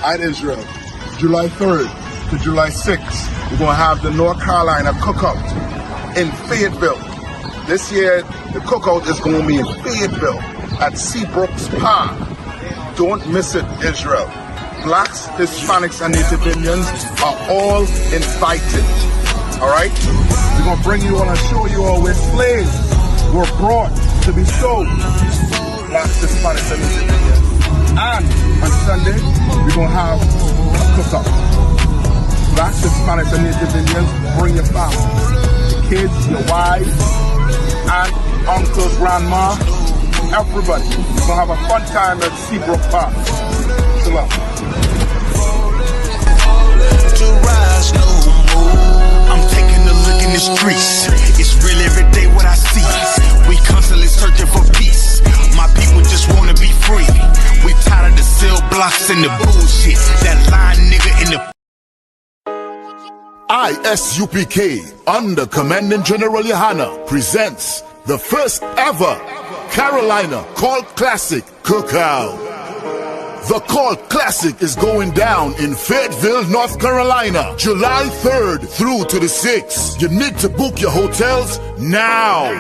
and Israel. July 3rd to July 6th, we're going to have the North Carolina Cookout in Fayetteville. This year, the cookout is going to be in Fayetteville at Seabrooks Park. Don't miss it, Israel. Blacks, Hispanics, and Native Indians are all invited. All right? We're going to bring you on and show you all where slaves were brought to be sold. Blacks, Hispanics, and Native Indians. And on Sunday, we're going to have a cookout. Blacks, Hispanics, and Native Indians, bring your family. Your kids, your wives, aunt, uncle, grandma, everybody. We're going to have a fun time at Seabrook Park. Shalom. I'm taking a look in the streets. It's real every day what I see. We constantly searching for peace. My people just wanna be free. We tired of the cell blocks and the bullshit. That lying nigga in the I.S.U.P.K. under Commanding General Yahanna presents the first ever Carolina Cult Classic Cookout. The Cult Classic is going down in Fayetteville, North Carolina, July 3rd through to the 6th. You need to book your hotels now.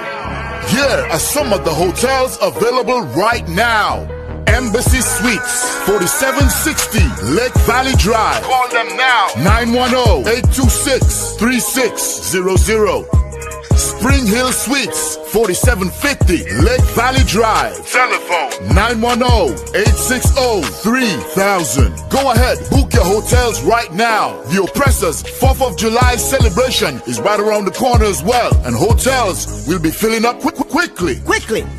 Here are some of the hotels available right now. Embassy Suites, 4760 Lake Valley Drive. Call them now. 910-826-3600. Spring Hill Suites, 4750 Lake Valley Drive. Telephone 910-860-3000. Go ahead, book your hotels right now. The Oppressors 4th of July celebration is right around the corner as well, and hotels will be filling up quickly.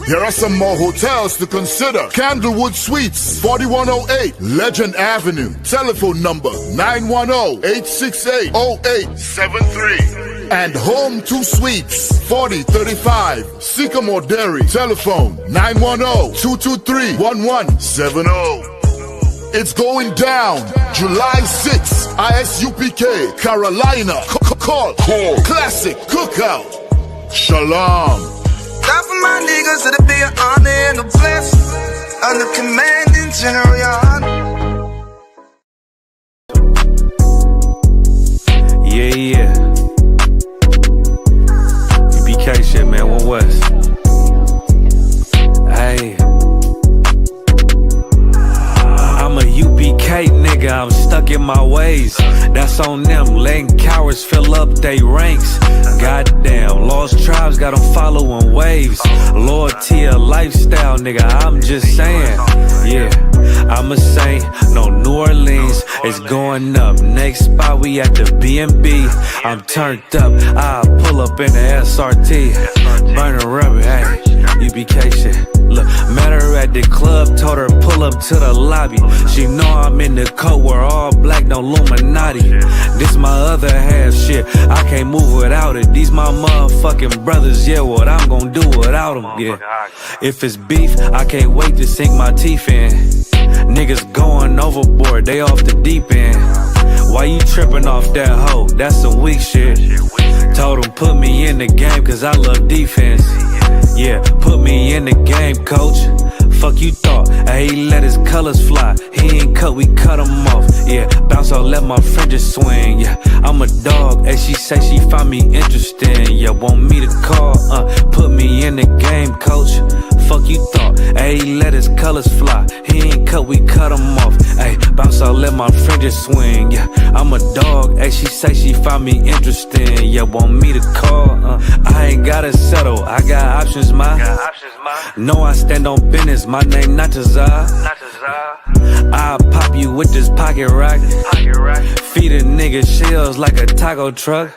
Here are some more hotels to consider. Candlewood Suites, 4108 Legend Avenue. Telephone number 910-868-0873. And Home 2 Suites, 4035 Sycamore Dairy. Telephone 910-223-1170. It's going down July 6th, I.S.U.P.K. Carolina Cult Classic Cookout. Shalom. Time for my niggas to be an honor and a blessing. Under Commanding General Yahanna. Yeah. U.P.K shit, man, 1 West. Hey. I'm a U.P.K nigga, I'm stuck in my ways. That's on them, letting cowards fill up they ranks. Goddamn, lost tribes got them following waves. Loyalty a lifestyle, nigga, I'm just saying. Yeah, I'm a saint, no New Orleans, it's going up. Next spot, we at the B&B. I'm turned up, I pull up in the SRT. Burning rubber, hey, U.P.K shit. Look, met her at the club, told her pull up to the lobby. She know I'm in the coat, we're all black, no Illuminati. This my other half shit, I can't move without it. These my motherfucking brothers, yeah, what I'm gonna do without them, yeah. If it's beef, I can't wait to sink my teeth in. Niggas going overboard, they off the deep end. Why you tripping off that hoe? That's some weak shit. Told him put me in the game cause I love defense. Yeah, put me in the game, coach. Fuck you thought, he let his colors fly. He ain't cut, we cut him off. Yeah, bounce out, let my fringes swing. Yeah, I'm a dog, and she say she find me interesting. Yeah, want me to call, put me in the game, coach. Fuck you thought, he let his colors fly. He ain't cut, we cut him off. Hey, bounce out, let my fringes swing. Yeah, I'm a dog, and she say she find me interesting. Yeah, want me to call, I ain't gotta settle, I got options, ma. No, I stand on business, my name not Tazar. I'll pop you with this pocket rock. Feed a nigga shells like a taco truck.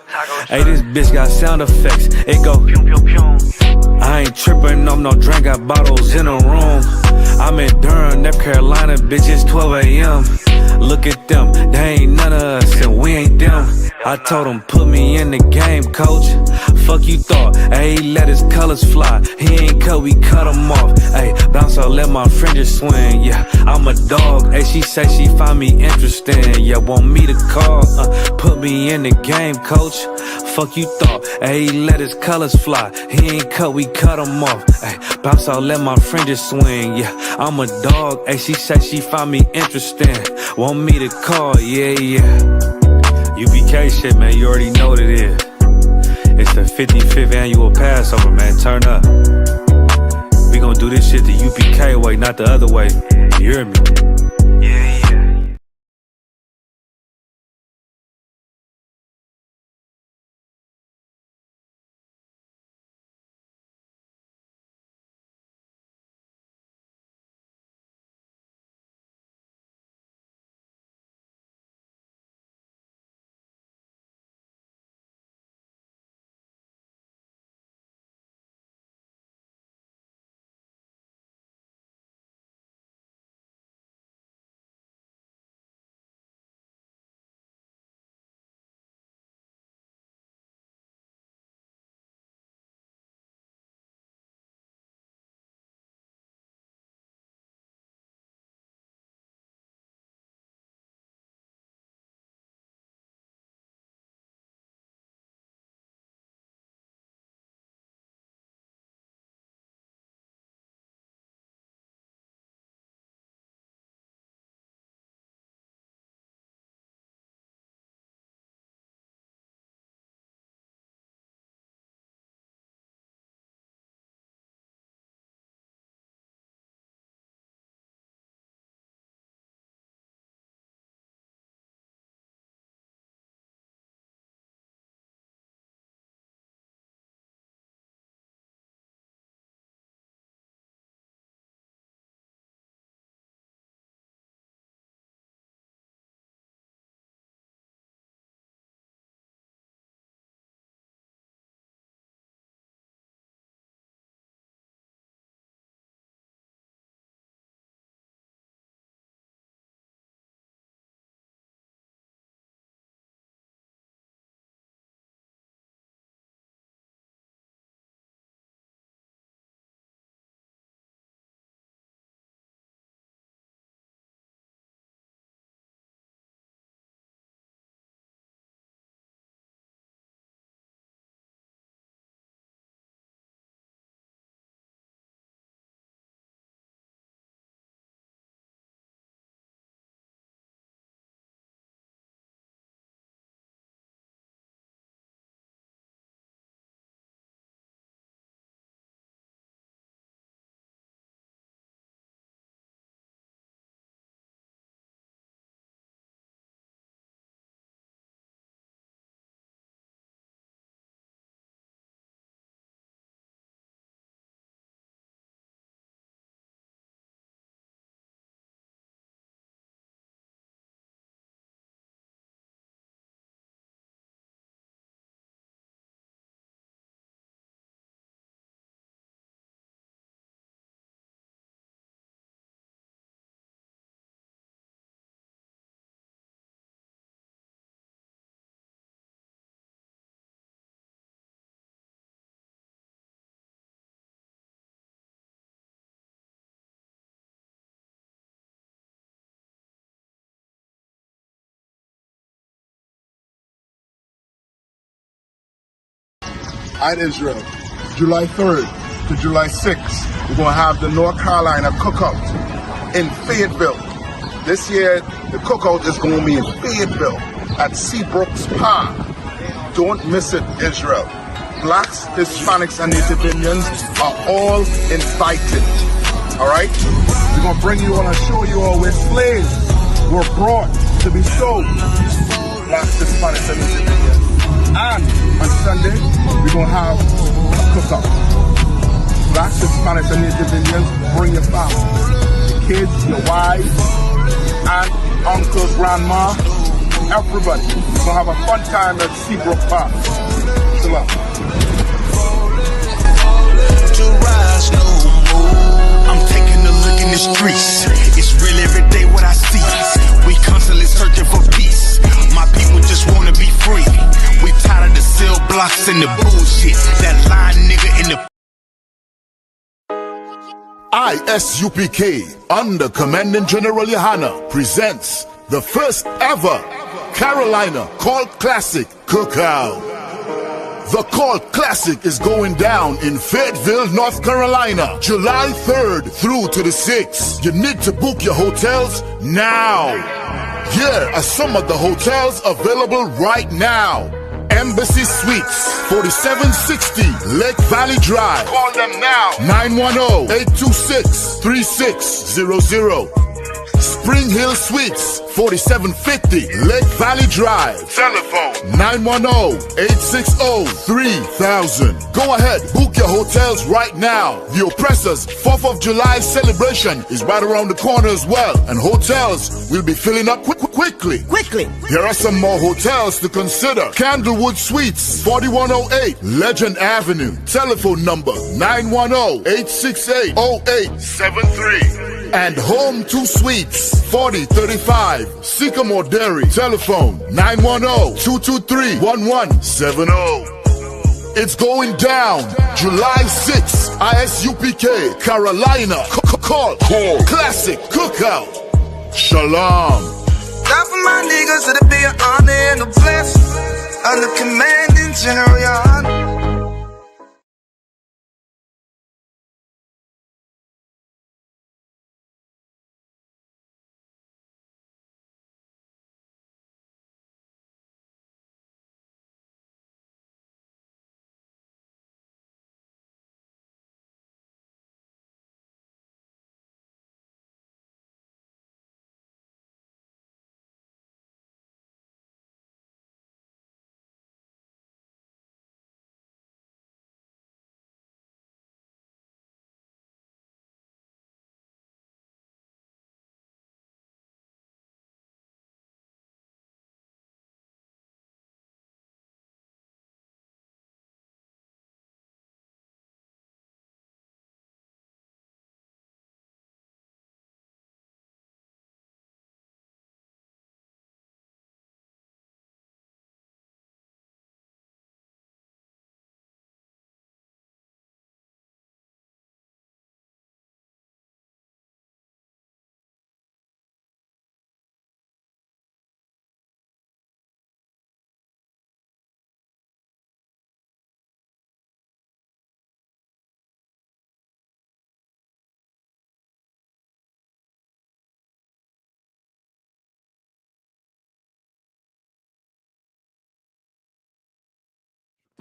Hey, this bitch got sound effects, it go pew pew pew. I ain't tripping on no drink, got bottles in the room. I'm in Durham, North Carolina, bitch, it's 12 a.m. Look at them, they ain't none of us and we ain't them. I told him put me in the game, coach. Fuck you thought, he let his colors fly. He ain't cut, we cut him off. Hey, bounce out, let my fringes swing. Yeah, I'm a dog, she say she find me interesting. Yeah, want me to call, put me in the game, coach. fuck you thought? Hey, he let his colors fly. He ain't cut, we cut him off. Hey, bounce out, let my fringes swing. Yeah, I'm a dog. Hey, she said she found me interesting. Want me to call? Yeah, yeah. UPK shit, man, you already know what it is. It's the 55th annual Passover, man. Turn up. We gon' do this shit the UPK way, not the other way. You hear me? Yeah, yeah. in Israel, July 3rd to July 6th, we're going to have the North Carolina cookout in Fayetteville. This year, the cookout is going to be in Fayetteville at Seabrooks Park. Don't miss it, Israel. Blacks, Hispanics, and Native Indians are all invited. All right? We're going to bring you on and show you all where slaves were brought to be sold. Blacks, Hispanics, and Native Indians. And on Sunday, we're going to have a cookout. Blacks, Hispanics, and Native Indians, bring your family. Your kids, your wives, aunt, uncle, grandma, everybody. We're going to have a fun time at Seabrook Park. Shalom. To rise no more. I'm taking a look in the streets. It's real every day what I see. We constantly searching for peace. My people just wanna be free. We tired of the cell blocks and the bullshit. That lying nigga in the I.S.U.P.K. under Commanding General Yahanna presents the first ever Carolina Cult Classic Cookout. The Cult Classic is going down in Fayetteville, North Carolina, July 3rd through to the 6th. You need to book your hotels now. Here are some of the hotels available right now. Embassy Suites, 4760 Lake Valley Drive. Call them now. 910-826-3600. Spring Hill Suites, 4750 Lake Valley Drive. Telephone 910-860-3000. Go ahead, book your hotels right now. The Oppressors 4th of July celebration is right around the corner as well, and hotels will be filling up quickly. Here are some more hotels to consider. Candlewood Suites, 4108 Legend Avenue. Telephone number 910-868-0873. And Home 2 Suites, 4035 Sycamore Dairy. Telephone 910-223-1170. It's going down July 6th, ISUPK, Carolina. Call Classic Cookout. Shalom. Time for my niggas to be an honor and a blessing. Under commanding General Yahanna.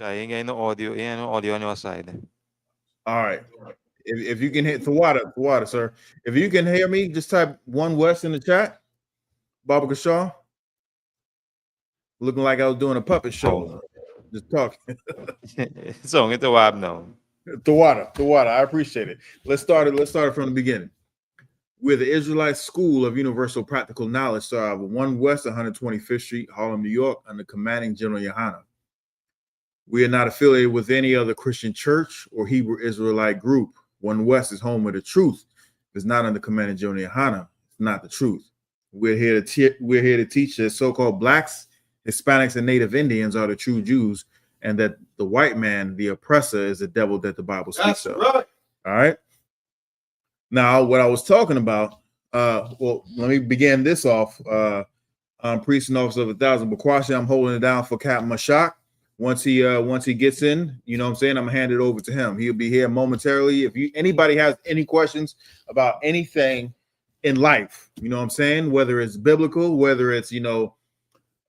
Ingay no audio. Yan ang audio on your side. All right. If you can hit the water, sir. If you can hear me, just type One West in the chat. Baba Kashaw. Looking like I was doing a puppet show. Just talking. So ito wab now. The water. I appreciate it. Let's start it from the beginning. We're the Israelite School of Universal Practical Knowledge, so 1 West 125th Street, Harlem, New York, under commanding General Yahanna. We are not affiliated with any other Christian church or Hebrew Israelite group. 1 West is home of the truth. It's not under commanding General Yahanna. It's not the truth. We're here to teach that so-called blacks, Hispanics, and Native Indians are the true Jews, and that the white man, the oppressor, is the devil that the Bible speaks of. Right. All right. Now, what I was talking about, well, let me begin this off. I'm priest and officer of 1,000 Bakwashi. I'm holding it down for Captain Mashak. Once he gets in, you know what I'm saying, I'm gonna hand it over to him. He'll be here momentarily. If anybody has any questions about anything in life, you know what I'm saying, whether it's biblical, whether it's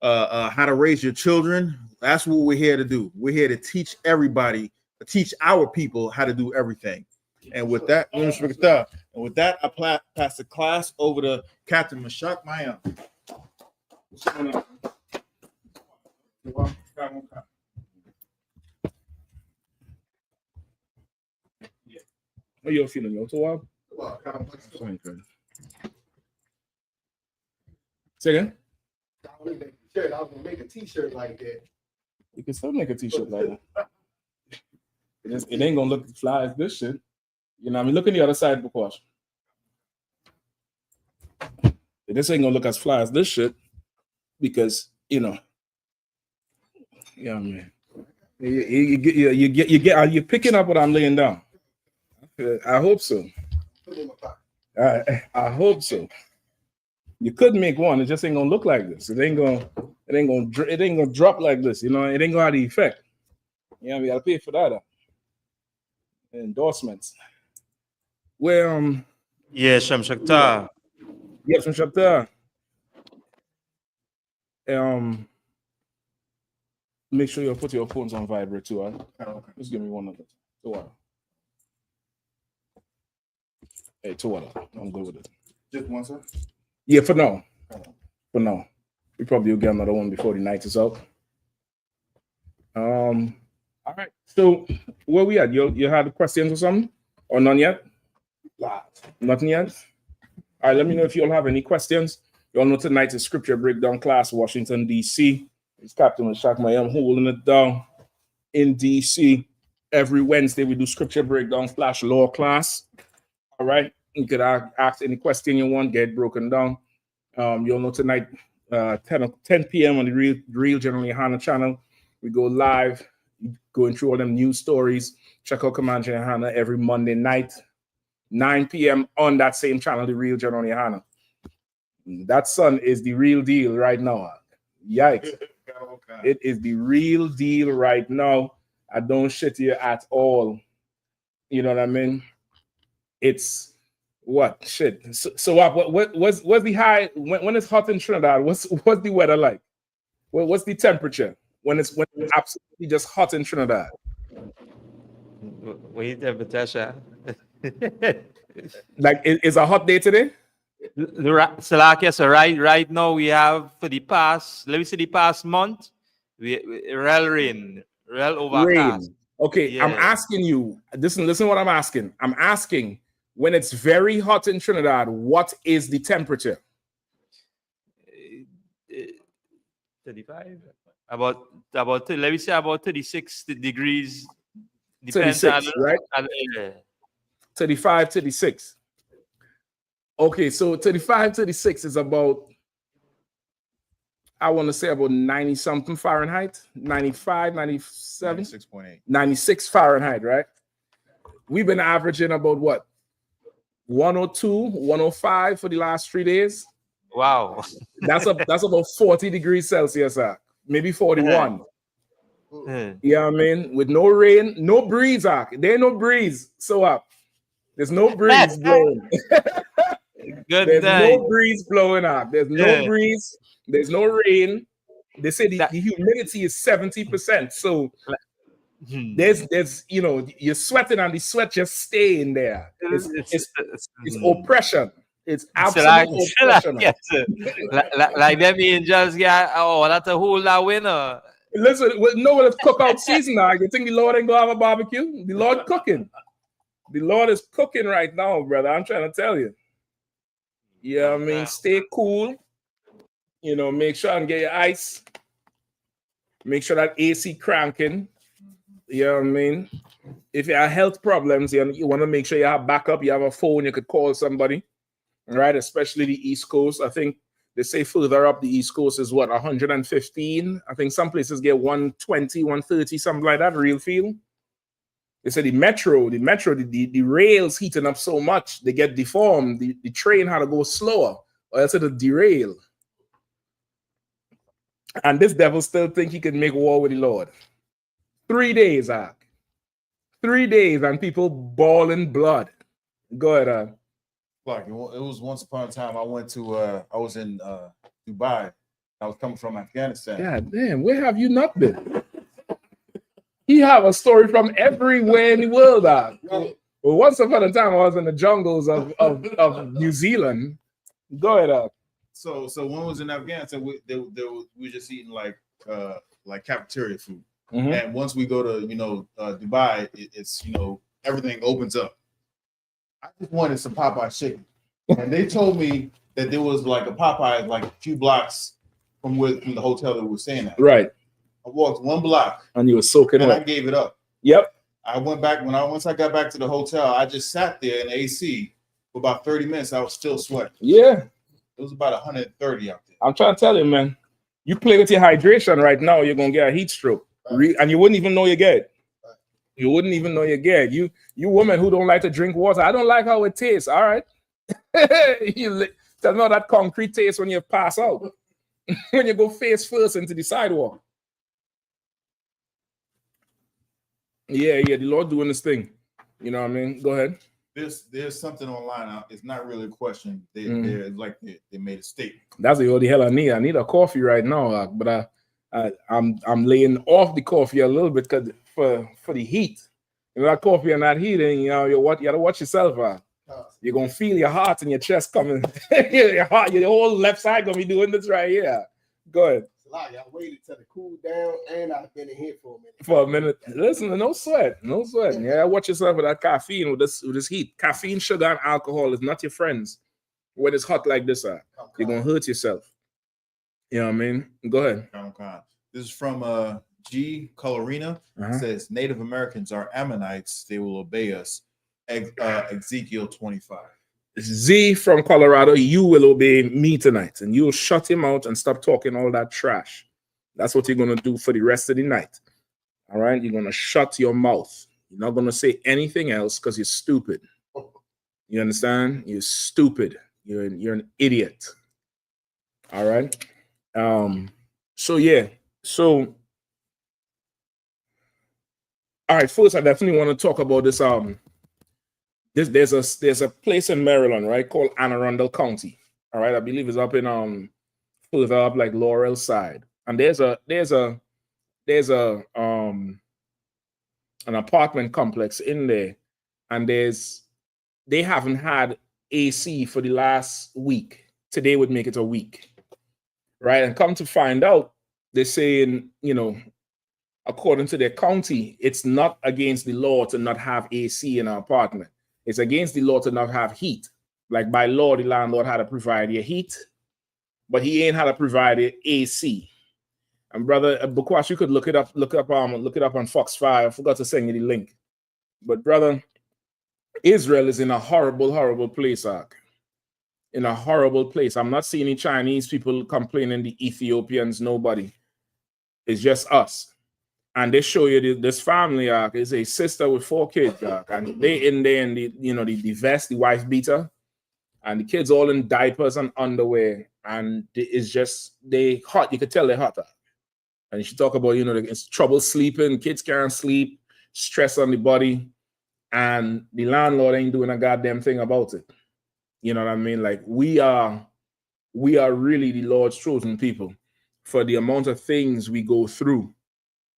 how to raise your children, that's what we're here to do. We're here to teach everybody, teach our people how to do everything. And with that, I pass the class over to Captain Mashak Mayam. How you feeling, yo? So say again? I was gonna make a t-shirt like that. You can still make a t-shirt like that. It ain't gonna look fly as this shit. You know what I mean? Look on the other side, because this ain't gonna look as fly as this shit, because yeah, man. You're picking up what I'm laying down. I hope so. I hope so. You could make one. It just ain't gonna look like this. It ain't gonna drop like this. You know, it ain't gonna have the effect. Yeah, we gotta pay for that. Endorsements. Well, Yeah, Shem Shakta. yes, from chapter. Make sure you put your phones on vibrate too. Huh? Okay. Just give me one of it. Hey, two I'm good with it. Just one, sir? Yeah, for now. For now. We probably will get another one before the night is out. All right. So where we at? You had questions or something? Or none yet? Nothing yet? All right, let me know if you all have any questions. You all know tonight is scripture breakdown class, Washington, D.C. It's Captain Shaq Mayam holding it down in D.C. Every Wednesday, we do scripture breakdown / law class. All right. You could ask any question you want, get broken down. You'll know tonight, 10 p.m. on the Real General Yahanna channel. We go live, going through all them news stories. Check out Commander Yahanna every Monday night, 9 p.m. on that same channel, the Real General Yahanna. That son is the real deal right now. Yikes. It is the real deal right now. I don't shit you at all. You know what I mean? It's what shit. So what's the high when it's hot in Trinidad? What's the weather like? What's the temperature when it's absolutely just hot in Trinidad? Wait, temperature. Like it's a hot day today? So right now we have for the past, let me say the past month, we real rain, real overcast. Rain. Okay, Yeah. I'm asking you. Listen what I'm asking. I'm asking when it's very hot in Trinidad, what is the temperature? 35. About let me say about 36 degrees. Depends 36, right? 35, 36. Okay, so 35, 36 is about, I want to say about 90 something Fahrenheit, 95, 97, 96.8. 96 Fahrenheit, right? We've been averaging about what? 102, 105 for the last 3 days. Wow. That's about 40 degrees Celsius, maybe 41. Yeah, I mean, with no rain, no breeze, there ain't no breeze. So there's no breeze blowing. There's no breeze blowing up. There's no breeze. There's no rain. They say the humidity is 70%. So there's you're sweating and the sweat just staying there. It's oppression. It's absolute oppression. Like them angels, that's a whole lot winner. Listen, when it's cookout season now, you think the Lord ain't gonna have a barbecue? The Lord cooking. The Lord is cooking right now, brother. I'm trying to tell you. Yeah, I mean, stay cool. Make sure and get your ice. Make sure that AC cranking. You know what I mean? If you have health problems, you want to make sure you have backup. You have a phone, you could call somebody, right? Especially the East Coast. I think they say further up the East Coast is what, 115? I think some places get 120, 130, something like that, real feel. They say the metro, the rails heating up so much, they get deformed. The train had to go slower, or else it'll derail. And this devil still think he can make war with the Lord. 3 days, 3 days, and people bawling blood. Go ahead, Like it was once upon a time I was in Dubai. I was coming from Afghanistan. God damn, where have you not been? He have a story from everywhere in the world. Well, once upon a time, I was in the jungles of New Zealand. Go ahead. So when I was in Afghanistan, we were just eating like cafeteria food. Mm-hmm. And once we go to Dubai, it's everything opens up. I just wanted some Popeye chicken, and they told me that there was like a Popeye like a few blocks from the hotel that we were staying at. Right. I walked 1 block, and you were soaking and wet. I gave it up. Yep. I went back once I got back to the hotel. I just sat there in the AC for about 30 minutes. I was still sweating. Yeah. It was about 130 out there. I'm trying to tell you, man. You play with your hydration right now, you're gonna get a heat stroke, and you wouldn't even know you get it. You wouldn't even know you get it. You women who don't like to drink water, I don't like how it tastes. All right. Tell me that concrete taste when you pass out. When you go face first into the sidewalk. Yeah, the Lord doing this thing. You know what I mean? Go ahead. There's something online. It's not really a question. They made a statement. That's the only hell I need. I need a coffee right now, but I'm laying off the coffee a little bit because for the heat. You know, that coffee and that heat, and you gotta watch yourself. You're gonna feel your heart and your chest coming. Your heart, your whole left side gonna be doing this right here. Go ahead. I waited till it cooled down, and I've been in here for a minute. Listen, no sweat. Yeah, watch yourself with that caffeine, with this heat. Caffeine, sugar, and alcohol is not your friends when it's hot like this. You're gonna hurt yourself. You know what I mean? Go ahead. This is from G. Colorina. It says Native Americans are Ammonites. They will obey us. Ezekiel 25. Z from Colorado, you will obey me tonight, and you'll shut him out and stop talking all that trash. That's what you're going to do for the rest of the night. All right? You're going to shut your mouth. You're not going to say anything else because you're stupid. You understand? You're stupid. You're an idiot. All right? So all right, first I definitely want to talk about this. There's a place in Maryland, right, called Anne Arundel County. All right, I believe it's up in further up like Laurel side, and there's an apartment complex in there, and they haven't had AC for the last week. Today would make it a week, right? And come to find out, they're saying, according to their county, it's not against the law to not have AC in an apartment. It's against the law to not have heat. Like by law, the landlord had to provide you heat, but he ain't had to provide you AC. And brother, Bukwash, you could look it up on Fox 5. I forgot to send you the link. But brother, Israel is in a horrible, horrible place, in a horrible place. I'm not seeing any Chinese people complaining, the Ethiopians, nobody. It's just us. And they show you this family is a sister with 4 kids, and they in there in the vest, the wife beater, and the kids all in diapers and underwear, and it's just they hot. You could tell they're hot. And she talk about it's trouble sleeping, kids can't sleep, stress on the body, and the landlord ain't doing a goddamn thing about it. You know what I mean? Like we are really the Lord's chosen people for the amount of things we go through.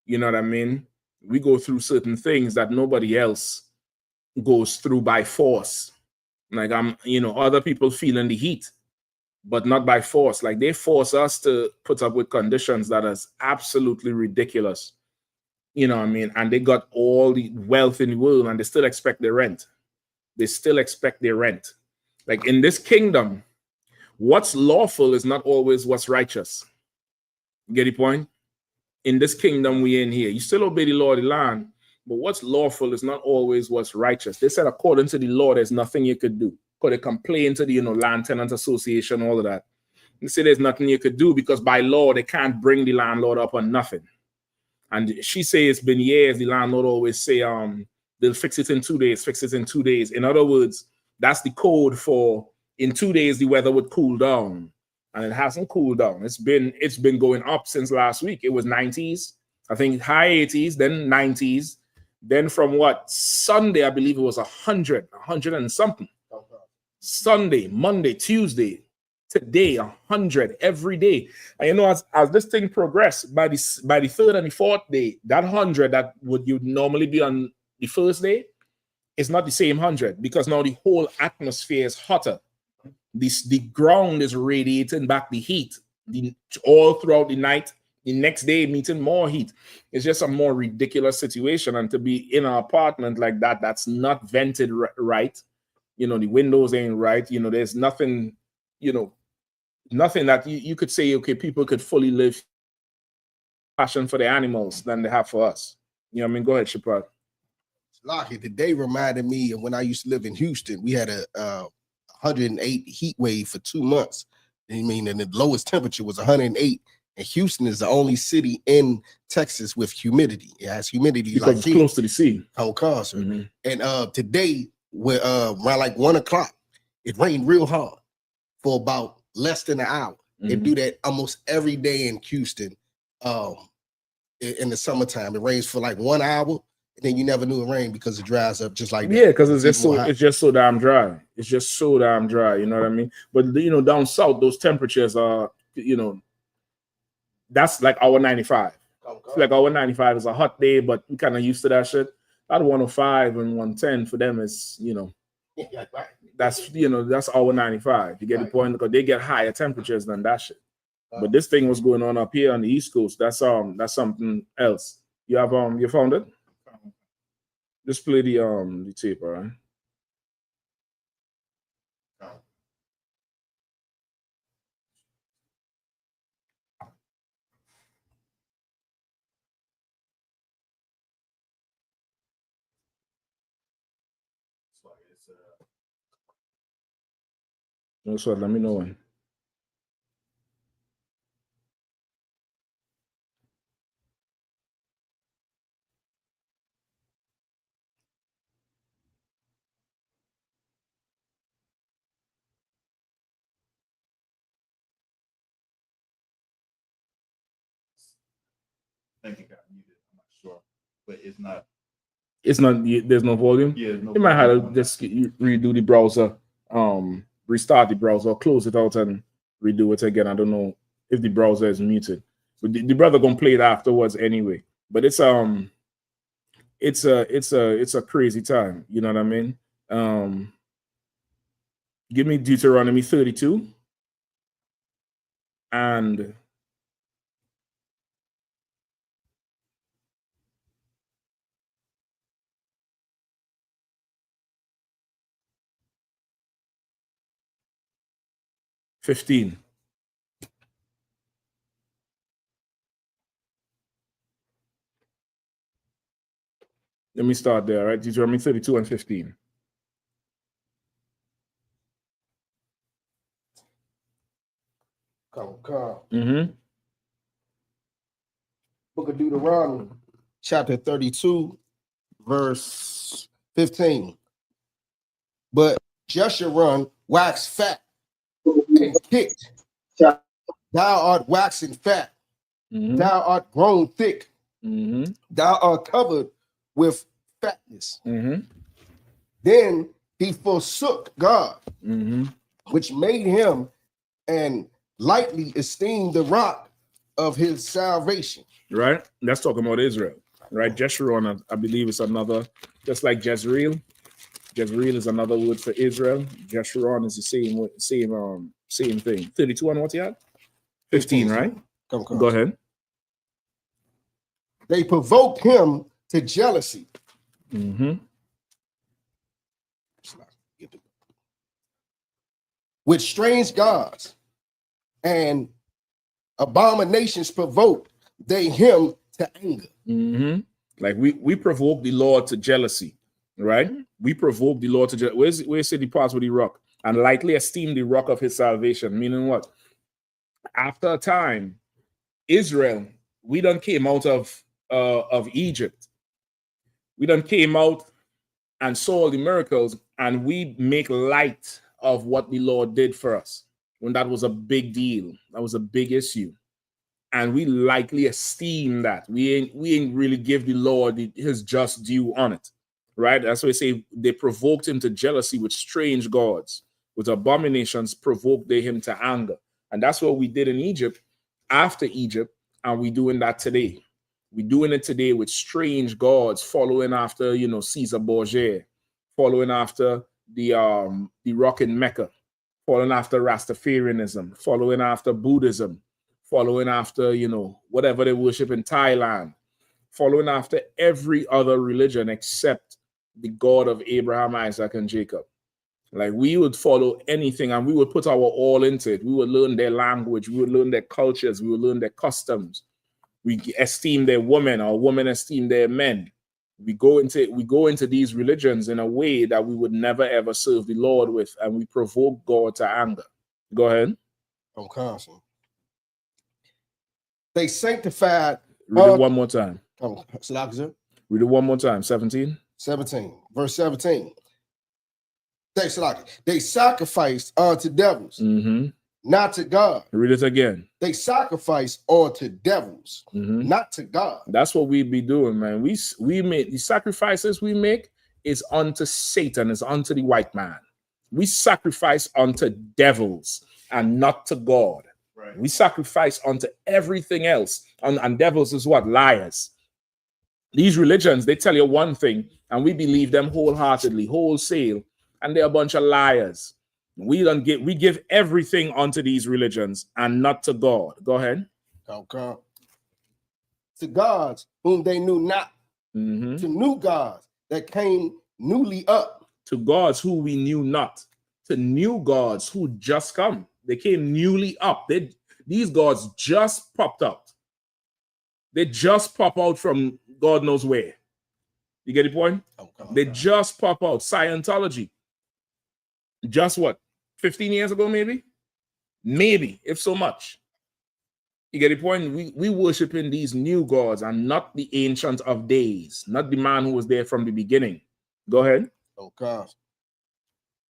You know what I mean? We go through certain things that nobody else goes through by force. Like other people feeling the heat, but not by force. Like they force us to put up with conditions that is absolutely ridiculous. You know what I mean? And they got all the wealth in the world and they still expect their rent. Like in this kingdom, what's lawful is not always what's righteous. Get the point? In this kingdom we in here, you still obey the law of the land, but what's lawful is not always what's righteous. They said according to the law, there's nothing you could do. Could they complain to the land tenant association, all of that? They say there's nothing you could do because by law they can't bring the landlord up on nothing. And she say it's been years. The landlord always say they'll fix it in 2 days. In other words, that's the code for in 2 days the weather would cool down. And it hasn't cooled down. It's been going up since last week. It was 90s, I think high 80s, then 90s. Then from Sunday, I believe it was 100 and something. Sunday, Monday, Tuesday, today, 100 every day. And as this thing progressed, by the third and the fourth day, that 100 that you'd normally be on the first day is not the same 100 because now the whole atmosphere is hotter. The ground is radiating back the heat all throughout the night. The next day, meeting more heat. It's just a more ridiculous situation. And to be in an apartment like that, that's not vented right. The windows ain't right. There's nothing, nothing that you could say, okay, people could fully live passion for the animals than they have for us. You know what I mean? Go ahead, Shepard. Lucky, today reminded me of when I used to live in Houston. We had a 108 heat wave for 2 months. And the lowest temperature was 108. And Houston is the only city in Texas with humidity. It has humidity because it's close to the sea. On cars. Mm-hmm. And today, around like 1 o'clock, it rained real hard for about less than an hour. Mm-hmm. It do that almost every day in Houston. In the summertime, it rains for like 1 hour and then you never knew it rained because it dries up just like that. Yeah, because it's just so damn dry. It's just so damn dry. You know what I mean? But down south, those temperatures are, that's like our 95. It's like our 95 is a hot day, but we kind of used to that shit. That 105 and 110 for them is, that's our 95. You get the point? Because they get higher temperatures than that shit. But this thing was going on up here on the East Coast. That's something else. You have you found it? Just play the tape, all right? That's what. Let me know when. I think it got muted. I'm not sure, but it's not. It's not. There's no volume. Yeah, no. You might have to just redo the browser, restart the browser, close it out, and redo it again. I don't know if the browser is muted, but the brother gonna play it afterwards anyway. But it's a crazy time. You know what I mean? Give me Deuteronomy 32 and. $15. Let me start there, right? Deuteronomy 32 and 15. Come. Mm-hmm. Book of Deuteronomy, chapter 32, verse 15. But Jeshurun waxed fat and kicked. Thou art waxing fat. Mm-hmm. Thou art grown thick. Mm-hmm. Thou art covered with fatness. Mm-hmm. Then he forsook God, Mm-hmm. which made him, and lightly esteemed the rock of his salvation. Right? That's talking about Israel. Right? Jeshurun, I believe, is another, just like Jezreel. Jezreel is another word for Israel. Jeshurun is the same thing. 32 and what you had? 15, right? Come. Go ahead. They provoked him to jealousy. Mm-hmm. With strange gods and abominations provoked they him to anger. Mm-hmm. Like we provoke the Lord to jealousy, right? We provoke the Lord to jealousy. Where's the parts with the rock? And lightly esteem the rock of his salvation. Meaning what? After a time, Israel, we done came out of Egypt. We done came out and saw all the miracles, and we make light of what the Lord did for us when that was a big deal. That was a big issue. And we likely esteem that. We ain't really give the Lord his just due on it. Right? That's why they say they provoked him to jealousy with strange gods. With abominations provoked they him to anger. And that's what we did in Egypt after Egypt, and we doing that today. We're doing it today with strange gods, following after, Caesar Borgia, following after the rock in Mecca, following after Rastafarianism, following after Buddhism, following after, whatever they worship in Thailand, following after every other religion except the God of Abraham, Isaac, and Jacob. Like, we would follow anything and we would put our all into it. We would learn their language, we would learn their cultures, we would learn their customs. We esteem their women, or women esteem their men. We go into these religions in a way that we would never ever serve the Lord with, and we provoke God to anger. Go ahead. I'm constant. They sanctified. Read it one more time. Read it one more time. 17. Verse 17. They sacrificed unto devils. Mm-hmm. not to God. Read it again. They sacrifice unto devils, not to God. That's what we be doing, man. We make the sacrifices we make is unto Satan, is unto the white man. We sacrifice unto devils and not to God. Right. We sacrifice unto everything else. And devils is what? Liars. These religions, they tell you one thing, and we believe them wholeheartedly, wholesale, and they're a bunch of liars. We give everything unto these religions and not to God. Go ahead. Okay. To gods whom they knew not, to new gods that came newly up. To gods who we knew not, to new gods who just come. They came newly up. These gods just popped out. They just pop out from God knows where. You get the point? They just pop out. Scientology. Just what? 15 years ago, maybe? Maybe, if so much. You get the point? We worship in these new gods and not the Ancient of Days, not the man who was there from the beginning. Go ahead. Okay.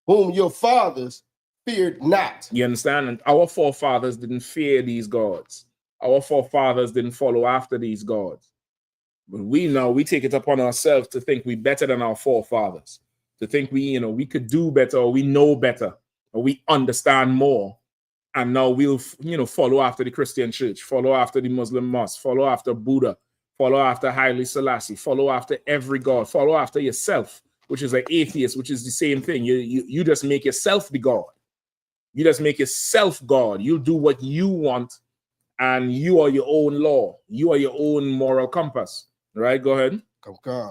Whom your fathers feared not. You understand? And our forefathers didn't fear these gods. Our forefathers didn't follow after these gods. But we take it upon ourselves to think we're better than our forefathers, to think we could do better, or we know better, or we understand more. And now we'll, follow after the Christian church, follow after the Muslim mosque, follow after Buddha, follow after Haile Selassie, follow after every god, follow after yourself, which is an atheist, which is the same thing. You just make yourself the God. You just make yourself God. You do what you want, and you are your own law. You are your own moral compass. Right? Go ahead. Okay.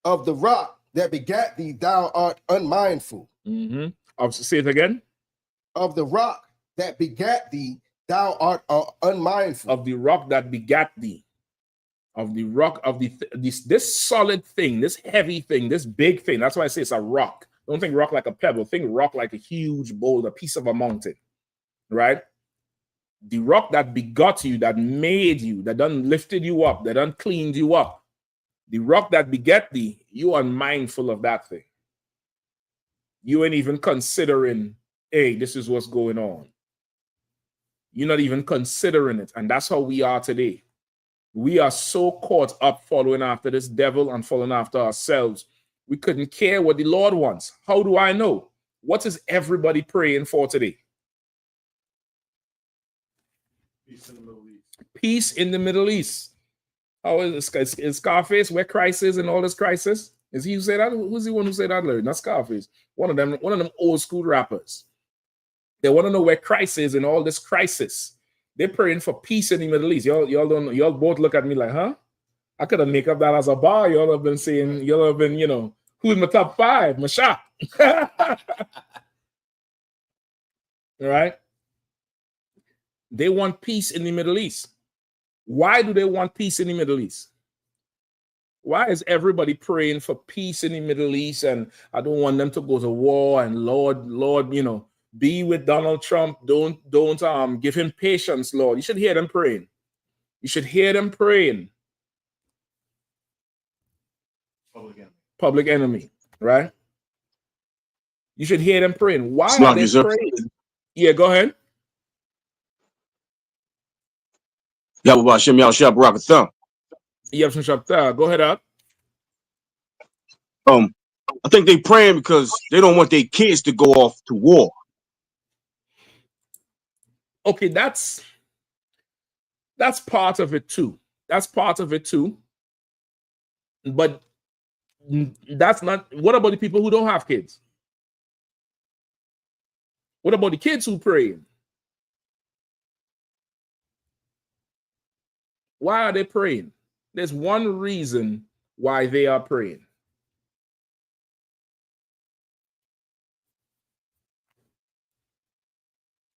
Of the rock that begat thee, thou art unmindful. Say it again. Of the rock that begat thee, thou art unmindful. Of the rock that begat thee. Of the rock of this solid thing, this heavy thing, this big thing. That's why I say it's a rock. Don't think rock like a pebble. Think rock like a huge boulder, a piece of a mountain. Right? The rock that begot you, that made you, that done lifted you up, that done cleaned you up. The rock that begat thee, you are mindful of that thing. You ain't even considering, hey, this is what's going on. You're not even considering it. And that's how we are today. We are so caught up following after this devil and following after ourselves. We couldn't care what the Lord wants. How do I know? What is everybody praying for today? Peace in the Middle East. Peace in the Middle East. How is it? Is Scarface where Christ is in all this crisis? Is he who said that? Who's the one who said that, Larry? Not Scarface. One of them old school rappers. They want to know where Christ is in all this crisis. They're praying for peace in the Middle East. Y'all don't know. Y'all both look at me like, huh? I could have make up that as a bar. Y'all have been saying, who's my top five? My shot. All right. They want peace in the Middle East. Why do they want peace in the Middle East? Why is everybody praying for peace in the Middle East? And I don't want them to go to war. And Lord, be with Donald Trump. Don't give him patience, Lord. You should hear them praying. You should hear them praying. Public enemy, right? You should hear them praying. Why are they praying? Yeah, go ahead. Go ahead, up. I think they praying because they don't want their kids to go off to war. Okay, that's part of it too. That's part of it too. But that's not. What about the people who don't have kids? What about the kids who pray? Why are they praying? There's one reason why they are praying.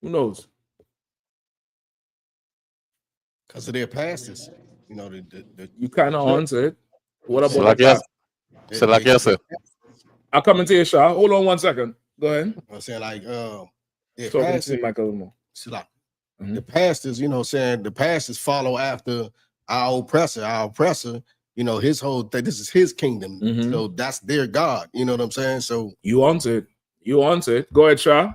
Who knows? Because of their pastors. You kind of answer it. What about sir. I'll come into your shot. Hold on 1 second. Go ahead. I'm saying Talking to Michael more. The pastors, the pastors follow after our oppressor, his whole thing. This is his kingdom. So that's their God. You know what I'm saying? So you answer it. Go ahead, Shah.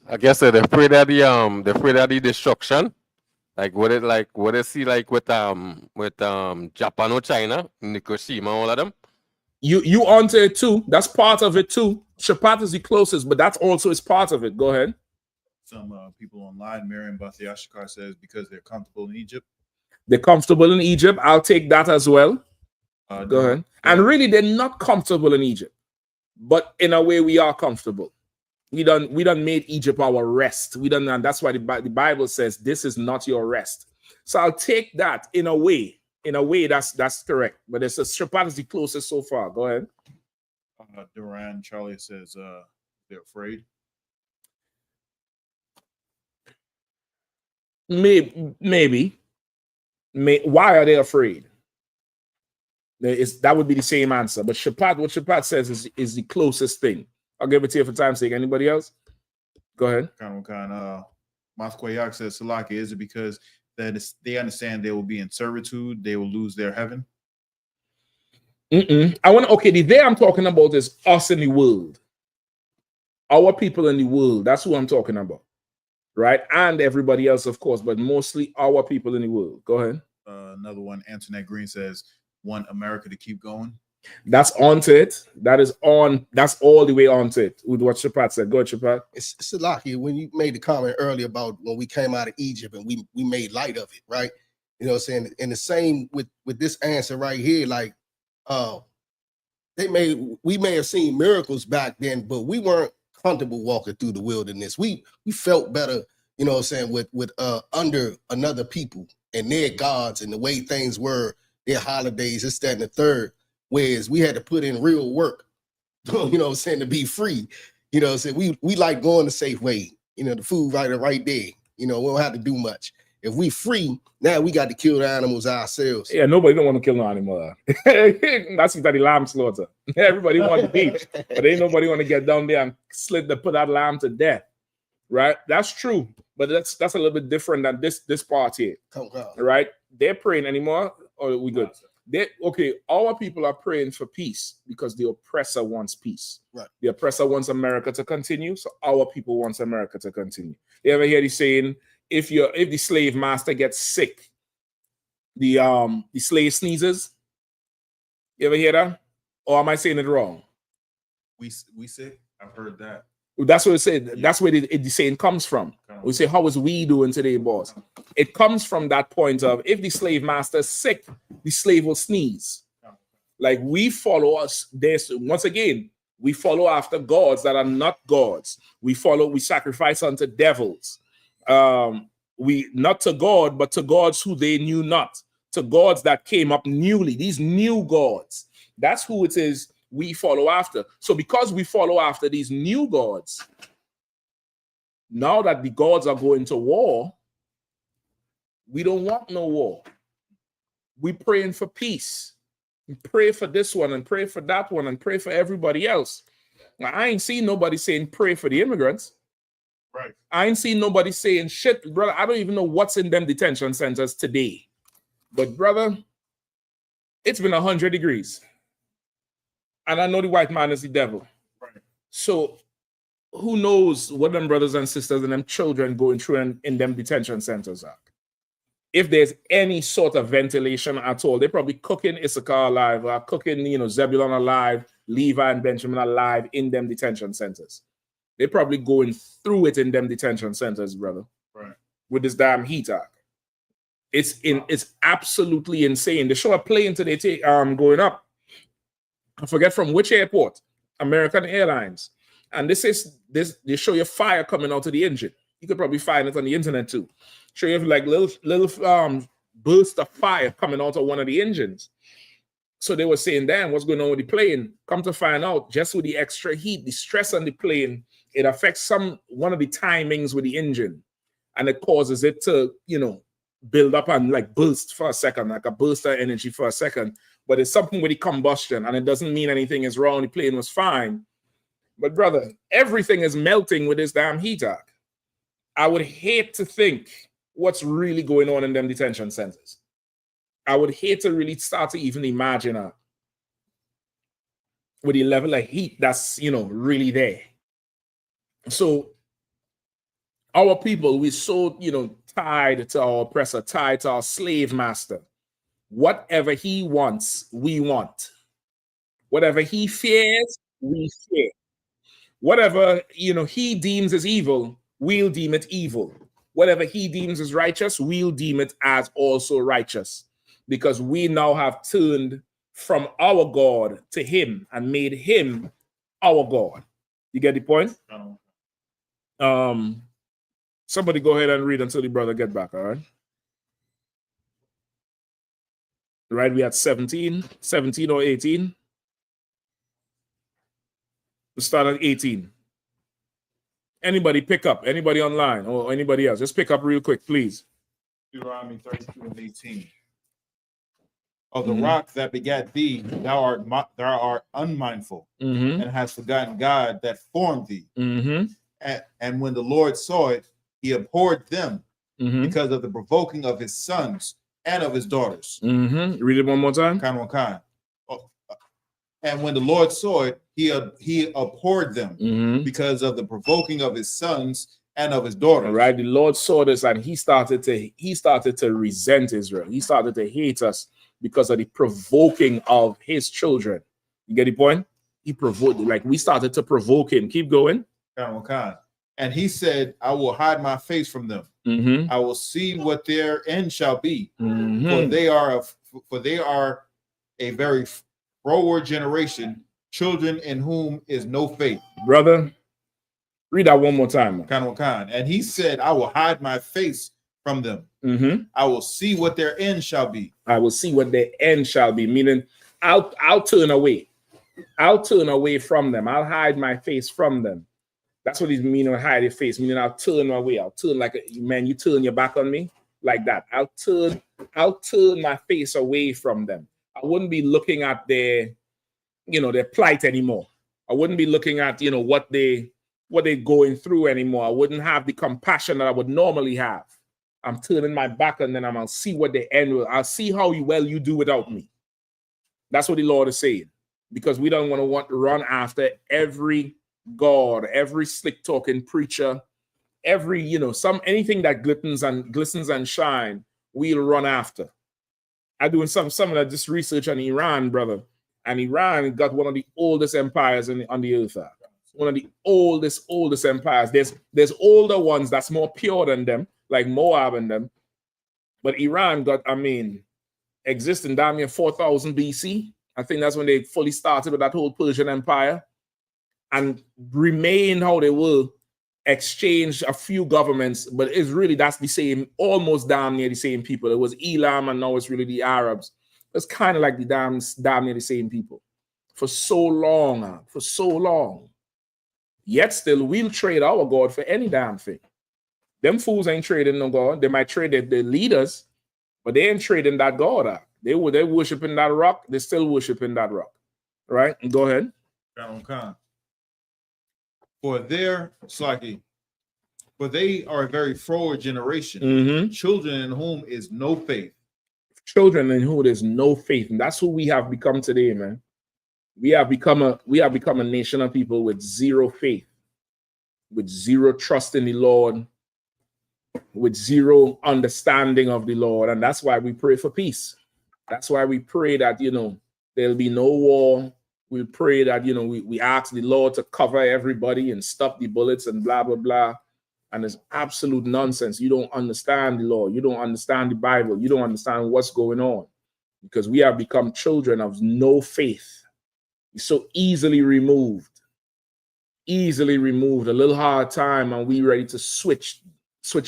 I guess they're afraid of the destruction. What they see like with Japan or China, Hiroshima, all of them. You onto it too. That's part of it too. Shabbat is the closest, but that's also is part of it. Go ahead. Some people online, Miriam Bathiashikar says because they're comfortable in Egypt. They're comfortable in Egypt. I'll take that as well. Go ahead. And really, they're not comfortable in Egypt, but in a way, we are comfortable. We done made Egypt our rest. And that's why the Bible says this is not your rest. So I'll take that in a way. In a way, that's correct. But it's a Shabbat is the closest so far. Go ahead. Duran Charlie says they're afraid. Maybe. Why are they afraid? That would be the same answer. But what Shabbat says is the closest thing. I'll give it to you for time's sake. Anybody else? Go ahead. Mathkoyak says, Salaki, is it because they understand they will be in servitude, they will lose their heaven? The day I'm talking about is us in the world. Our people in the world. That's who I'm talking about. Right? And everybody else, of course, but mostly our people in the world. Go ahead. Another one, Antoinette Green says, want America to keep going. That's onto it. That is on. That's all the way onto it with what Shapat said. Go ahead, Shapat. It's Salaki, when you made the comment earlier about when we came out of Egypt and we made light of it, right? You know what I'm saying? And the same with this answer right here, like we may have seen miracles back then, but we weren't comfortable walking through the wilderness. We felt better, you know what I'm saying, with under another people and their gods and the way things were, their holidays, this, that, and the third. Whereas we had to put in real work, you know what I'm saying, to be free. You know what I'm saying? We like going the safe way. You know, the food right there. You know, we don't have to do much. If we free, now we got to kill the animals ourselves. Yeah, nobody don't want to kill no animal. That's the lamb slaughter. Everybody want the beach, but ain't nobody want to get down there and put that lamb to death. Right? That's true. But that's a little bit different than this part here. Right? They're praying anymore, or are we good? Our people are praying for peace because the oppressor wants peace. Right. The oppressor wants America to continue, so our people wants America to continue. You ever hear the saying, if the slave master gets sick, the slave sneezes? You ever hear that? Or am I saying it wrong? We say, I've heard that. That's what it said. Yeah. That's where the saying comes from. We say, how is we doing today, boss? It comes from that point of, if the slave master is sick, the slave will sneeze. Like, we follow us. Once again, we follow after gods that are not gods. We sacrifice unto devils. We not to God, but to gods who they knew not. To gods that came up newly. These new gods. That's who it is we follow after. So because we follow after these new gods, now that the gods are going to war, we don't want no war. We praying for peace. We pray for this one and pray for that one and pray for everybody else. Now, I ain't seen nobody saying pray for the immigrants. Right. I ain't seen nobody saying shit, brother. I don't even know what's in them detention centers today. But brother, it's been 100 degrees. And I know the white man is the devil. Right. So who knows what them brothers and sisters and them children going through in them detention centers are. If there's any sort of ventilation at all, they're probably cooking I.S.U.P.K alive, or cooking, Zebulon alive, Levi and Benjamin alive in them detention centers. They're probably going through it in them detention centers, brother. Right. With this damn heat arc. It's absolutely insane. They show a plane today going up. I forget from which airport, American Airlines. And they show you fire coming out of the engine. You could probably find it on the internet too. Show you like little burst of fire coming out of one of the engines. So they were saying, damn, what's going on with the plane? Come to find out, just with the extra heat, the stress on the plane, it affects one of the timings with the engine. And it causes it to, build up and like burst for a second, like a burst of energy for a second. But it's something with the combustion, and it doesn't mean anything is wrong. The plane was fine. But brother, everything is melting with this damn heat arc. I would hate to think what's really going on in them detention centers. I would hate to really start to even imagine with the level of heat that's, really there. So Our people, we so, tied to our oppressor, tied to our slave master. Whatever he wants, we want. Whatever he fears, we fear. Whatever, he deems as evil, we'll deem it evil. Whatever he deems as righteous, we'll deem it as also righteous. Because we now have turned from our God to him and made him our God. You get the point? Somebody go ahead and read until the brother get back, all right? Right, we had 17 or 18. We'll start at 18. Anybody pick up, anybody online or anybody else, just pick up real quick, please. Deuteronomy 32 and 18. Of the rock that begat thee, thou art unmindful, and hast forgotten God that formed thee. And when the Lord saw it, he abhorred them because of the provoking of his sons and of his daughters. Read it one more time. And when the Lord saw it, he abhorred them because of the provoking of his sons and of his daughters. All right, the Lord saw this and he started to resent Israel. He started to hate us because of the provoking of his children. You get the point? He provoked, like we started to provoke him. Keep going. And he said, I will hide my face from them. I will see what their end shall be. For they are a very froward generation, children in whom is no faith. Brother, read that one more time. And he said, I will hide my face from them. I will see what their end shall be. I will see what their end shall be. Meaning, I'll turn away. I'll turn away from them. I'll hide my face from them. That's what he's meaning, hide your face. Meaning, I'll turn away. I'll turn like man. You turn your back on me like that. I'll turn my face away from them. I wouldn't be looking at their plight anymore. I wouldn't be looking at what they're going through anymore. I wouldn't have the compassion that I would normally have. I'm turning my back on them. I'll see what the end will. I'll see how well you do without me. That's what the Lord is saying. Because we don't want to run after every God, every slick talking preacher, every anything that glistens and shine, we'll run after. I'm doing some of this research on Iran, brother, and Iran got one of the oldest empires on the earth. One of the oldest empires. There's older ones that's more pure than them, like Moab and them. But Iran got, existing damn near 4000 BC. I think that's when they fully started with that whole Persian Empire and remained how they were, exchanged a few governments, but that's the same, almost damn near the same people. It was Elam and now it's really the Arabs. It's kind of like the damn near the same people for so long. Yet still, we'll trade our God for any damn thing. Them fools ain't trading no God. They might trade their leaders, but they ain't trading that God out. They're worshiping that rock. They're still worshiping that rock. Right? Go ahead. For they are a very froward generation, children in whom is no faith. Children in whom there's no faith. And that's who we have become today, man. We have become a nation of people with zero faith, with zero trust in the Lord, with zero understanding of the Lord. And that's why we pray for peace. That's why we pray that, there'll be no war. We pray that, we ask the Lord to cover everybody and stop the bullets and blah, blah, blah. And it's absolute nonsense. You don't understand the Lord. You don't understand the Bible. You don't understand what's going on because we have become children of no faith. So easily removed, a little hard time, and we ready to switch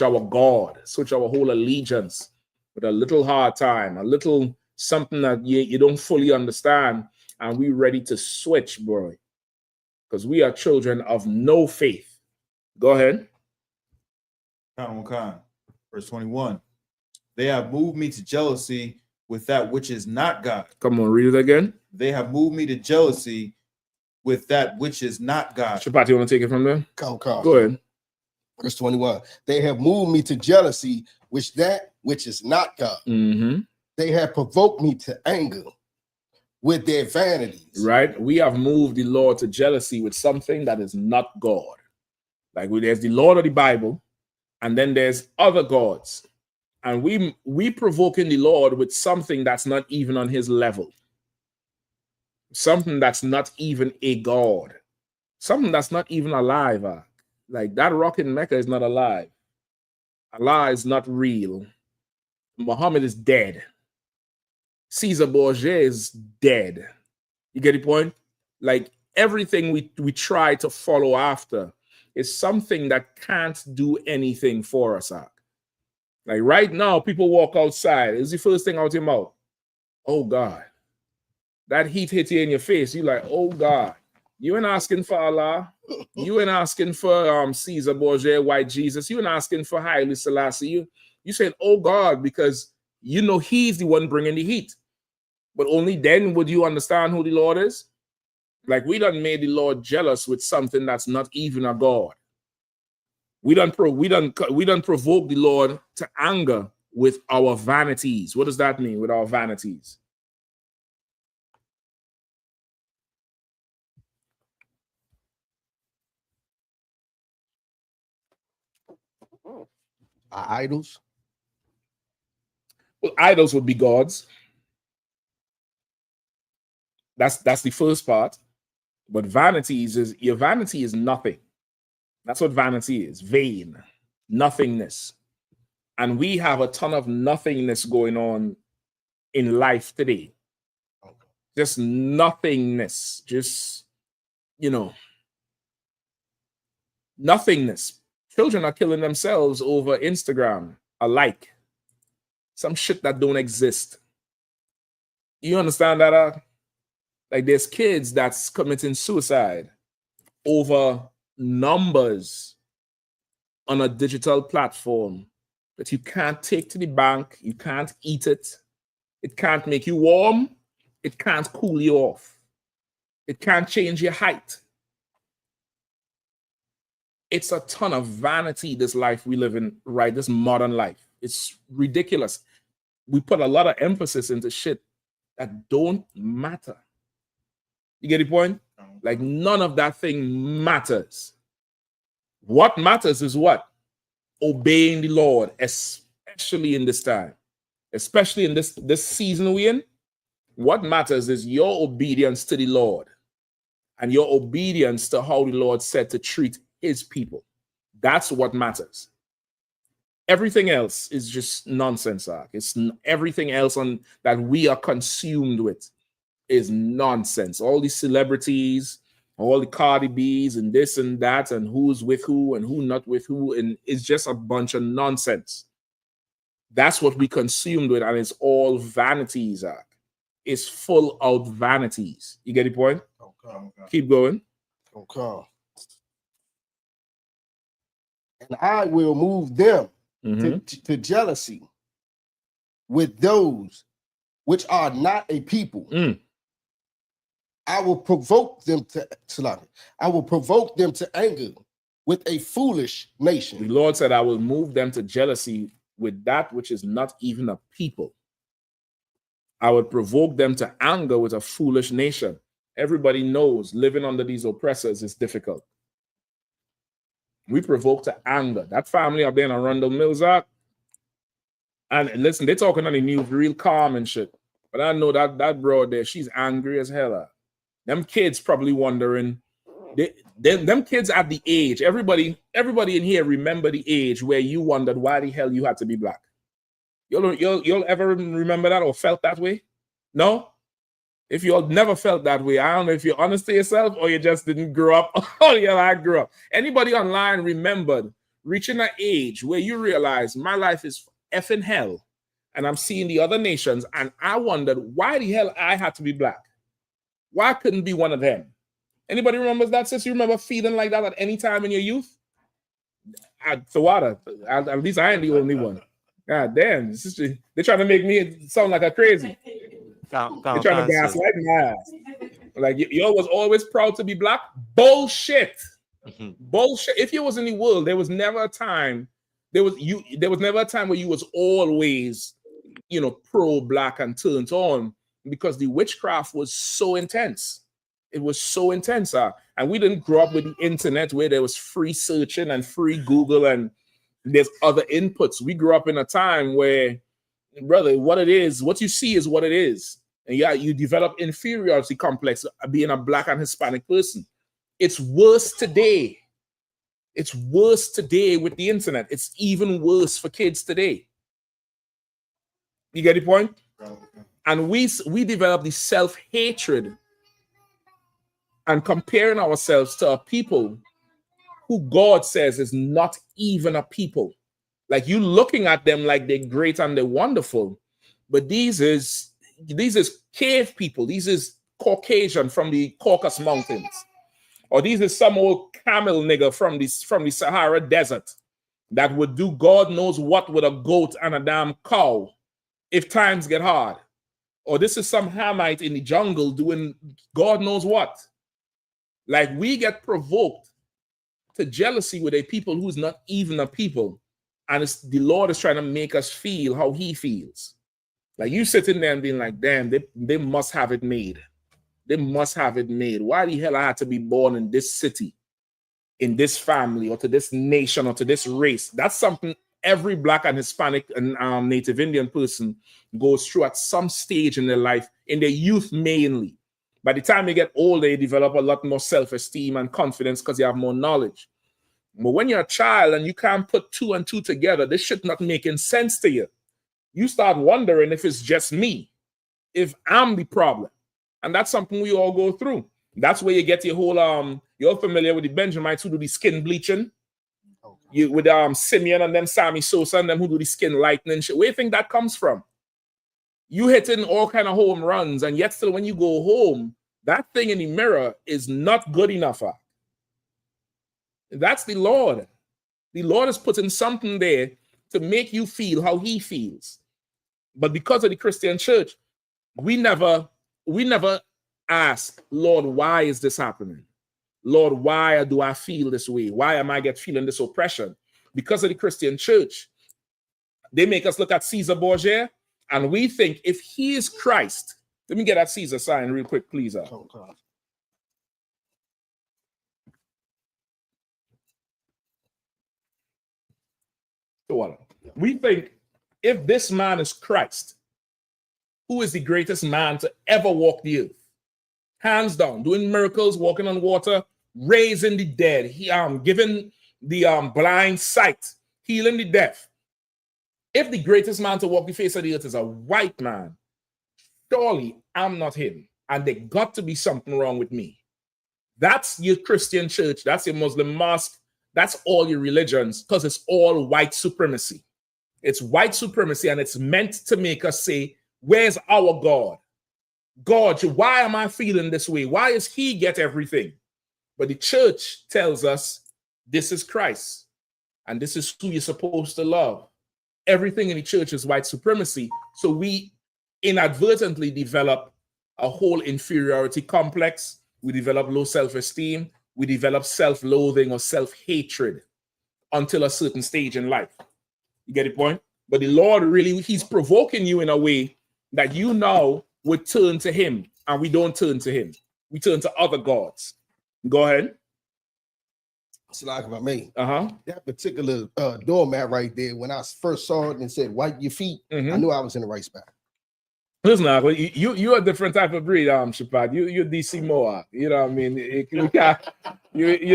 our God, switch our whole allegiance with a little hard time, a little something that you don't fully understand, and we ready to switch, boy, because we are children of no faith. Go ahead. Verse 21. They have moved me to jealousy with that which is not God. Come on, read it again. They have moved me to jealousy with that which is not God. Shapat, you want to take it from there? Go ahead. Verse 21. They have moved me to jealousy with that which is not God. They have provoked me to anger with their vanities. Right? We have moved the Lord to jealousy with something that is not God. Like there's the Lord of the Bible, And then there's other gods. And we provoking the Lord with something that's not even on his level. Something that's not even a god. Something that's not even alive. Like that rock in Mecca is not alive. Allah is not real. Muhammad is dead. Caesar Borgia is dead. You get the point? Like everything we try to follow after is something that can't do anything for us. Like right now, people walk outside. It's the first thing out your mouth. Oh God. That heat hit you in your face. You're like, oh God. You ain't asking for Allah. You ain't asking for Caesar Borgia, white Jesus. You ain't asking for Haile Selassie. You said, oh God, because you know he's the one bringing the heat. But only then would you understand who the Lord is. Like we done made the Lord jealous with something that's not even a God. We done provoke the Lord to anger with our vanities. What does that mean with our vanities? Our idols. Well, idols would be gods. That's the first part. But vanities is your vanity is nothing. That's what vanity is. Vain, nothingness. And we have a ton of nothingness going on in life today. Just nothingness. Just, nothingness. Children are killing themselves over Instagram, a like. Some shit that don't exist. You understand that? Like there's kids that's committing suicide over numbers on a digital platform that you can't take to the bank, you can't eat it, it can't make you warm, it can't cool you off, it can't change your height. It's a ton of vanity, this life we live in, right? This modern life. It's ridiculous. We put a lot of emphasis into shit that don't matter. You get the point? Like none of that thing matters. What matters is what? Obeying the Lord, especially in this time, especially in this season we're in. What matters is your obedience to the Lord and your obedience to how the Lord said to treat his people. That's what matters. Everything else is just nonsense. It's everything else that we are consumed with is nonsense. All these celebrities, all the Cardi B's and this and that and who's with who and who not with who, and it's just a bunch of nonsense. That's what we consumed with, and it's all vanities. It's full of vanities. You get the point? Okay. Keep going. Okay. And I will move them to jealousy with those which are not a people. I will provoke them to anger with a foolish nation. The Lord said, I will move them to jealousy with that which is not even a people. I would provoke them to anger with a foolish nation. Everybody knows living under these oppressors is difficult. We provoke to anger. That family up there in Arundel Mills, and listen, they're talking on the news real calm and shit. But I know that bro there, she's angry as hell. Them kids probably wondering, them kids at the age, everybody in here remember the age where you wondered why the hell you had to be black. You'll ever remember that or felt that way? No? If you all never felt that way, I don't know if you're honest to yourself or you just didn't grow up. Oh yeah, I grew up. Anybody online remembered reaching an age where you realize my life is effing hell and I'm seeing the other nations and I wondered why the hell I had to be black? Why couldn't be one of them? Anybody remembers that, sis? You remember feeling like that at any time in your youth? Thawada, at least I ain't the only one. God damn, they're trying to make me sound like a crazy. They're trying to gaslight my ass. Like you was always proud to be black. Bullshit. Bullshit. If you was in the world, there was never a time. There was never a time where you was always, pro-black and turned on, because the witchcraft was so intense. It was so intense. And we didn't grow up with the internet where there was free searching and free Google and There's other inputs. We grew up in a time where, brother, what you see is what it is. And yeah, you develop inferiority complex being a black and Hispanic person. It's worse today. It's worse today with the internet. It's even worse for kids today. You get the point? And we develop this self-hatred and comparing ourselves to a people who God says is not even a people. Like, you looking at them like they're great and they're wonderful, but these is cave people. These is Caucasian from the Caucasus Mountains, or these is some old camel nigger from the Sahara Desert that would do God knows what with a goat and a damn cow if times get hard. Or this is some Hamite in the jungle doing God knows what. Like, we get provoked to jealousy with a people who's not even a people. And the Lord is trying to make us feel how he feels. Like, you sitting there and being like, damn, they must have it made. They must have it made. Why the hell I had to be born in this city, in this family, or to this nation, or to this race? That's something every black and Hispanic and Native Indian person goes through at some stage in their life, in their youth mainly. By the time they get older, they develop a lot more self-esteem and confidence because they have more knowledge. But when you're a child and you can't put 2 and 2 together, this shit not making sense to you. You start wondering if it's just me, if I'm the problem. And that's something we all go through. That's where you get your whole, you're familiar with the Benjamites who do the skin bleaching. You with Simeon and them Sammy Sosa and them who do the skin lightening shit. Where do you think that comes from? You hitting all kind of home runs, and yet still when you go home, that thing in the mirror is not good enough. That's the Lord. The Lord is putting something there to make you feel how he feels. But because of the Christian church, we never ask, Lord, why is this happening? Lord, why do I feel this way? Why am I feeling this oppression? Because of the Christian church, they make us look at Caesar Borgia, and we think if he is Christ, let me get that Caesar sign real quick, please. We think if this man is Christ, who is the greatest man to ever walk the earth, hands down, doing miracles, walking on water, raising the dead, giving the blind sight, healing the deaf. If the greatest man to walk the face of the earth is a white man, surely I'm not him, and there got to be something wrong with me. That's your Christian church, that's your Muslim mosque, that's all your religions, because it's all white supremacy. It's white supremacy, and it's meant to make us say, where's our God? God, why am I feeling this way? Why does he get everything? But the church tells us this is Christ, and this is who you're supposed to love. Everything in the church is white supremacy. So we inadvertently develop a whole inferiority complex. We develop low self-esteem. We develop self-loathing or self-hatred until a certain stage in life. You get the point? But the Lord really, he's provoking you in a way that you now would turn to him, and we don't turn to him. We turn to other gods. Go ahead. It's like about me. That particular doormat right there, when I first saw it and said, wipe your feet, I knew I was in the right spot. Listen, you're a different type of breed, Shapad. You're DC Moa. You know what I mean? You know what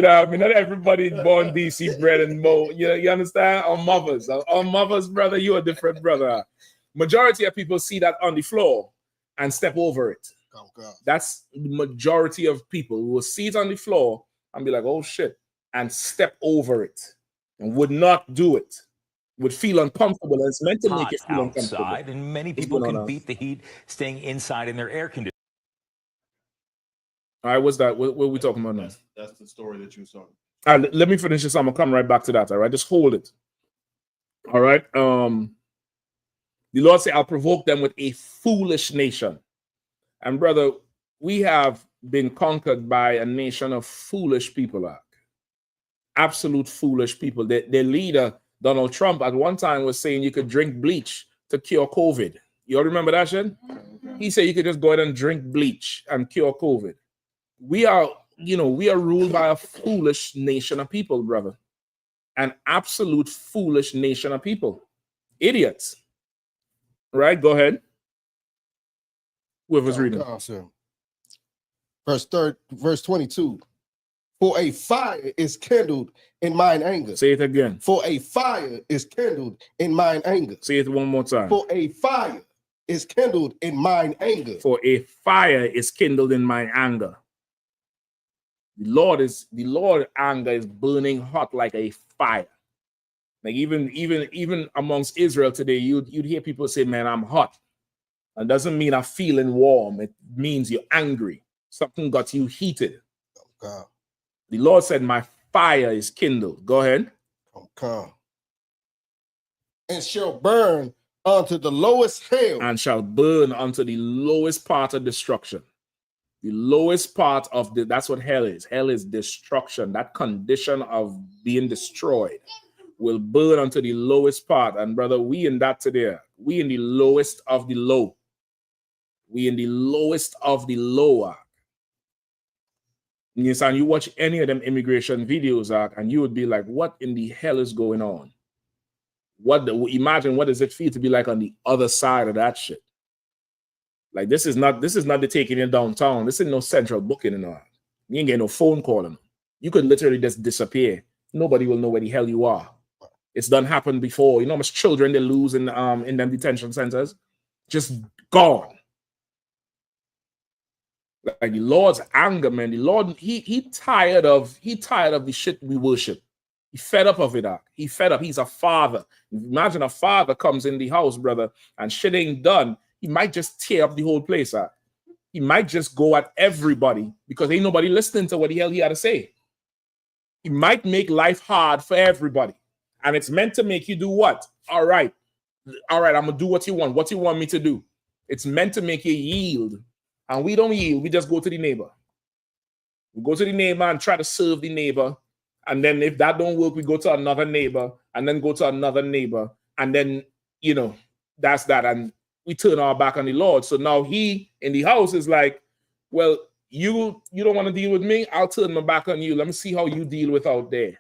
I mean? Not everybody born DC bred and Mo. You understand? Our mothers, brother, you're a different brother. Majority of people see that on the floor and step over it. Oh, God. That's the majority of people who will see it on the floor and be like, oh shit, and step over it and would not do it. Would feel uncomfortable. It's meant to make it feel uncomfortable. Outside, and many people can beat the heat staying inside in their air conditioning. All right, what's that? What are we talking about now? That's the story that you saw. All right, let me finish this. I'm gonna come right back to that. All right, just hold it. All right. The Lord said, I'll provoke them with a foolish nation. And brother, we have been conquered by a nation of foolish people. Absolute foolish people. Their leader, Donald Trump, at one time was saying you could drink bleach to cure COVID. You all remember that shit? He said you could just go ahead and drink bleach and cure COVID. We are ruled by a foolish nation of people, brother. an absolute foolish nation of people. Idiots. Right? Go ahead. Whoever's reading. Verse 22. For a fire is kindled in mine anger. Say it again. For a fire is kindled in mine anger. Say it one more time. For a fire is kindled in mine anger. For a fire is kindled in mine anger. The Lord anger is burning hot like a fire. Like even amongst Israel today, you'd hear people say, man, I'm hot. It doesn't mean I'm feeling warm. It means you're angry. Something got you heated. Okay. The Lord said, my fire is kindled. Go ahead. Okay. And shall burn unto the lowest hell. And shall burn unto the lowest part of destruction. The lowest part of that's what hell is. Hell is destruction. That condition of being destroyed will burn unto the lowest part. And brother, we in that today. We in the lowest of the low. We in the lowest of the lower. Yes, and you watch any of them immigration videos, and you would be like, what in the hell is going on? Imagine what does it feel to be like on the other side of that shit? Like this is not the taking in downtown. This is no central booking and all. You ain't getting no phone calling. You could literally just disappear. Nobody will know where the hell you are. It's done happened before. You know how much children they lose in them detention centers? Just gone. Like the Lord's anger, man. The Lord, he tired of the shit we worship. He fed up of it. He fed up. He's a father. Imagine a father comes in the house, brother, and shit ain't done. He might just tear up the whole place. He might just go at everybody because ain't nobody listening to what the hell he had to say. He might make life hard for everybody. And it's meant to make you do what? All right, I'm going to do what you want. What you want me to do? It's meant to make you yield. And we don't yield. We just go to the neighbor. We go to the neighbor and try to serve the neighbor. And then if that don't work, we go to another neighbor and then go to another neighbor. And then, that's that. And we turn our back on the Lord. So now he in the house is like, well, you don't want to deal with me? I'll turn my back on you. Let me see how you deal with out there.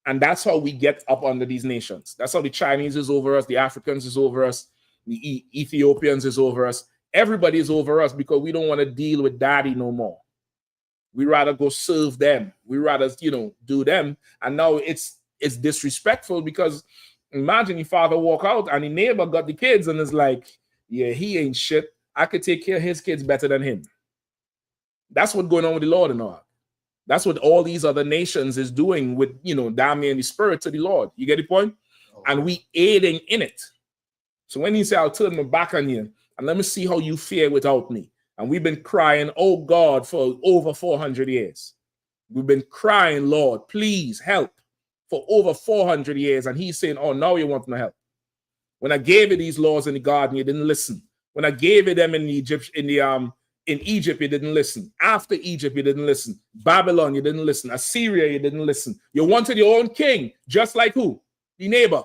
And that's how we get up under these nations. That's how the Chinese is over us. The Africans is over us. The Ethiopians is over us. Everybody is over us because we don't want to deal with daddy no more. We rather go serve them. We rather, do them. And now it's disrespectful because imagine your father walk out and the neighbor got the kids and is like, yeah, he ain't shit. I could take care of his kids better than him. That's what's going on with the Lord and all. That's what all these other nations is doing with, damning the spirit to the Lord. You get the point? And we aiding in it. So when he say, I'll turn my back on you and let me see how you fare without me. And we've been crying, oh God, for over 400 years. We've been crying, Lord, please help for over 400 years. And he's saying, oh, now you want no help. When I gave you these laws in the garden, you didn't listen. When I gave you them in Egypt, in Egypt, you didn't listen. After Egypt, you didn't listen. Babylon, you didn't listen. Assyria, you didn't listen. You wanted your own king, just like who? The neighbor.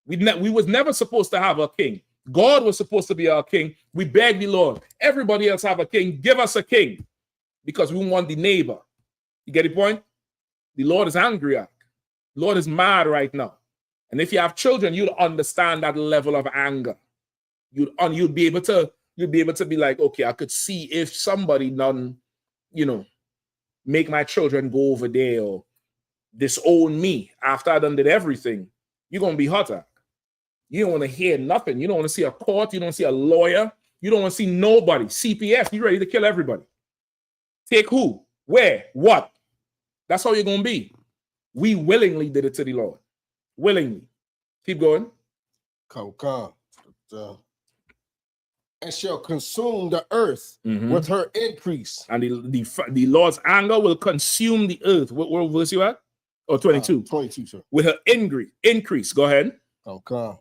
We was never supposed to have a king. God was supposed to be our king. We begged the Lord. Everybody else have a king. Give us a king because we want the neighbor. You get the point? The Lord is angry. The Lord is mad right now. And if you have children, you'd understand that level of anger. You'd be able to be like, okay, I could see if somebody done, make my children go over there or disown me after I done did everything. You're gonna be hotter. You don't want to hear nothing. You don't want to see a court. You don't see a lawyer. You don't want to see nobody. CPS, you ready to kill everybody. Take who? Where? What? That's how you're going to be. We willingly did it to the Lord. Willingly. Keep going. Come. And shall consume the earth with her increase. And the Lord's anger will consume the earth. What verse you at? Oh, 22. 22, sir. With her increase. Go ahead. Okay.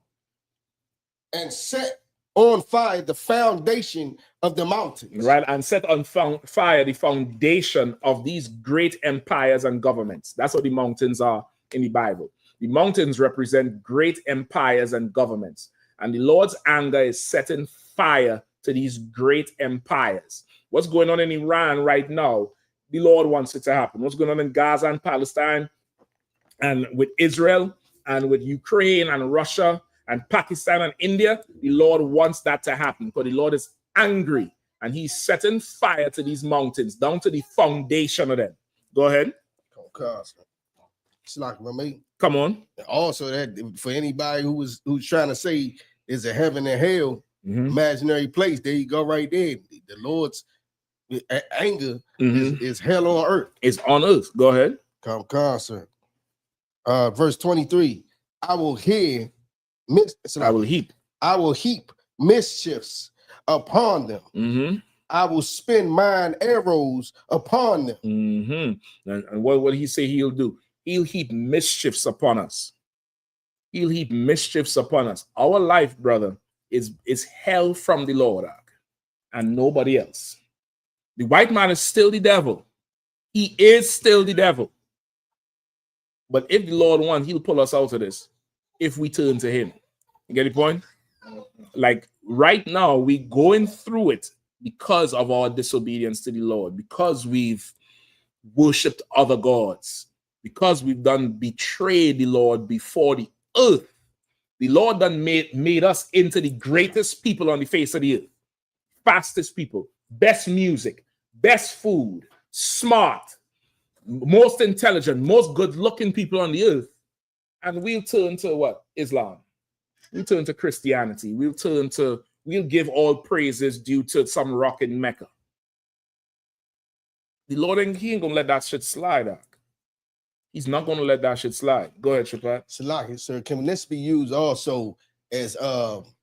And set on fire the foundation of the mountains. Right, and set on fire the foundation of these great empires and governments. That's what the mountains are in the Bible. The mountains represent great empires and governments. And the Lord's anger is setting fire to these great empires. What's going on in Iran right now, the Lord wants it to happen. What's going on in Gaza and Palestine, and with Israel and with Ukraine and Russia and Pakistan and India, the Lord wants that to happen because the Lord is angry and he's setting fire to these mountains down to the foundation of them. Go ahead. It's like me. Come on. Also, that for anybody who's trying to say is a heaven and hell imaginary place, there you go, right there. The Lord's anger is hell on earth. It's on earth. Go ahead. Come, sir. Verse 23. I will heap mischiefs upon them. I will spend mine arrows upon them. And what would he say he'll do? He'll heap mischiefs upon us. He'll heap mischiefs upon us. Our life, brother, is hell from the Lord and nobody else. The white man is still the devil. He is still the devil. But if the Lord wants, he'll pull us out of this if we turn to him. You get the point? Like right now, we're going through it because of our disobedience to the Lord, because we've worshipped other gods, because we've betrayed the Lord before the earth. The Lord done made us into the greatest people on the face of the earth, fastest people, best music, best food, smart, most intelligent, most good-looking people on the earth. And we'll turn to what? Islam. We'll turn to Christianity. We'll give all praises due to some rock in Mecca. The Lord ain't gonna let that shit slide out. He's not gonna let that shit slide. Go ahead, Shapat. Salaki, sir. Can this be used also as also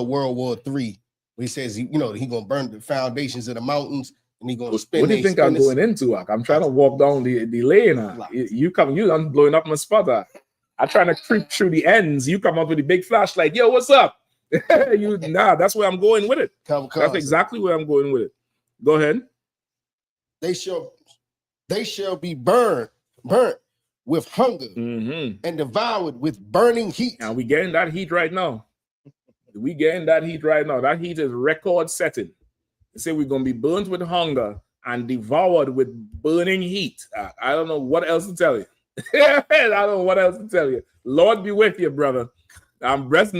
World War III? He says he gonna burn the foundations of the mountains and he gonna spin. What do you think I'm going into? I'm trying to walk down the lane. You done blowing up my spot. I'm trying to creep through the ends. You come up with a big flashlight. Yo, what's up? That's where I'm going with it. That's exactly where I'm going with it. Go ahead. They shall be burnt with hunger and devoured with burning heat. And we getting that heat right now. That heat is record setting. They say we're gonna be burnt with hunger and devoured with burning heat. I don't know what else to tell you. I don't know what else to tell you. Lord be with you, brother. Best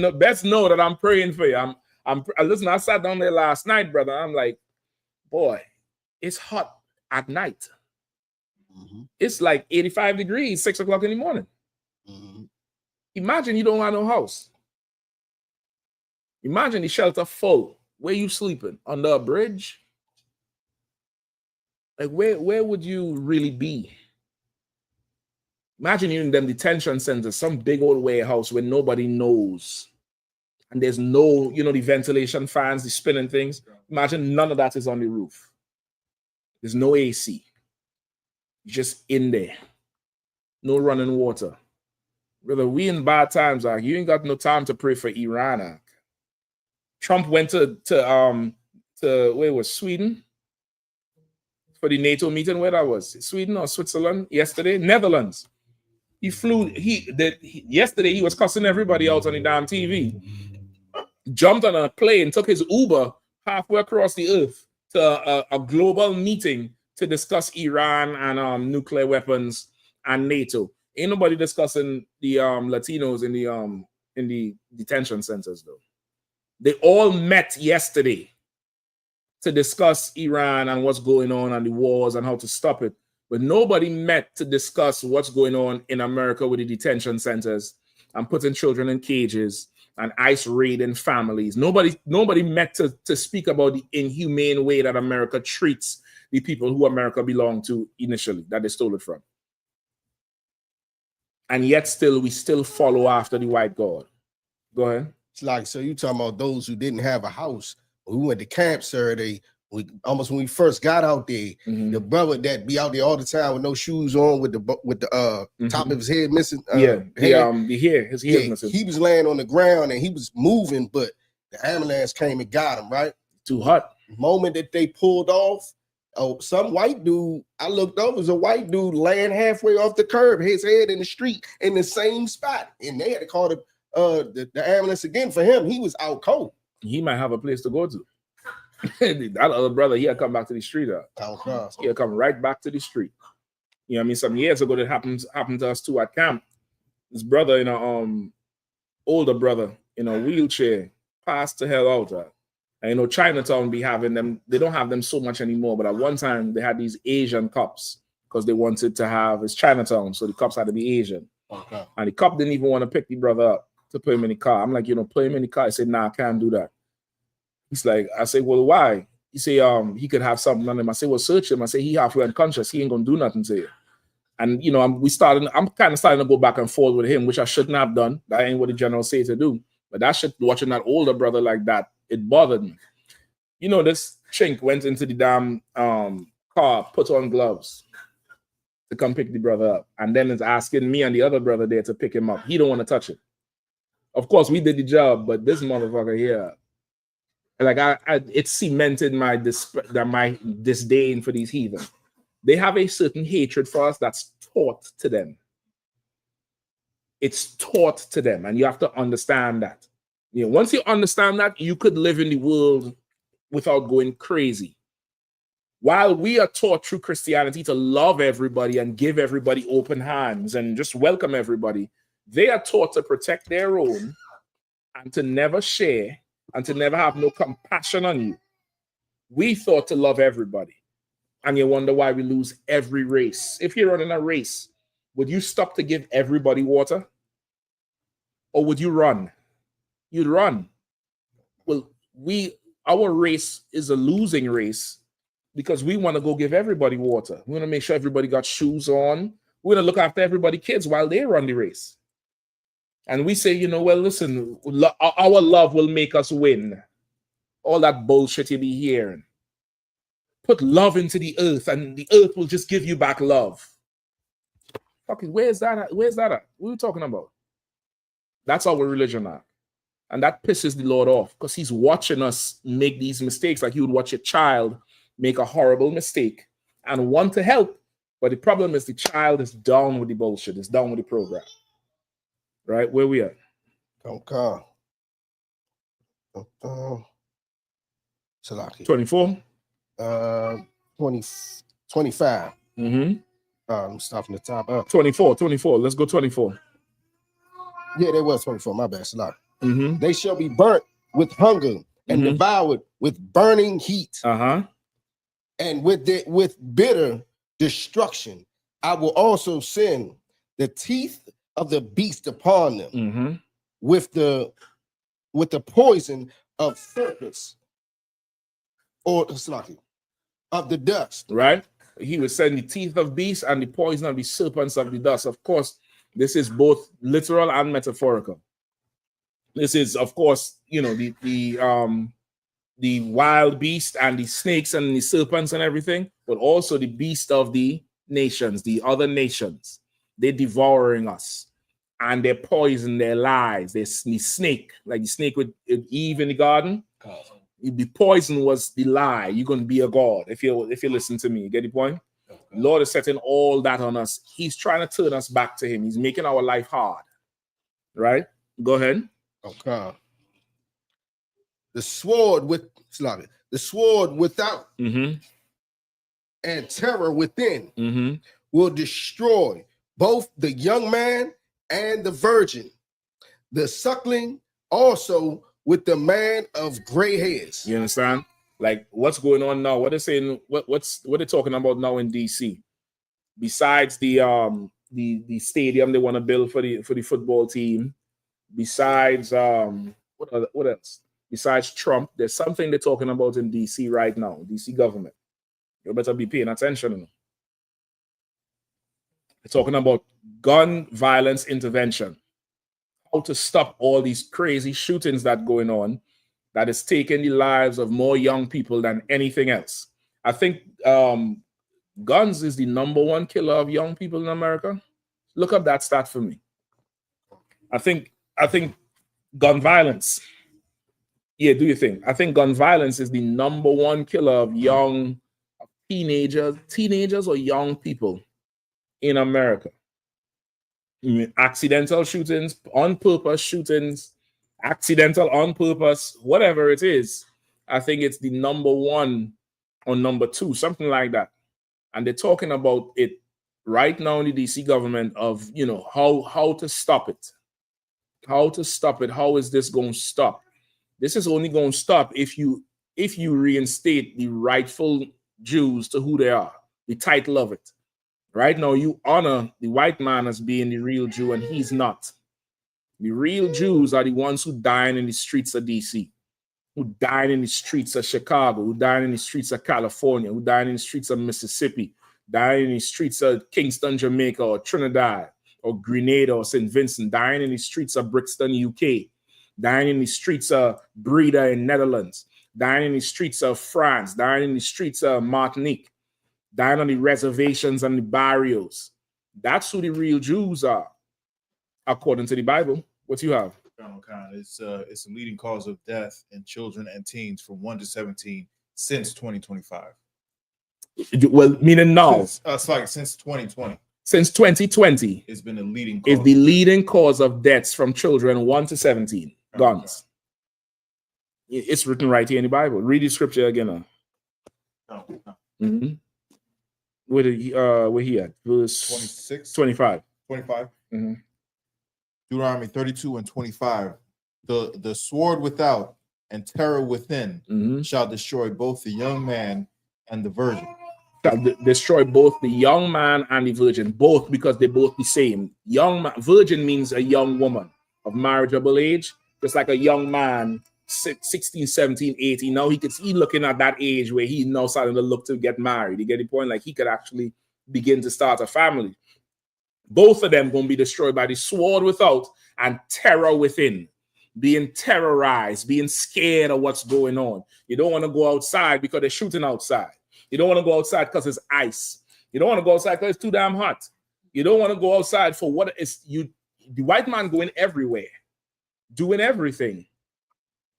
know that I'm praying for you. Listen, I sat down there last night, brother. I'm like, boy, it's hot at night. It's like 85 degrees, 6 o'clock in the morning. Imagine you don't have no house. Imagine the shelter full. Where you sleeping? Under a bridge? Like where would you really be? Imagine you're in them detention centers, some big old warehouse where nobody knows. And there's no, the ventilation fans, the spinning things. Imagine none of that is on the roof. There's no AC. You're just in there. No running water. Brother, we in bad times. You ain't got no time to pray for Iran. Trump went to where was Sweden for the NATO meeting. Where that was? Sweden or Switzerland yesterday? Netherlands. He flew. Yesterday he was cussing everybody out on the damn TV. Jumped on a plane, took his Uber halfway across the earth to a global meeting to discuss Iran and nuclear weapons and NATO. Ain't nobody discussing the Latinos in the detention centers though. They all met yesterday to discuss Iran and what's going on and the wars and how to stop it. But nobody met to discuss what's going on in America with the detention centers and putting children in cages and ICE raiding families. Nobody met to speak about the inhumane way that America treats the people who America belonged to initially, that they stole it from. And yet we still follow after the white God. Go ahead. It's like, so you talking about those who didn't have a house. When we went to camp, sir, when we first got out there, the brother that be out there all the time with no shoes on, with the top of his head missing. His hair missing. He was laying on the ground and he was moving, but the ambulance came and got him, right? Too hot. The moment that they pulled off, some white dude, I looked up, was a white dude laying halfway off the curb, his head in the street in the same spot. And they had to call the ambulance again for him. He was out cold. He might have a place to go to. That other brother, he'll come back to the street. He'll come right back to the street. You know what I mean? Some years ago that happened to us too at camp. His brother, older brother in a wheelchair passed the hell out. And Chinatown be having them, they don't have them so much anymore, but at one time they had these Asian cops because they wanted to have, it's Chinatown, so the cops had to be Asian. Okay. And the cop didn't even want to pick the brother up to put him in the car. I'm like, put him in the car. He said, nah, I can't do that. He's like, I said, well, why? He said, he could have something on him. I said, well, search him. I said, he halfway unconscious. He ain't gonna do nothing to you. And I'm kind of starting to go back and forth with him, which I shouldn't have done. That ain't what the general say to do. But that shit, watching that older brother like that, it bothered me. This chink went into the damn car, put on gloves to come pick the brother up, and then is asking me and the other brother there to pick him up. He don't want to touch it. Of course, we did the job, but this motherfucker here, like it cemented my disdain for these heathen. They have a certain hatred for us that's taught to them. It's taught to them, and you have to understand that. Once you understand that, you could live in the world without going crazy. While we are taught through Christianity to love everybody and give everybody open hands and just welcome everybody, they are taught to protect their own and to never share and to never have no compassion on you. We thought to love everybody. And you wonder why we lose every race. If you're running a race, would you stop to give everybody water? Or would you run? You'd run. Well, our race is a losing race because we want to go give everybody water. We want to make sure everybody got shoes on. We want to look after everybody's kids while they run the race. And we say, well, listen, our love will make us win. All that bullshit you be hearing. Put love into the earth and the earth will just give you back love. Okay, where's that at? Where's that at? What are we talking about? That's our religion now. And that pisses the Lord off because he's watching us make these mistakes like you would watch a child make a horrible mistake and want to help. But the problem is the child is down with the bullshit. It's down with the program. Right? Where we at? Okay. 24? 25. Mm-hmm. I'm stopping the top. 24. Let's go 24. Yeah, there was 24. My bad. Mm-hmm. They shall be burnt with hunger and devoured with burning heat. And with bitter destruction, I will also send the teeth of the beast upon them with the poison of serpents or of the dust. Right? He will send the teeth of beasts and the poison of the serpents of the dust. Of course, this is both literal and metaphorical. This is, of course, the wild beast and the snakes and the serpents and everything, but also the beast of the nations, the other nations. They're devouring us and they're poisoning their lives. There's the snake, like the snake with Eve in the garden. The poison was the lie. You're going to be a god if you listen to me. You get the point? Okay. Lord is setting all that on us. He's trying to turn us back to him. He's making our life hard. Right? Go ahead. Okay. The sword without and terror within will destroy both the young man and the virgin, the suckling also with the man of gray hairs. You understand? Like what's going on now? What they're saying? What they're talking about now in DC? Besides the stadium they want to build for the football team. Besides what else? Besides Trump, there's something they're talking about in DC right now. DC government. You better be paying attention. They're talking about gun violence intervention. How to stop all these crazy shootings that going on that is taking the lives of more young people than anything else. I think guns is the #1 killer of young people in America. Look up that stat for me. I think gun violence. Yeah, do you think? I think gun violence is the #1 killer of young teenagers or young people in America. Accidental shootings, on purpose shootings, accidental on purpose, whatever it is. I think it's the #1 or #2, something like that. And they're talking about it right now in the DC government of, you know, how to stop it. How to stop it. How is this going to stop? This is only going to stop if you reinstate the rightful Jews to who they are, the title of it. Right now, you honor the white man as being the real Jew, and he's not. The real Jews are the ones who died in the streets of DC, who died in the streets of Chicago, who died in the streets of California, who died in the streets of Mississippi, died in the streets of Kingston, Jamaica, or Trinidad, or Grenada, or St. Vincent, dying in the streets of Brixton, UK, dying in the streets of Breda in Netherlands, dying in the streets of France, dying in the streets of Martinique, dying on the reservations and the barrios. That's who the real Jews are, according to the Bible. What you have? It's a leading cause of death in children and teens from 1 to 17 since 2025. Well, meaning now. Since 2020. Since 2020, it's been a leading cause. Is the leading cause of deaths from children 1 to 17. Guns. It's written right here in the Bible. Read the scripture again. Mm-hmm. Where he at? Verse 26, 25. 25. Mm-hmm. Deuteronomy 32 and 25. The sword without and terror within shall destroy both the young man and the virgin. Shall destroy both the young man and the virgin, both, because they're both the same. Virgin means a young woman of marriageable age, just like a young man, 16, 17, 18. Now he's looking at that age where he's now starting to look to get married. You get the point? Like he could actually begin to start a family. Both of them going to be destroyed by the sword without and terror within. Being terrorized, being scared of what's going on. You don't want to go outside because they're shooting outside. You don't want to go outside because it's ice. You don't want to go outside because it's too damn hot. You don't want to go outside for what is you. The white man going everywhere, doing everything.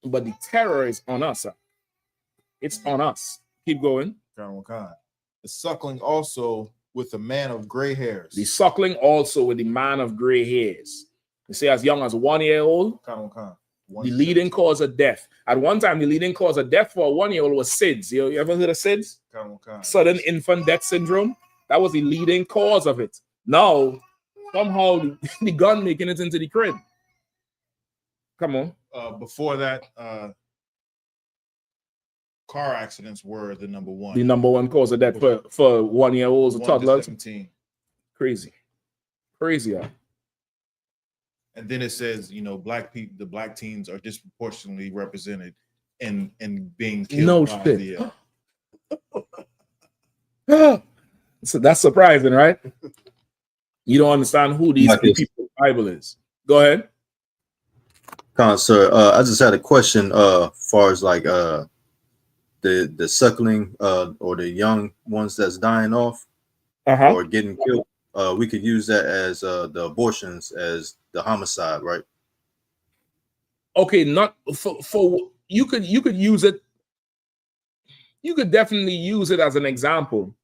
But the terror is on us. It's on us. Keep going. The suckling also with the man of gray hairs. The suckling also with the man of gray hairs. You say as young as 1 year old. The leading cause of death. At one time, the leading cause of death for a 1 year old was SIDS. You ever heard of SIDS? Sudden infant death syndrome. That was the leading cause of it. Now, somehow the gun making it into the crib. Come on. Before that, car accidents were the number one. The number one cause of death for 1 year olds or toddlers. 17. Crazy. Yeah. And then it says, you know, the black teens are disproportionately represented in being killed. No shit. So that's surprising, right? You don't understand who these people in the Bible is. Go ahead. Sir, I just had a question far as like the suckling or the young ones that's dying off or getting killed. We could use that as the abortions as the homicide, right? Okay, not for you could use it. You could definitely use it as an example,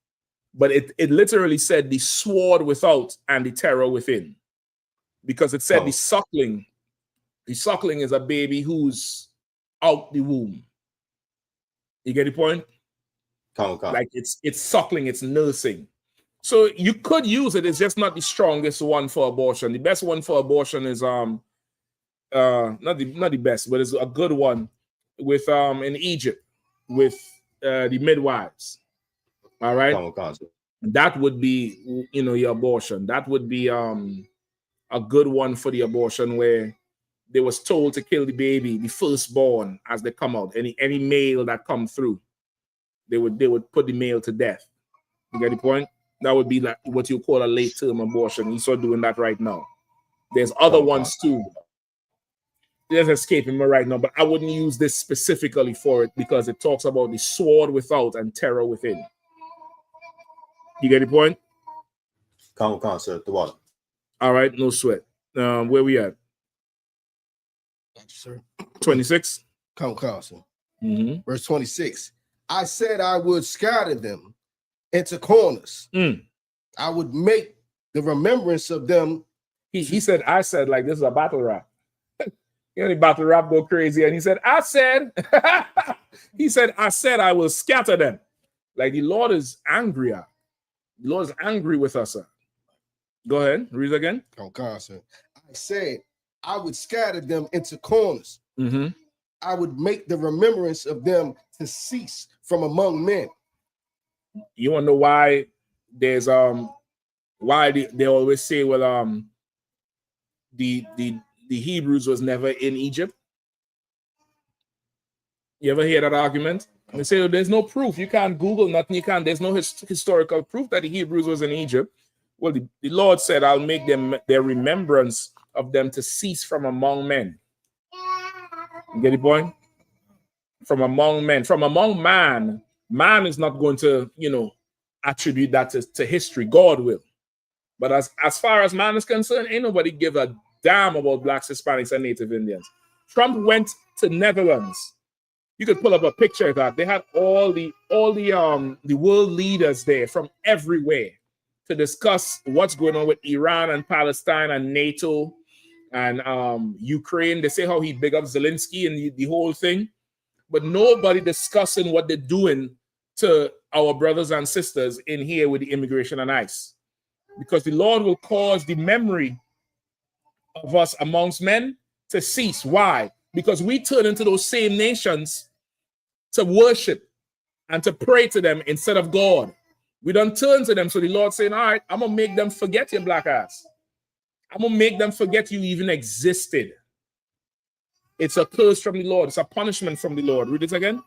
but it literally said the sword without and the terror within, because it said the suckling. The suckling is a baby who's out the womb. You get the point? Like it's suckling, it's nursing. So you could use it. It's just not the strongest one for abortion. The best one for abortion is not the best, but it's a good one with in Egypt with the midwives. All right. That would be, you know, your abortion. That would be a good one for the abortion where they was told to kill the baby, the firstborn, as they come out. Any male that come through, they would put the male to death. You get the point? That would be like what you call a late term abortion. You start doing that right now. There's other ones too. There's escaping me right now, but I wouldn't use this specifically for it because it talks about the sword without and terror within. You get the point? Sir, the water. All right, no sweat. Where we at? Sir. 26. Sir. Verse 26. I said I would scatter them into corners. I would make the remembrance of them. He said, I said, like this is a battle rap. You know, the battle rap go crazy. And he said, I said, I said I will scatter them. Like the Lord is angry. The Lord is angry with us. Go ahead. Read it again. Oh, God, sir. I said, I would scatter them into corners. Mm-hmm. I would make the remembrance of them to cease from among men. You want to know why there's why they always say, well, the Hebrews was never in Egypt? You ever hear that argument? They say, well, there's no proof. You can't Google nothing. There's no historical proof that the Hebrews was in Egypt. Well, the Lord said, I'll make them their remembrance of them to cease from among men. You get the point? From among men. From among man is not going to, attribute that to history. God will. But as far as man is concerned, ain't nobody give a damn about blacks, Hispanics, and Native Indians. Trump went to Netherlands. You could pull up a picture of that. They had all the world leaders there from everywhere to discuss what's going on with Iran and Palestine and NATO and Ukraine. They say how he big up Zelensky and the whole thing, but nobody discussing what they're doing to our brothers and sisters in here with the immigration and ICE. Because the Lord will cause the memory of us amongst men to cease. Why? Because we turn into those same nations to worship and to pray to them instead of God. We don't turn to them. So the Lord saying, all right, I'm going to make them forget your black ass. I'm going to make them forget you even existed. It's a curse from the Lord. It's a punishment from the Lord. Read it again.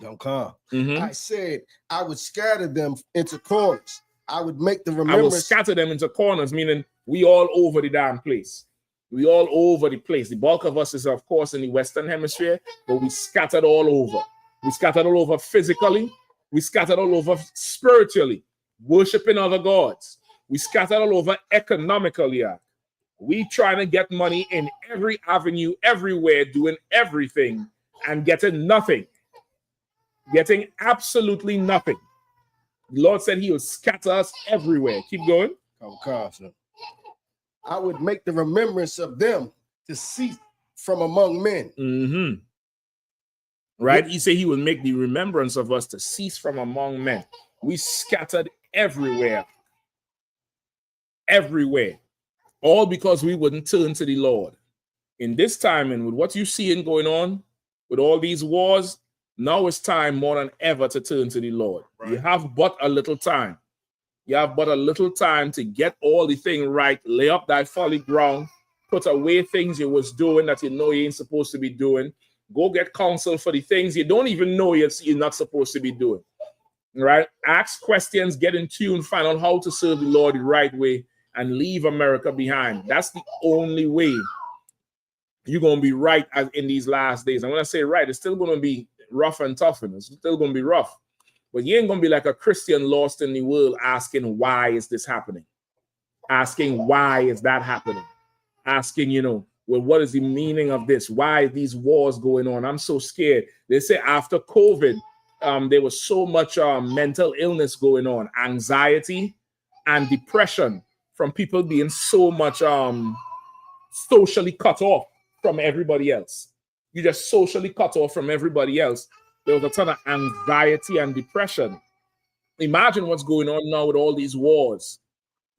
Don't come. Mm-hmm. I said, I would scatter them into corners. I would make the remembrance. I will scatter them into corners, meaning we all over the damn place. We all over the place. The bulk of us is, of course, in the Western Hemisphere, but we scattered all over. We scattered all over physically. We scattered all over spiritually, worshiping other gods. We scattered all over economically. We trying to get money in every avenue, everywhere, doing everything and getting nothing. Getting absolutely nothing. The Lord said he will scatter us everywhere. Keep going. Oh, God, sir. I would make the remembrance of them to cease from among men. Mm-hmm. Right? He said he will make the remembrance of us to cease from among men. We scattered everywhere. Everywhere. All because we wouldn't turn to the Lord. In this time, and with what you seeing going on, with all these wars, now it's time more than ever to turn to the Lord. Right. You have but a little time. You have but a little time to get all the thing right, lay up that folly ground, put away things you was doing that you know you ain't supposed to be doing. Go get counsel for the things you don't even know you're not supposed to be doing. Right? Ask questions, get in tune, find out how to serve the Lord the right way, and leave America behind. That's the only way you're going to be right in these last days. And when I say right, it's still going to be rough and tough, and it's still going to be rough. But you ain't going to be like a Christian lost in the world asking, why is this happening? Asking, why is that happening? Asking, well, what is the meaning of this? Why are these wars going on? I'm so scared. They say after COVID, there was so much mental illness going on, anxiety and depression from people being so much socially cut off from everybody else. You just socially cut off from everybody else. There was a ton of anxiety and depression. Imagine what's going on now with all these wars.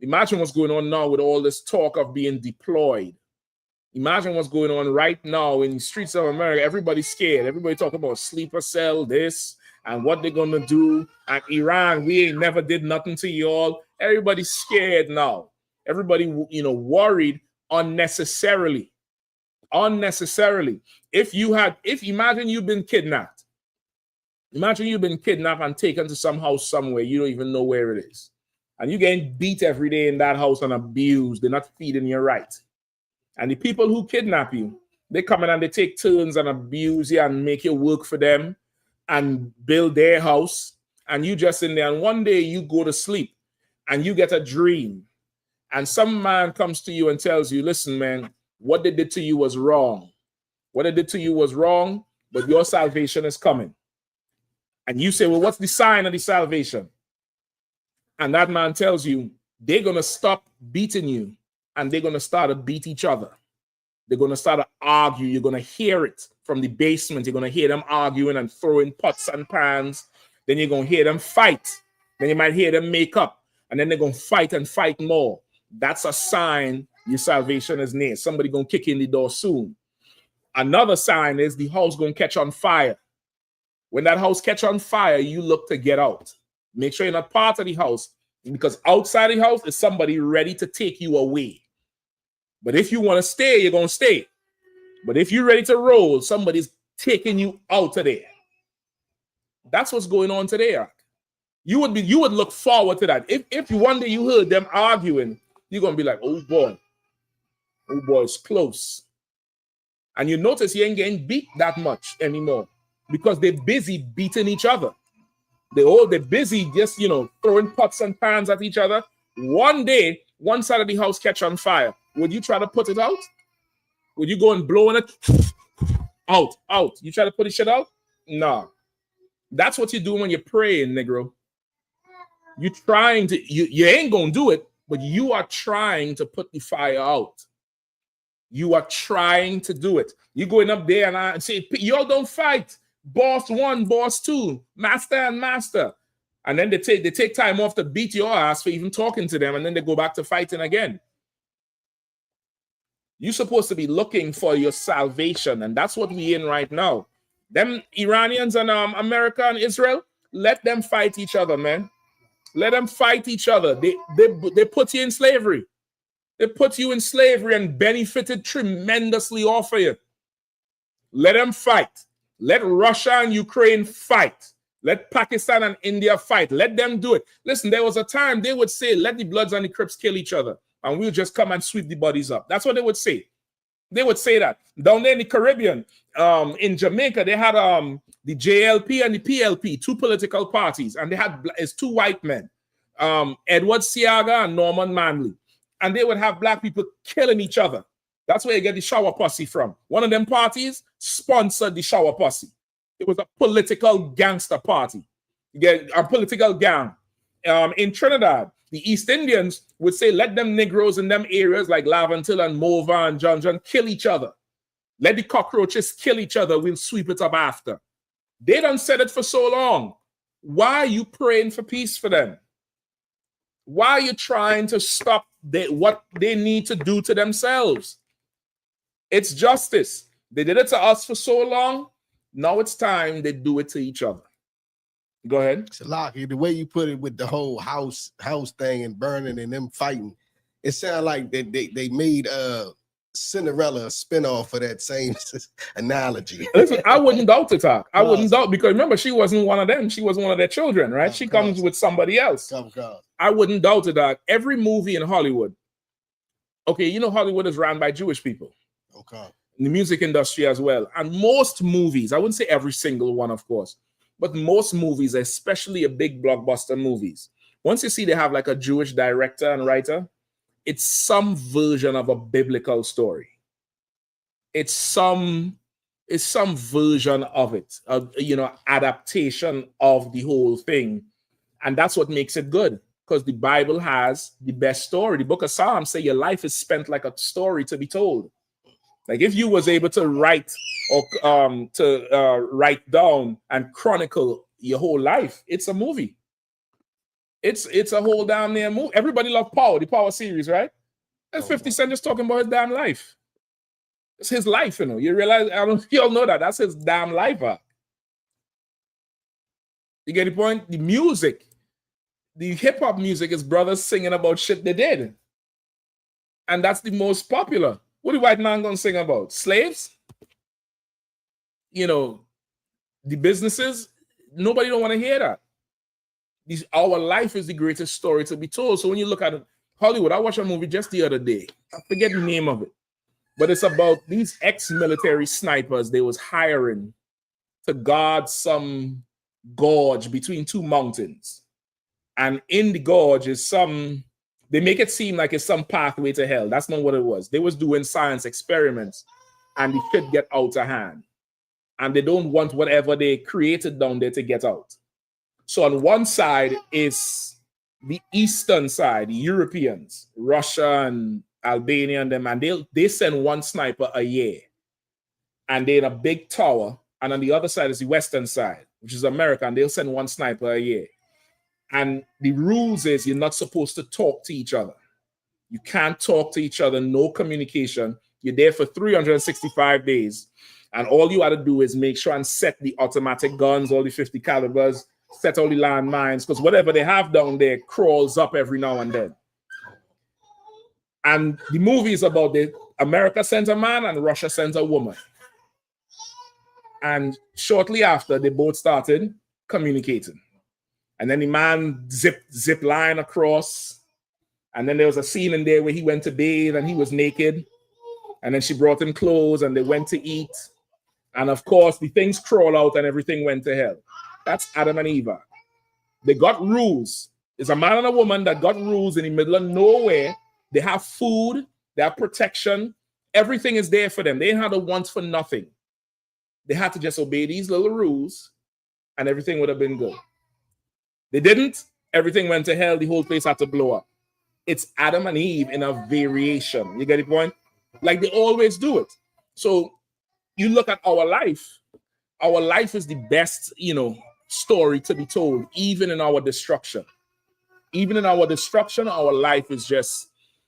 Imagine what's going on now with all this talk of being deployed. Imagine what's going on right now in the streets of America. Everybody's scared. Everybody talking about sleeper cell, this, and what they're going to do. And Iran, we ain't never did nothing to y'all. Everybody's scared now. Everybody, worried unnecessarily. Unnecessarily. Imagine you've been kidnapped. Imagine you've been kidnapped and taken to some house somewhere. You don't even know where it is. And you're getting beat every day in that house and abused. They're not feeding you right. And the people who kidnap you, they come in and they take turns and abuse you and make you work for them and build their house. And you just in there. And one day you go to sleep and you get a dream. And some man comes to you and tells you, listen, man, what they did to you was wrong. What they did to you was wrong, but your salvation is coming. And you say, well, what's the sign of the salvation? And that man tells you, they're going to stop beating you and they're going to start to beat each other. They're going to start to argue. You're going to hear it from the basement. You're going to hear them arguing and throwing pots and pans. Then you're going to hear them fight. Then you might hear them make up. And then they're going to fight and fight more. That's a sign your salvation is near. Somebody gonna kick in the door soon. Another sign is the house gonna catch on fire. When that house catch on fire, you look to get out. Make sure you're not part of the house, because outside the house is somebody ready to take you away. But if you want to stay, you're gonna stay. But if you're ready to roll, somebody's taking you out of there. That's what's going on today. You would look forward to that. If one day you heard them arguing, you're gonna be like, oh boy, it's close. And you notice you ain't getting beat that much anymore because they're busy beating each other. They're busy just throwing pots and pans at each other. One day, one side of the house catch on fire. Would you try to put it out? Would you go and blow on it? Out. You try to put the shit out? No. That's what you do when you're praying, Negro. You're trying to, you ain't gonna do it, but you are trying to put the fire out. You are trying to do it. You're going up there and say, y'all don't fight. Boss 1, boss 2, master and master. And then they take time off to beat your ass for even talking to them, and then they go back to fighting again. You're supposed to be looking for your salvation, and that's what we're in right now. Them Iranians and America and Israel, let them fight each other, man. Let them fight each other. They put you in slavery. They put you in slavery and benefited tremendously off of you. Let them fight. Let Russia and Ukraine fight. Let Pakistan and India fight. Let them do it. Listen, there was a time they would say, let the Bloods and the Crips kill each other, and we'll just come and sweep the bodies up. That's what they would say. They would say that. Down there in the Caribbean, in Jamaica, they had the JLP and the PLP, two political parties, and they had two white men, Edward Seaga and Norman Manley. And they would have black people killing each other. That's where you get the shower posse from. One of them parties sponsored the shower posse. It was a political gangster party. You get a political gang. In Trinidad, the East Indians would say, let them Negroes in them areas like Laventil and Mova and John kill each other. Let the cockroaches kill each other. We'll sweep it up after. They done said it for so long. Why are you praying for peace for them? Why are you trying to stop what they need to do to themselves? It's justice. They did it to us for so long. Now it's time they do it to each other. Go ahead. Salaki, the way you put it with the whole house thing and burning and them fighting, it sounded like they made Cinderella a spinoff of that same analogy. Listen, I wouldn't doubt it, Talk. I wouldn't doubt, because remember, she wasn't one of them. She wasn't one of their children, right? She comes with somebody else. I wouldn't doubt it, Doc. Every movie in Hollywood, okay, Hollywood is run by Jewish people. Okay. In the music industry as well. And most movies, I wouldn't say every single one, of course, but most movies, especially a big blockbuster movies, once you see they have like a Jewish director and writer, it's some version of a biblical story. It's some version of it, adaptation of the whole thing. And that's what makes it good, because the Bible has the best story. The book of Psalms say your life is spent like a story to be told. Like if you was able to write or write down and chronicle your whole life, it's a movie. It's a whole damn near movie. Everybody love Power, the Power series, right? That's 50 Cent just talking about his damn life. It's his life, You realize, you all know that. That's his damn life. You get the point? The music, the hip-hop music is brothers singing about shit they did. And that's the most popular. What the white man gonna sing about? Slaves? The businesses? Nobody don't want to hear that. Our life is the greatest story to be told. So when you look at Hollywood, I watched a movie just the other day. I forget the name of it. But it's about these ex-military snipers they was hiring to guard some gorge between two mountains. And in the gorge is they make it seem like it's some pathway to hell. That's not what it was. They was doing science experiments and the shit get out of hand. And they don't want whatever they created down there to get out. So on one side is the eastern side, the Europeans, Russia and Albania and them, and they send one sniper a year. And they're in a big tower. And on the other side is the western side, which is America, and they'll send one sniper a year. And the rules is you're not supposed to talk to each other. You can't talk to each other, no communication. You're there for 365 days. And all you got to do is make sure and set the automatic guns, all the 50 calibers, set all the landmines, because whatever they have down there crawls up every now and then. And the movie is about America sends a man and Russia sends a woman. And shortly after, they both started communicating. And then the man zip line across. And then there was a scene in there where he went to bathe and he was naked. And then she brought him clothes and they went to eat. And of course, the things crawl out and everything went to hell. That's Adam and Eve. They got rules. It's a man and a woman that got rules in the middle of nowhere. They have food. They have protection. Everything is there for them. They ain't had a want for nothing. They had to just obey these little rules and everything would have been good. They didn't. Everything went to hell. The whole place had to blow up. It's Adam and Eve in a variation. You get the point? Like they always do it. So you look at our life. Our life is the best, story to be told, even in our destruction. Even in our destruction, our life is just,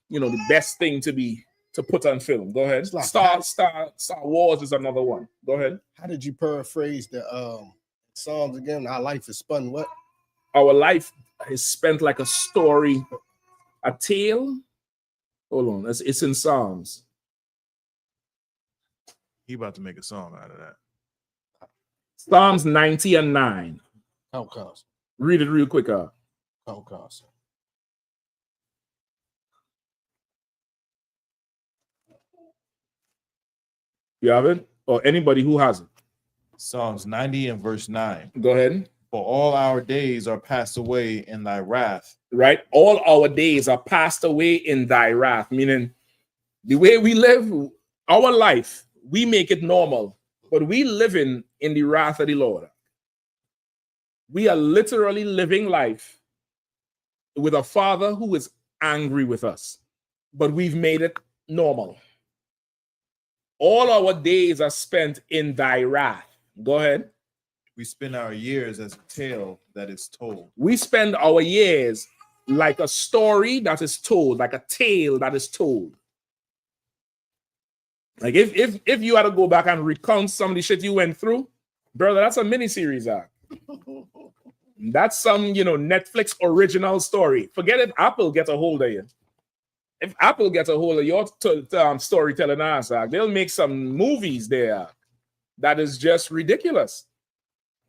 the best thing to put on film. Go ahead. Like Star Wars is another one. Go ahead. How did you paraphrase the Psalms again? Our life is spun what? Our life is spent like a story, a tale. Hold on, it's in Psalms. He about to make a song out of that. Psalms 90 and 9. How cost? Read it real quick. How cost? You have it? Or anybody who has it? Psalms 90 and verse 9. Go ahead. For all our days are passed away in thy wrath. Right? All our days are passed away in thy wrath. Meaning, the way we live, our life, we make it normal. But we living in the wrath of the Lord. We are literally living life with a father who is angry with us. But we've made it normal. All our days are spent in thy wrath. Go ahead. We spend our years as a tale that is told. We spend our years like a story that is told, like a tale that is told. Like if you had to go back and recount some of the shit you went through, brother, that's a miniseries. That's some, Netflix original story. Forget if Apple gets a hold of you. If Apple gets a hold of your storytelling ass, they'll make some movies there that is just ridiculous.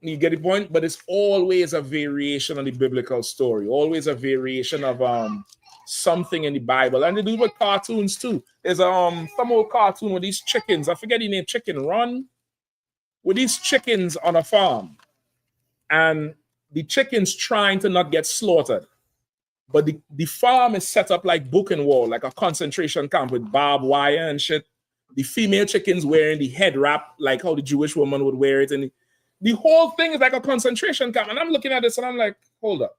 You get the point? But it's always a variation on the biblical story, always a variation of something in the Bible. And they do with cartoons too. There's some old cartoon with these chickens. I forget the name, Chicken Run. With these chickens on a farm. And the chickens trying to not get slaughtered. But the farm is set up like Buchenwald, like a concentration camp with barbed wire and shit. The female chickens wearing the head wrap, like how the Jewish woman would wear it. And the whole thing is like a concentration camp. And I'm looking at this and I'm like, hold up.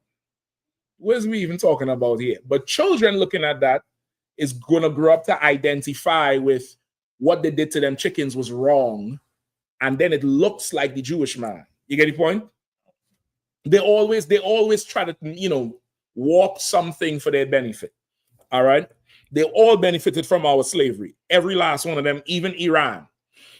What is we even talking about here? But children looking at that is going to grow up to identify with what they did to them chickens was wrong. And then it looks like the Jewish man. You get the point? They always try to, warp something for their benefit. All right. They all benefited from our slavery. Every last one of them, even Iran.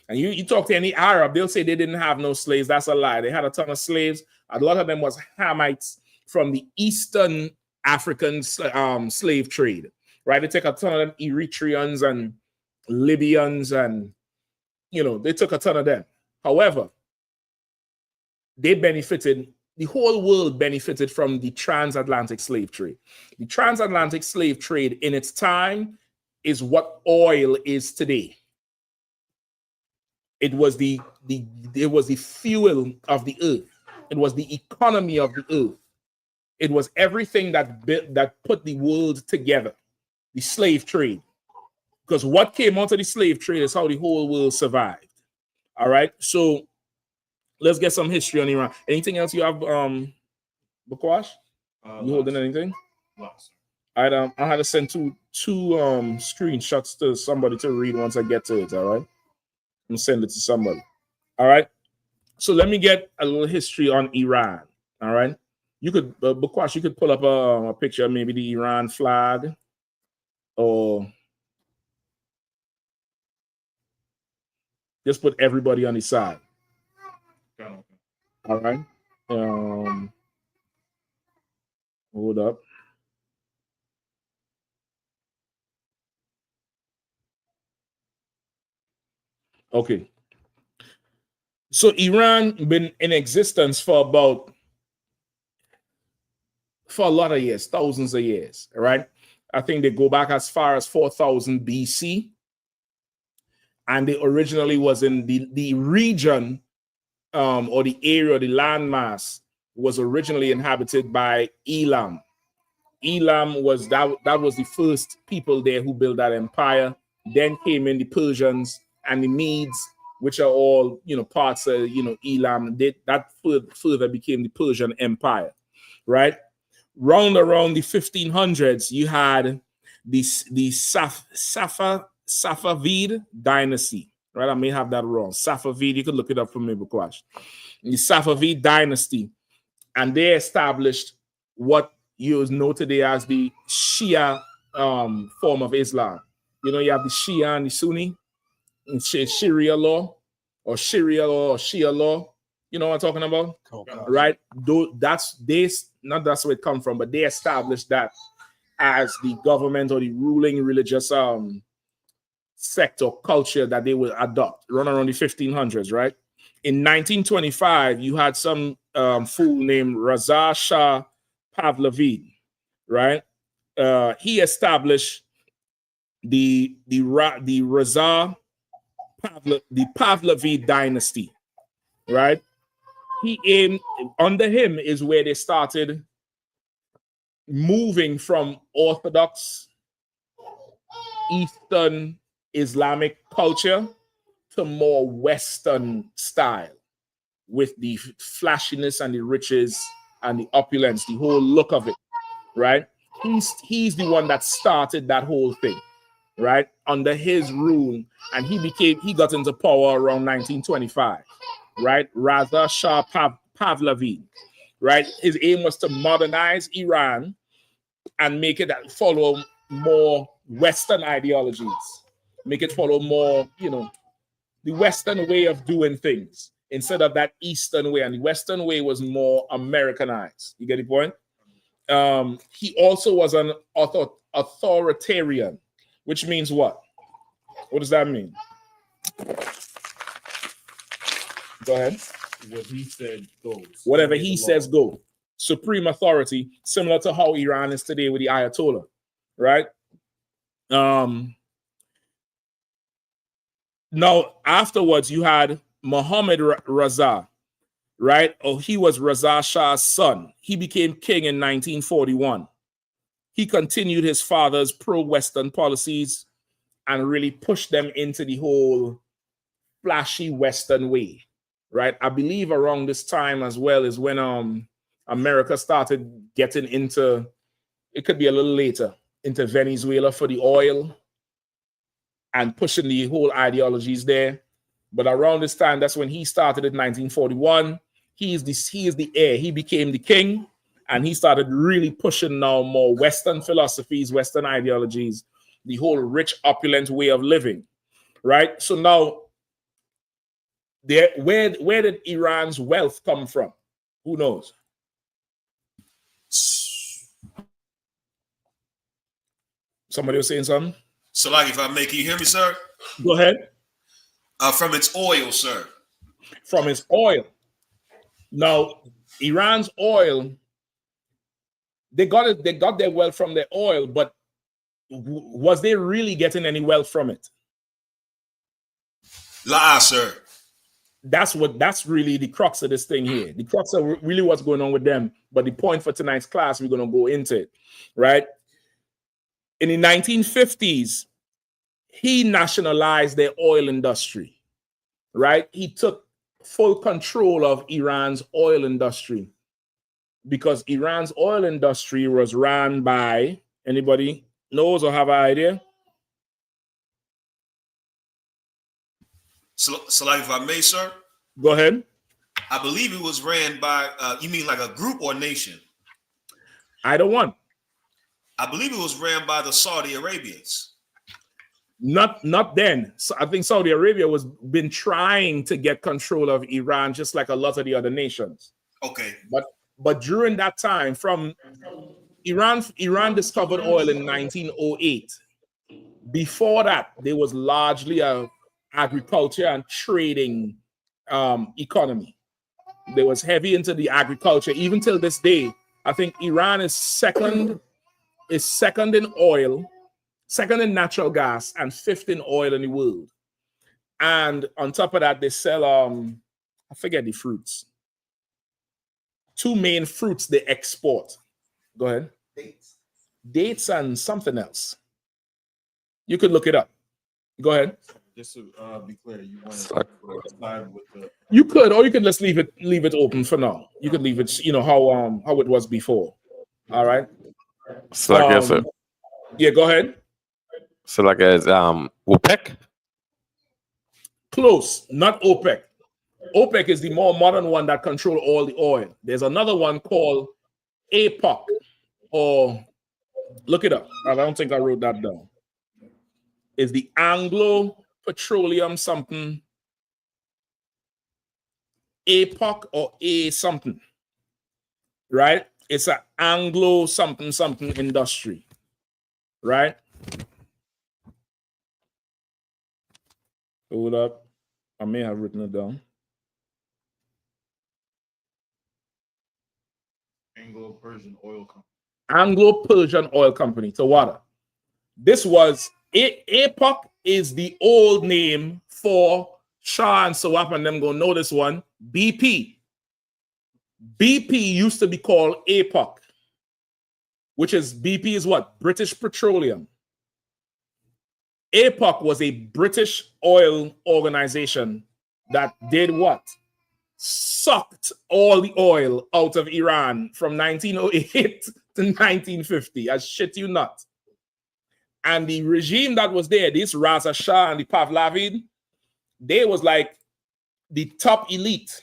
And you talk to any Arab, they'll say they didn't have no slaves. That's a lie. They had a ton of slaves. A lot of them was Hamites from the Eastern African slave trade. Right. They take a ton of them Eritreans and Libyans and, they took a ton of them. However, they benefited. The whole world benefited from the transatlantic slave trade. The transatlantic slave trade in its time is what oil is today. It was the fuel of the earth. It was the economy of the earth. It was everything that put the world together. The slave trade. Because what came out of the slave trade is how the whole world survived. All right. So let's get some history on Iran. Anything else you have, Bakwash? You holding anything? I had to send two screenshots to somebody to read once I get to it. All right, and send it to somebody. All right. So let me get a little history on Iran. All right. You could, Bakwash, you could pull up a picture of maybe the Iran flag. or just put everybody on the side. All right. Hold up. Okay. So Iran been in existence for a lot of years, thousands of years, right? I think they go back as far as 4000 BC. And they originally was in the region or the area, the landmass was originally inhabited by Elam. Elam was that was the first people there who built that empire. Then came in the Persians and the Medes, which are all parts of Elam. That further became the Persian Empire, right? Around the 1500s, you had the Safavid dynasty, right? I may have that wrong. Safavid, you could look it up for me, Bukwash. The Safavid dynasty, and they established what you know today as the Shia form of Islam. You have the Shia and the Sunni, and Sharia law, or Sharia law, or Shia law. You know what I'm talking about? Right? That's where it come from, but they established that as the government or the ruling religious sect or culture that they will adopt around the 1500s, right? In 1925, you had some fool named Reza Shah Pahlavi, right? He established the Reza Pahlavi dynasty, right? Under him is where they started moving from Orthodox Eastern Islamic culture to more Western style, with the flashiness and the riches and the opulence, the whole look of it, right? He's the one that started that whole thing, right? Under his rule, and he got into power around 1925, right? Reza Shah Pahlavi, right? His aim was to modernize Iran and make it follow more Western ideologies, make it follow more, the Western way of doing things instead of that Eastern way. And the Western way was more Americanized. You get the point? He also was an authoritarian, which means what? What does that mean? Go ahead. What he said goes. Whatever he says goes. Supreme authority, similar to how Iran is today with the Ayatollah, right? Now, afterwards, you had Muhammad Reza, right? Oh, he was Reza Shah's son. He became king in 1941. He continued his father's pro-Western policies and really pushed them into the whole flashy Western way, right? I believe around this time as well is when America started getting into, it could be a little later, into Venezuela for the oil and pushing the whole ideologies there. But around this time, that's when he started in 1941. He is the heir. He became the king, and he started really pushing now more Western philosophies, Western ideologies, the whole rich, opulent way of living, right? So now, where did Iran's wealth come from? Who knows? Somebody was saying something? So, like, if I may, can you hear me, sir? Go ahead. From its oil, sir. From its oil. Now, Iran's oil, they got their wealth from their oil, but was they really getting any wealth from it? La, sir. That's really the crux of this thing here. The crux of really what's going on with them. But the point for tonight's class, we're going to go into it, right? In the 1950s, he nationalized their oil industry, right? He took full control of Iran's oil industry because Iran's oil industry was run by, anybody knows or have an idea? So like, if I may, sir? Go ahead. I believe it was ran by, you mean like a group or nation? Either one. I believe it was ran by the Saudi Arabians. Not then. So I think Saudi Arabia was been trying to get control of Iran, just like a lot of the other nations. Okay. But during that time, from Iran discovered oil in 1908. Before that, there was largely a agriculture and trading economy. They was heavy into the agriculture. Even till this day, I think Iran is second in oil, second in natural gas, and fifth in oil in the world. And on top of that, they sell I forget the fruits. Two main fruits they export. Go ahead. Dates and something else. You could look it up. Go ahead. Just to be clear, you want to side with the. You could, or you could just leave it open for now. You could leave it, how it was before. All right. So like yes, sir. Yeah, go ahead. So like as OPEC. Close, not OPEC. OPEC is the more modern one that control all the oil. There's another one called I.S.U.P.K, or look it up. I don't think I wrote that down. It's the Anglo Petroleum something. I.S.U.P.K or A something. Right? It's an Anglo something industry. Right? Hold up. I may have written it down. Anglo-Persian Oil Company. Anglo-Persian Oil Company, Tawada. This was I.S.U.P.K is the old name for Shah and SWAP, and them gonna know this one. BP. BP used to be called I.S.U.P.K, which is BP is what? British Petroleum. I.S.U.P.K was a British oil organization that did what? Sucked all the oil out of Iran from 1908 to 1950. I shit you not. And the regime that was there, this Raza Shah and the Pahlavid, they was like the top elite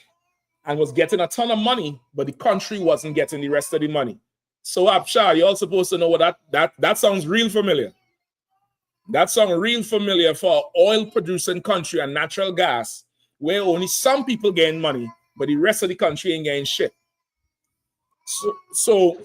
and was getting a ton of money, but the country wasn't getting the rest of the money. So Shah, you're all supposed to know what that sounds real familiar. That sounds real familiar for oil producing country and natural gas, where only some people getting money, but the rest of the country ain't getting shit. So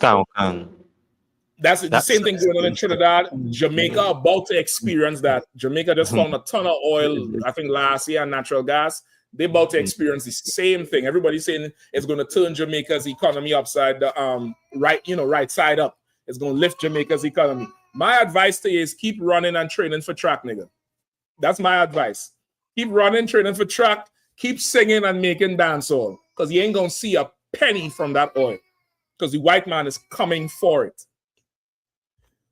that's the same thing going on in Trinidad. Jamaica about to experience that. Jamaica just found a ton of oil, I think last year, and natural gas. They about to experience the same thing. Everybody's saying it's going to turn Jamaica's economy upside the right side up. It's going to lift Jamaica's economy. My advice to you is keep running and training for track, nigga. That's my advice. Keep running, training for track. Keep singing and making dancehall, because you ain't going to see a penny from that oil, because the white man is coming for it.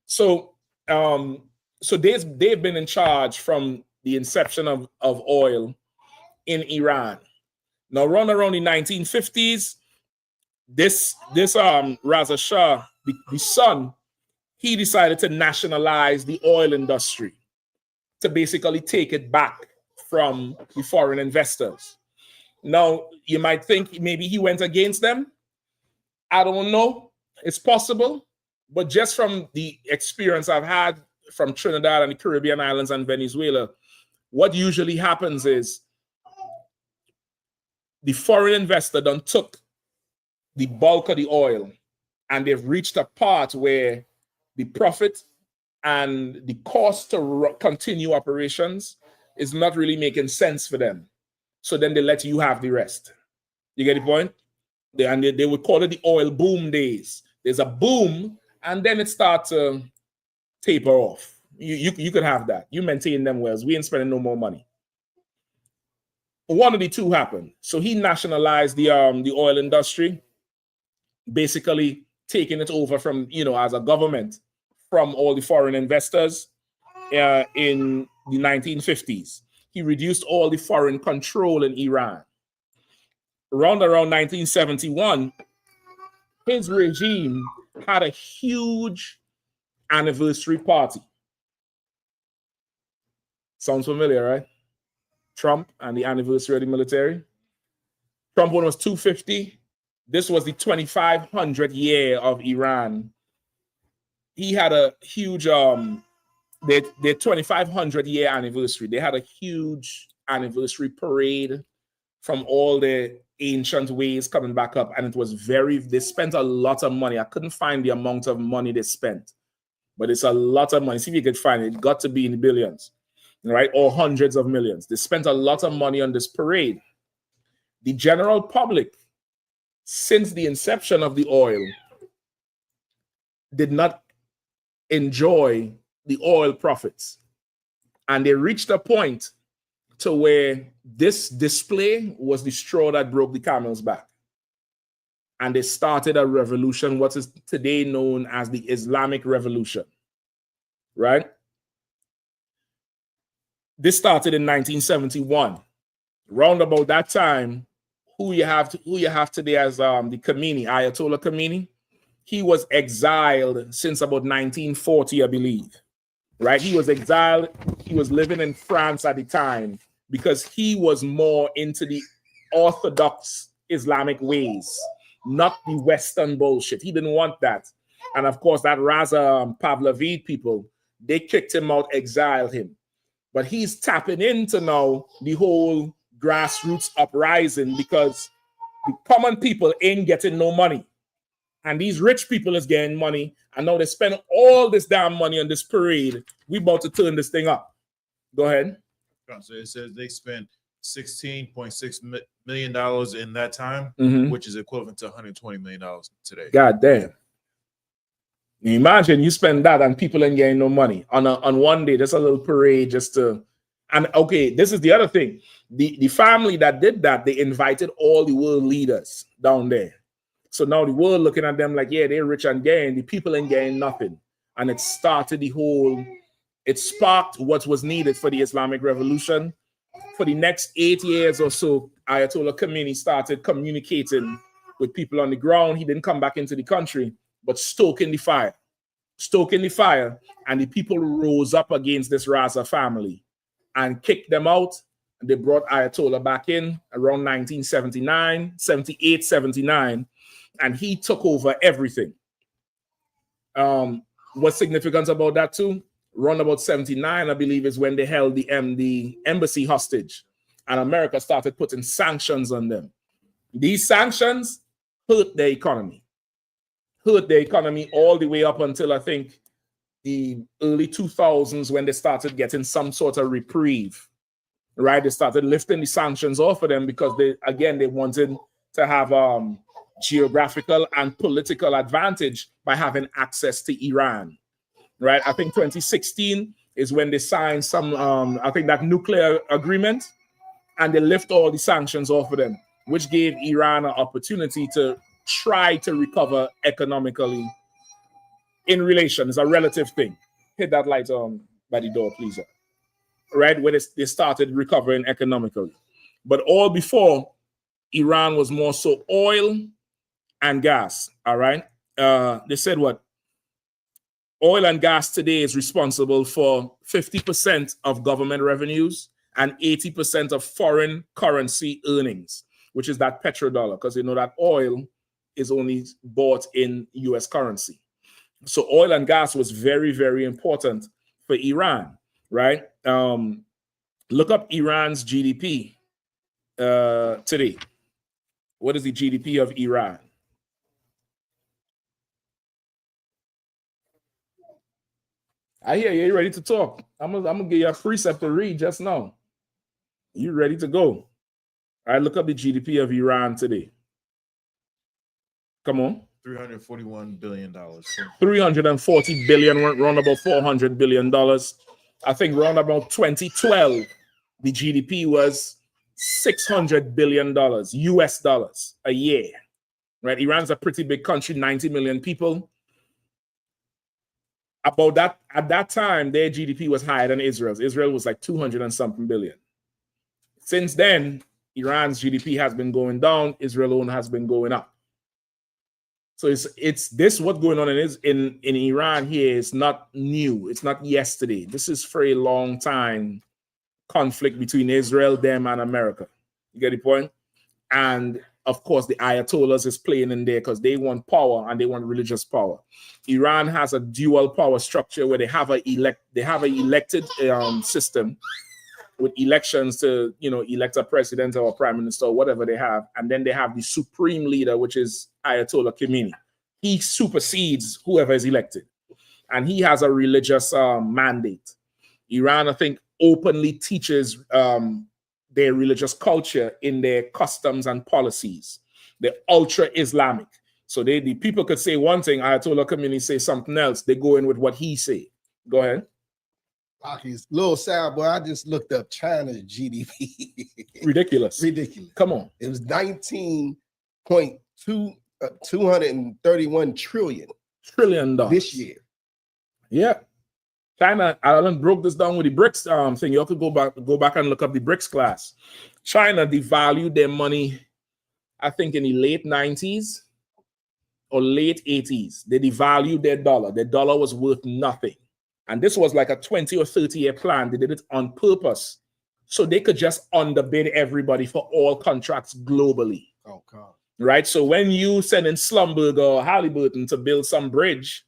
So they've been in charge from the inception of oil in Iran. Now, around the 1950s, this Raza Shah, the son, he decided to nationalize the oil industry, to basically take it back from the foreign investors. Now, you might think maybe he went against them. I don't know. It's possible. But just from the experience I've had from Trinidad and the Caribbean islands and Venezuela, what usually happens is the foreign investor done took the bulk of the oil, and they've reached a part where the profit and the cost to continue operations is not really making sense for them. So then they let you have the rest. You get the point? They would call it the oil boom days. There's a boom, and then it starts to taper off. You could have that. You maintain them wells. We ain't spending no more money. One of the two happened. So he nationalized the oil industry, basically taking it over from, as a government from all the foreign investors in the 1950s. He reduced all the foreign control in Iran. Around 1971, his regime had a huge anniversary party. Sounds familiar, right? Trump and the anniversary of the military. Trump one was 250. This was the 2500th year of Iran he had a huge their 2500 year anniversary. They had a huge anniversary parade from all the ancient ways coming back up, and it was they spent a lot of money. I couldn't find the amount of money they spent, but it's a lot of money. See if you could find it. It got to be in the billions, right? Or hundreds of millions. They spent a lot of money on this parade. The general public, since the inception of the oil, did not enjoy the oil profits. And they reached a point to where this display was the straw that broke the camel's back. And they started a revolution, what is today known as the Islamic Revolution, right? This started in 1971. Round about that time, who you have today as the Khomeini, Ayatollah Khomeini, he was exiled since about 1940, I believe, right? He was exiled. He was living in France at the time because he was more into the orthodox Islamic ways, not the Western bullshit. He didn't want that. And of course, that Raza Pahlavi people, they kicked him out, exiled him. But he's tapping into now the whole grassroots uprising because the common people ain't getting no money. And these rich people is getting money. And now they spend all this damn money on this parade. We about to turn this thing up. Go ahead. So it says they spent $16.6 million in that time, which is equivalent to $120 million today. God damn. Imagine you spend that and people ain't getting no money on one day. Just a little parade just to. And okay, this is the other thing. The family that did that, they invited all the world leaders down there. So now the world looking at them like, yeah, they're rich and getting. The people ain't getting nothing. And it started it sparked what was needed for the Islamic Revolution. For the next 8 years or so, Ayatollah Khomeini started communicating with people on the ground. He didn't come back into the country, but stoking the fire. And the people rose up against this Raza family and kicked them out. And they brought Ayatollah back in around 1979, 78, 79. And he took over everything. What's significant about that too? Around about 79, I believe, is when they held the embassy hostage. And America started putting sanctions on them. These sanctions hurt their economy. All the way up until, I think, the early 2000s when they started getting some sort of reprieve. Right? They started lifting the sanctions off of them because they wanted to have geographical and political advantage by having access to Iran, right? I think 2016 is when they signed some, I think that nuclear agreement, and they lift all the sanctions off of them, which gave Iran an opportunity to try to recover economically in relation. It's a relative thing. Hit that light by the door, please. Right? When they started recovering economically. But all before, Iran was more so oil and gas, all right? They said what? Oil and gas today is responsible for 50% of government revenues and 80% of foreign currency earnings, which is that petrodollar, because you know that oil is only bought in US currency. So oil and gas was very, very important for Iran, right? Look up Iran's GDP today. What is the GDP of Iran? I hear you. You ready to talk? I'm gonna give you a precept to read just now. You ready to go? All right, look up the GDP of Iran today. Come on. $341 billion. 340 billion, around about $400 billion. I think around about 2012, the GDP was $600 billion US dollars a year. Right? Iran's a pretty big country, 90 million people. About that, at that time, their GDP was higher than Israel's. Israel was like 200 and something billion. Since then, Iran's GDP has been going down. Israel own has been going up. So it's this what's going on in Iran here is not new. It's not yesterday. This is for a long time conflict between Israel, them, and America. You get the point? And of course, the Ayatollahs is playing in there because they want power and they want religious power. Iran has a dual power structure where they have an elected system with elections to, you know, elect a president or a prime minister or whatever they have, and then they have the supreme leader, which is Ayatollah Khomeini. He supersedes whoever is elected, and he has a religious mandate. Iran, I think, openly teaches their religious culture in their customs and policies. They're ultra Islamic. So the people could say one thing, Ayatollah Khomeini say something else. They go in with what he say. Go ahead. It's a little sad, boy. I just looked up China's GDP. Ridiculous. Ridiculous. Come on. It was 231 trillion this year. Yeah. China, Alan broke this down with the BRICS thing. You have to go back and look up the BRICS class. China devalued their money, I think, in the late 90s or late 80s. They devalued their dollar. Their dollar was worth nothing. And this was like a 20 or 30-year plan. They did it on purpose so they could just underbid everybody for all contracts globally. Oh, God. Right? So when you send in Slumberg or Halliburton to build some bridge,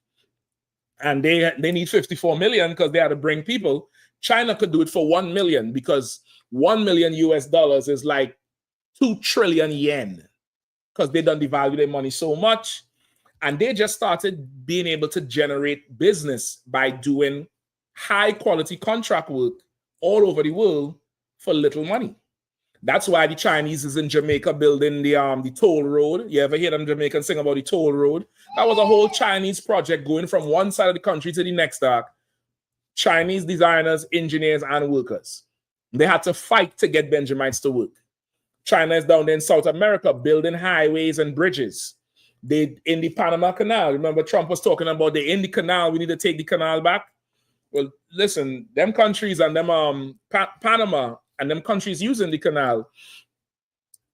and they need 54 million because they had to bring people, China could do it for 1 million because 1 million US dollars is like 2 trillion yen because they done devalue their money so much. And they just started being able to generate business by doing high quality contract work all over the world for little money. That's why the Chinese is in Jamaica building the toll road. You ever hear them Jamaicans sing about the toll road? That was a whole Chinese project going from one side of the country to the next. Chinese designers, engineers, and workers. They had to fight to get Benjamites to work. China is down there in South America building highways and bridges. They in the Panama Canal. Remember, Trump was talking about they in the canal. We need to take the canal back. Well, listen, them countries and them Panama and them countries using the canal,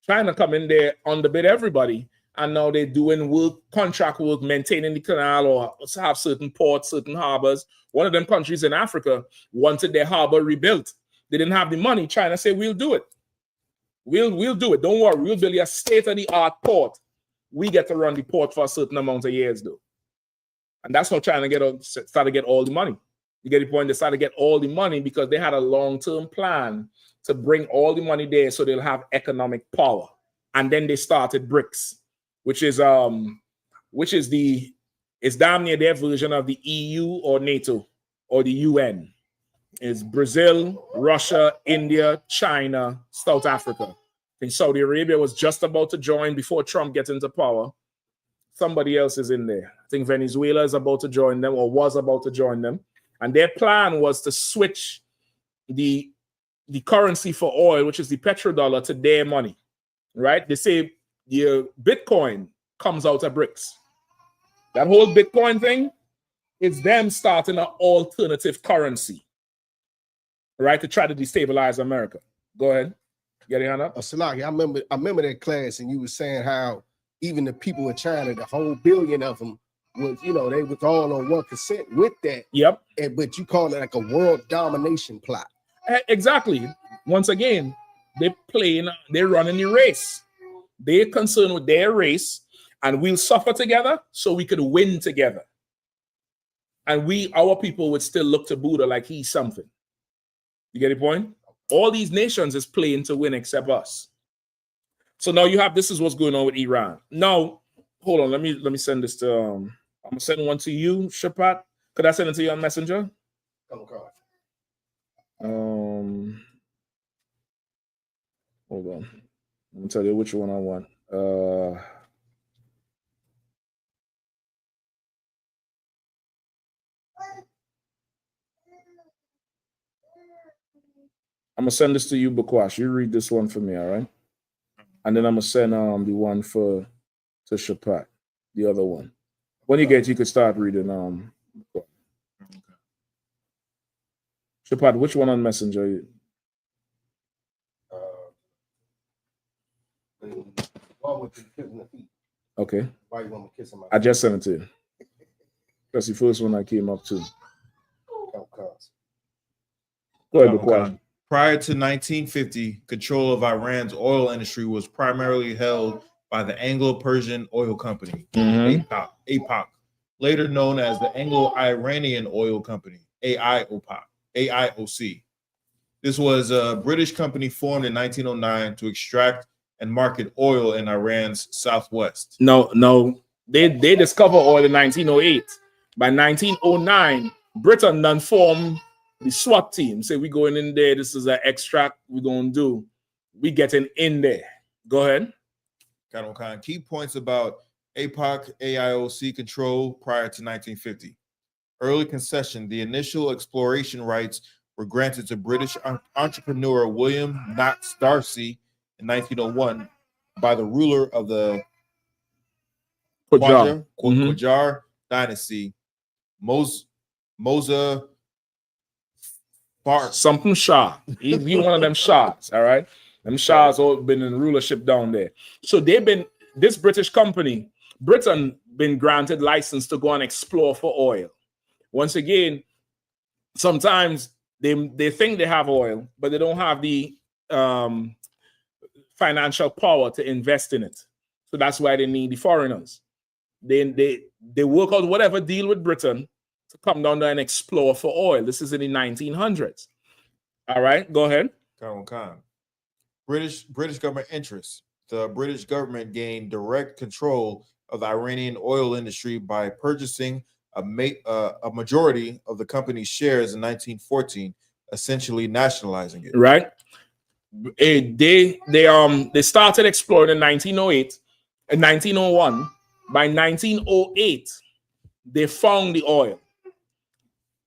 China come in there underbid everybody, and now they're doing work, contract work, maintaining the canal or have certain ports, certain harbors. One of them countries in Africa wanted their harbor rebuilt. They didn't have the money. China said, "We'll do it. We'll do it. Don't worry. We'll build a state-of-the-art port. We get to run the port for a certain amount of years, though." And that's how China started to get all the money. You get the point? They started to get all the money because they had a long-term plan to bring all the money there so they'll have economic power. And then they started BRICS, which is it's damn near their version of the EU or NATO or the UN. It's Brazil, Russia, India, China, South Africa. And Saudi Arabia was just about to join before Trump gets into power. Somebody else is in there. I think Venezuela is about to join them or was about to join them. And their plan was to switch the currency for oil, which is the petrodollar, to their money, right? They say the Bitcoin comes out of BRICS. That whole Bitcoin thing is them starting an alternative currency, right, to try to destabilize America. Go ahead. Yahanna. Salaki, I remember that class, and you were saying how even the people in China, the whole billion of them, was, you know, they was all on 1% with that. Yep. But you call it like a world domination plot. Exactly. Once again, they're running the race. They're concerned with their race, and we'll suffer together so we could win together. And our people would still look to Buddha like he's something. You get the point? All these nations is playing to win except us. So now this is what's going on with Iran. Now, hold on, let me send this to I'm gonna send one to you, Shapat. Could I send it to you on Messenger? Okay. Hold on. Let me tell you which one I want. I'm gonna send this to you, Bakwash. You read this one for me, all right? And then I'm gonna send the one to Shapat, the other one. When you get, you could start reading. Shapat, which one on Messenger? Okay. Why you want me kissing my? I just sent it to you. That's the first one I came up to. Go ahead, Bakwash. Prior to 1950, control of Iran's oil industry was primarily held by the Anglo-Persian Oil Company, APOC, later known as the Anglo-Iranian Oil Company, AIOC. This was a British company formed in 1909 to extract and market oil in Iran's southwest. No, they discovered oil in 1908. By 1909, Britain done formed the SWAT team. Say we going in there. This is an extract we're gonna do. We getting in there. Go ahead. Key points about APOC AIOC control prior to 1950. Early concession: the initial exploration rights were granted to British entrepreneur William Knox Darcy in 1901 by the ruler of the Qajar dynasty, Moza something Shah. He's one of them Shahs, all right? Them Shahs all been in rulership down there. So they've been, this British company, Britain been granted license to go and explore for oil. Once again, sometimes they think they have oil, but they don't have the financial power to invest in it. So that's why they need the foreigners. They work out whatever deal with Britain to come down there and explore for oil. This is in the 1900s. All right, go ahead. British government interests. The British government gained direct control of the Iranian oil industry by purchasing a majority of the company's shares in 1914, essentially nationalizing it. Right. They started exploring in 1908 and 1901. By 1908, they found the oil.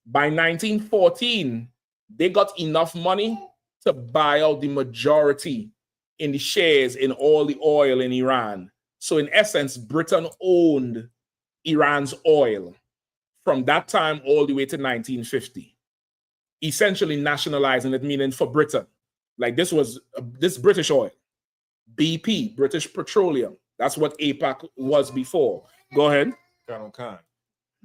By 1914, they got enough money to buy out the majority in the shares in all the oil in Iran. So in essence, Britain owned Iran's oil from that time all the way to 1950, essentially nationalizing it, meaning for Britain. Like this was this British oil, BP, British Petroleum. That's what APOC was before. Go ahead.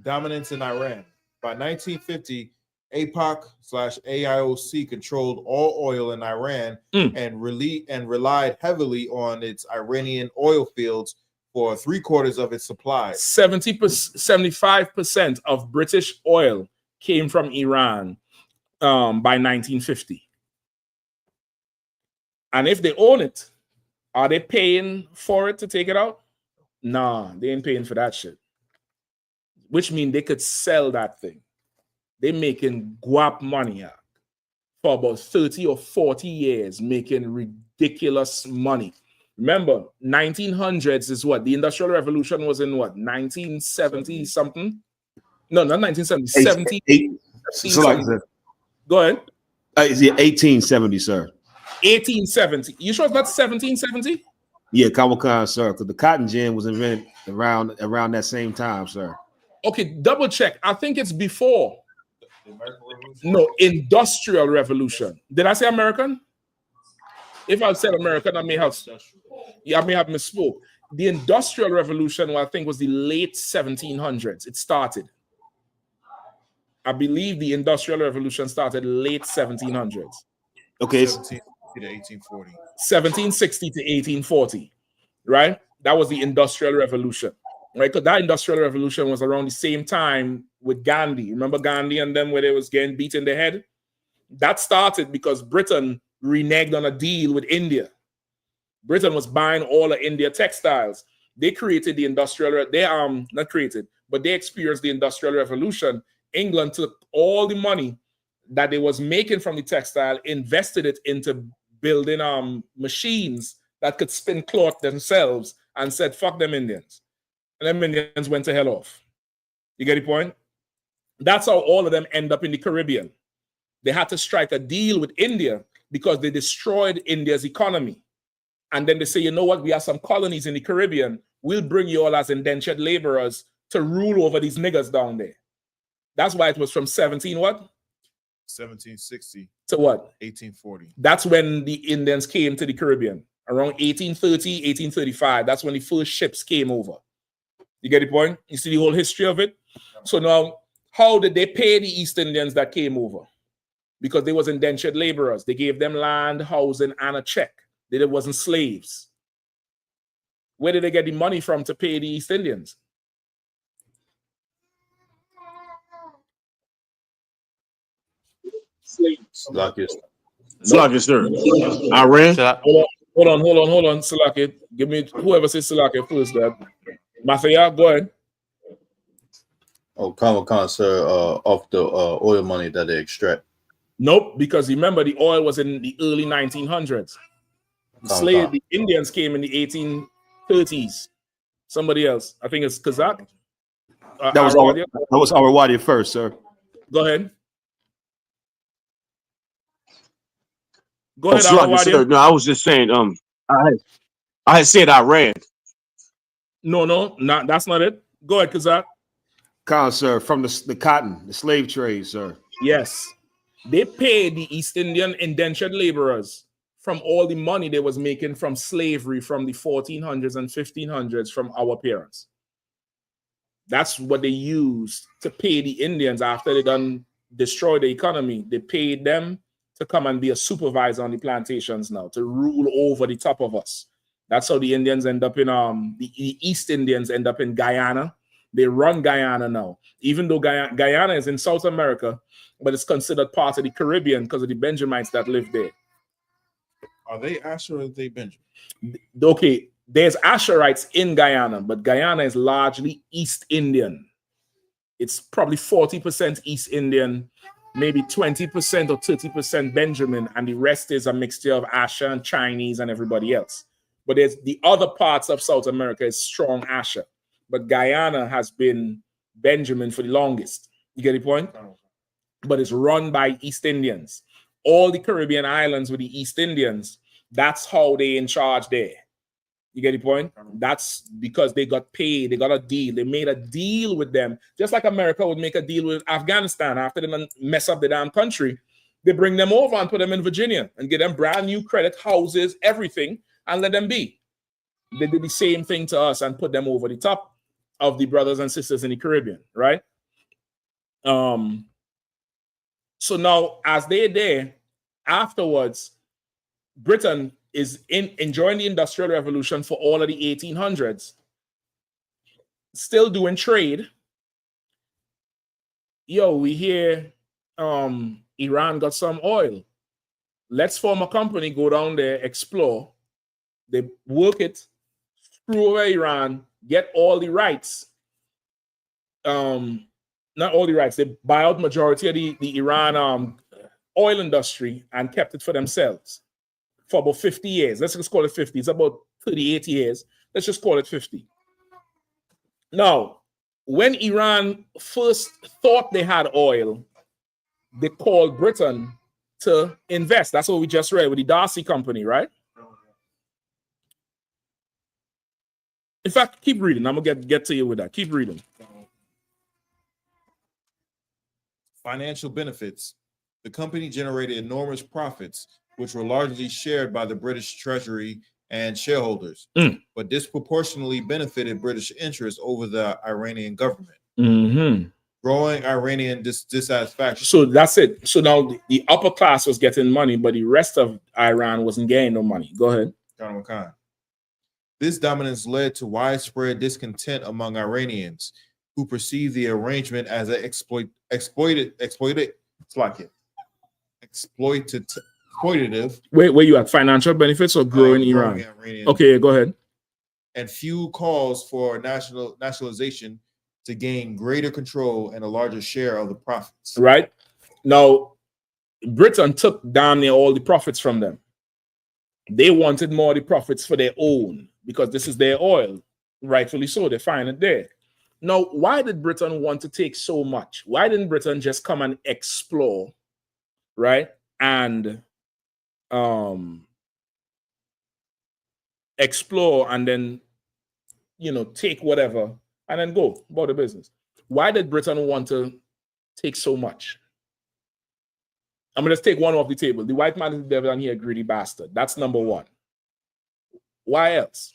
Dominance in Iran. By 1950, APOC/AIOC controlled all oil in Iran and relied heavily on its Iranian oil fields for 3/4 of its supply. 75% of British oil came from Iran by 1950. And if they own it, are they paying for it to take it out? Nah, they ain't paying for that shit. Which means they could sell that thing. They're making guap money for about 30 or 40 years, making ridiculous money. Remember, 1900s is what? The Industrial Revolution was in what? 1970 something? No, not 1970. 70. Go ahead. Is it 1870, sir? 1870. You sure it's not 1770? Yeah, Kawakan, sir, because the cotton gin was invented around that same time, sir. Okay, double check. I think it's before. No, Industrial Revolution. Did I say American? If I said American, I may have misspoke. The Industrial Revolution, I think, was the late 1700s. It started. I believe the Industrial Revolution started late 1700s. Okay. 1760 to 1840, right? That was the Industrial Revolution, right? Because that Industrial Revolution was around the same time with Gandhi. Remember Gandhi and them where they was getting beat in the head? That started because Britain reneged on a deal with India. Britain was buying all of India textiles. They created the Industrial, not created, but they experienced the Industrial Revolution. England took all the money that they was making from the textile, invested it into building machines that could spin cloth themselves, and said, fuck them Indians. And them Indians went to hell off. You get the point? That's how all of them end up in the Caribbean. They had to strike a deal with India because they destroyed India's economy. And then they say, you know what? We have some colonies in the Caribbean. We'll bring you all as indentured laborers to rule over these niggas down there. That's why it was from 1760 to what? 1840. That's when the Indians came to the Caribbean. Around 1830, 1835. That's when the first ships came over. You get the point? You see the whole history of it? So now, how did they pay the East Indians that came over? Because they was indentured laborers. They gave them land, housing, and a check. They wasn't slaves. Where did they get the money from to pay the East Indians? Slackers, sir. Iran. Hold on. Salaki. Give me whoever says Salaki first. That Mafia, go ahead. Oh, Comic-Con, sir, off the oil money that they extract. Nope, because remember the oil was in the early 1900s. The Indians came in the 1830s. Somebody else, I think it's Kazakh. That was our Wadi first, sir. Go ahead. Sir. No, I was just saying. I had said Iran. No, that's not it. Go ahead, Kazakh. Sir, from the cotton, the slave trade, sir. Yes, they paid the East Indian indentured laborers from all the money they was making from slavery from the 1400s and 1500s from our parents. That's what they used to pay the Indians after they done destroy the economy. They paid them to come and be a supervisor on the plantations now, to rule over the top of us. That's how the Indians end up in the East Indians end up in Guyana. They run Guyana now, even though Guyana is in South America, but it's considered part of the Caribbean because of the Benjamites that live there. Are they Asher or are they Benjamin? Okay, there's Asherites in Guyana, but Guyana is largely East Indian. It's probably 40% East Indian, maybe 20% or 30% Benjamin, and the rest is a mixture of Asher and Chinese and everybody else. But there's the other parts of South America is strong Asher. But Guyana has been Benjamin for the longest. You get the point? But it's run by East Indians. All the Caribbean islands with the East Indians, that's how they in charge there. You get the point? That's because they got paid. They got a deal. They made a deal with them. Just like America would make a deal with Afghanistan after they mess up the damn country. They bring them over and put them in Virginia and get them brand new credit, houses, everything, and let them be. They did the same thing to us and put them over the top of the brothers and sisters in the Caribbean, right? So now, as they're there, afterwards, Britain is enjoying the Industrial Revolution for all of the 1800s, still doing trade. Yo, we hear Iran got some oil. Let's form a company, go down there, explore. They work it, screw over Iran, get all the rights. Not all the rights. They buy out majority of the Iran oil industry and kept it for themselves for about 50 years. Let's just call it 50. It's about 38 years. Let's just call it 50. Now, when Iran first thought they had oil, they called Britain to invest. That's what we just read with the Darcy Company, right? In fact, keep reading. I'm gonna get to you with that. Keep reading. Financial benefits. The company generated enormous profits, which were largely shared by the British Treasury and shareholders, but disproportionately benefited British interests over the Iranian government. Growing Iranian dissatisfaction. So that's it. So now the upper class was getting money, but the rest of Iran wasn't getting no money. Go ahead. This dominance led to widespread discontent among Iranians who perceived the arrangement as an exploitative. Where you at? Financial benefits or growing Iran? Okay, go ahead. And few calls for nationalization to gain greater control and a larger share of the profits. Right. Now, Britain took down near all the profits from them. They wanted more of the profits for their own because this is their oil. Rightfully so, they find it there. Now, why did Britain want to take so much? Why didn't Britain just come and explore, right? And explore and then, take whatever and then go about the business. Why did Britain want to take so much? I'm going to just take one off the table. The white man is the devil and he a greedy bastard. That's number one. Why else?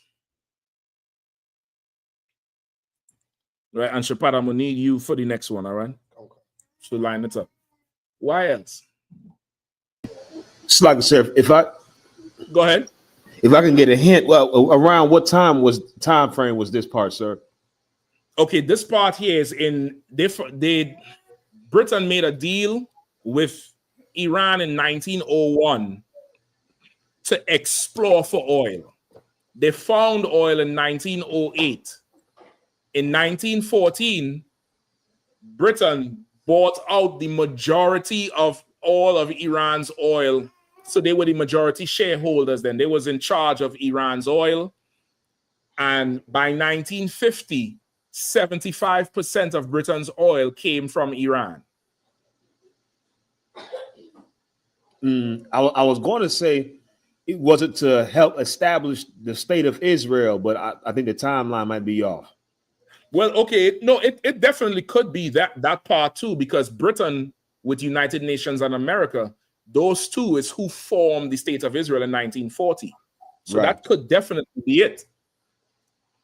Right, and Shapad, I'm going to need you for the next one, all right? Okay. So line it up. Why else? It's like, sir, Go ahead. If I can get a hint, well, around what time frame was this part, sir? Okay, this part here is Britain made a deal with Iran in 1901 to explore for oil. They found oil in 1908. In 1914, Britain bought out the majority of all of Iran's oil. So they were the majority shareholders then. They was in charge of Iran's oil. And by 1950, 75% of Britain's oil came from Iran. I was going to say, it wasn't to help establish the state of Israel, but I think the timeline might be off. Well, okay, no, it definitely could be that part too, because Britain with United Nations and America, those two is who formed the state of Israel in 1940. So that could definitely be it.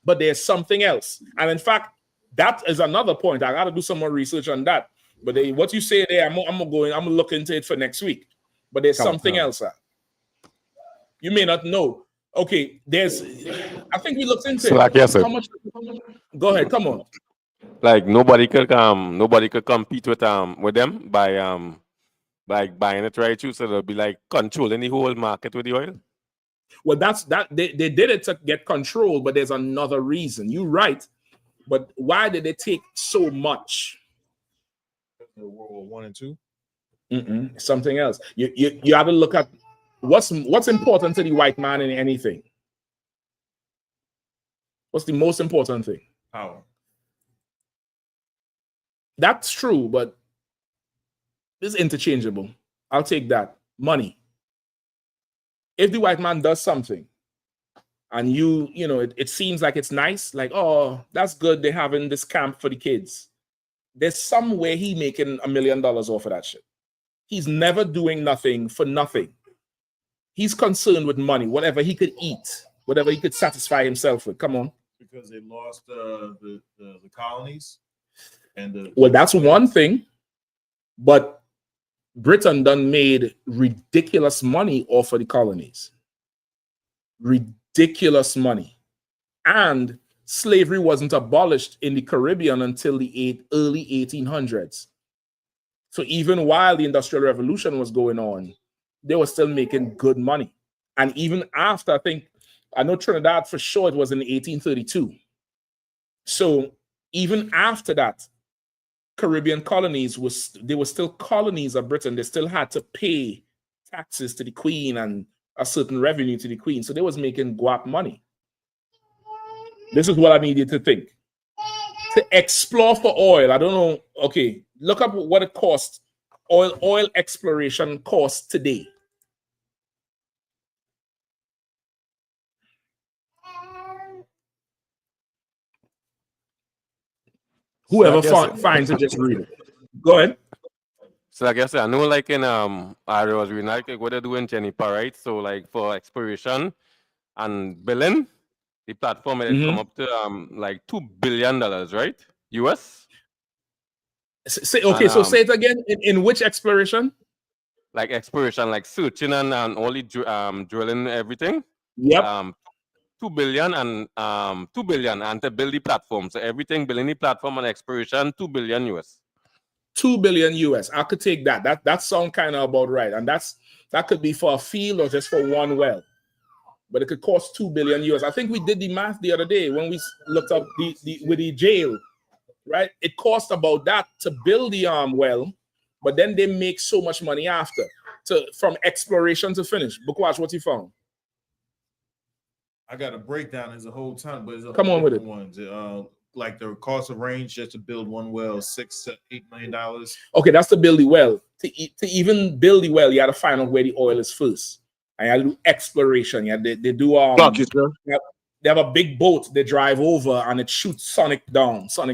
But there's something else. And in fact, that is another point. I got to do some more research on that. But what you say there, I'm gonna look into it for next week. But there's something else. You may not know. Okay, I think we looked into Slack, yes, sir. how much. Go ahead, come on. Like nobody could compete with them by buying it right too. So they'll be like controlling the whole market with the oil. Well, they did it to get control, but there's another reason. You're right. But why did they take so much? World War I and II? Something else. You have to look at what's important to the white man in anything. What's the most important thing? Power. That's true, but it's interchangeable. I'll take that. Money. If the white man does something and it seems like it's nice, like, oh, that's good, they're having this camp for the kids. There's some way he making $1 million off of that shit. He's never doing nothing for nothing. He's concerned with money, whatever he could eat, whatever he could satisfy himself with. Come on. Because they lost the colonies. Well, that's one thing. But Britain done made ridiculous money off of the colonies. Ridiculous money. And slavery wasn't abolished in the Caribbean until the early 1800s. So even while the Industrial Revolution was going on, they were still making good money. And even after, I know Trinidad for sure, it was in 1832. So even after that, Caribbean colonies were still colonies of Britain. They still had to pay taxes to the Queen and a certain revenue to the Queen. So they was making guap money. This is what I needed to think. To explore for oil, I don't know. Okay, look up what it costs. Oil exploration costs today. Whoever finds it, just read it. Go ahead. So like I said, I know like in I was reading like what they're doing Jennifer, right? So like for exploration and billing, the platform it come up to like $2 billion, right? US. Say it again. In which exploration? Like exploration, like searching and all the drilling everything. Yep. 2 billion and 2 billion and to build the platform. So everything building the platform and exploration, 2 billion US. 2 billion US. I could take that. That sounds kind of about right. And that could be for a field or just for one well. But it could cost 2 billion US. I think we did the math the other day when we looked up with the jail, right? It cost about that to build the well, but then they make so much money after from exploration to finish. Book watch what you found. I got a breakdown. There's a whole ton, but there's come on with it. Ones. Like the cost of range just to build one well, $6 to $8 million. Okay, that's to build the well. To even build the well, you got to find out where the oil is first. And you got to do exploration. Yeah, they do. They have a big boat. They drive over and it shoots sonic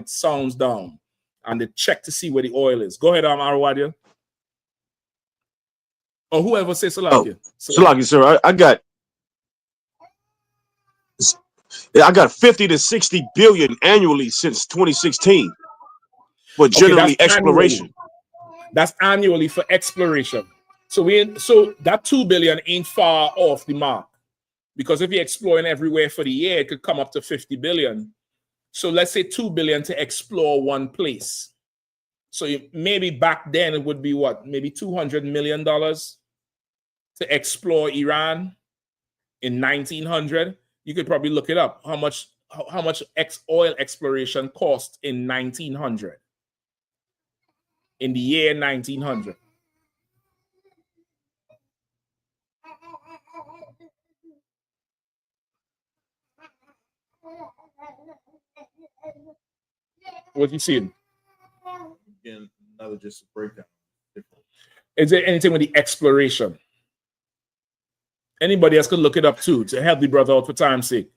sounds down, and they check to see where the oil is. Go ahead, Arwadia. Or whoever says Salakia. Salakia, sir. I got 50 to 60 billion annually since 2016. But generally exploration. Annually. That's annually for exploration. So that 2 billion ain't far off the mark. Because if you're exploring everywhere for the year, it could come up to 50 billion. So let's say 2 billion to explore one place. So maybe back then it would be what? Maybe $200 million to explore Iran in 1900. You could probably look it up. How much oil exploration cost in 1900? In the year 1900. What you seeing? Again, another just a breakdown. Is there anything with the exploration? Anybody else could look it up too to help the brother out for time's sake.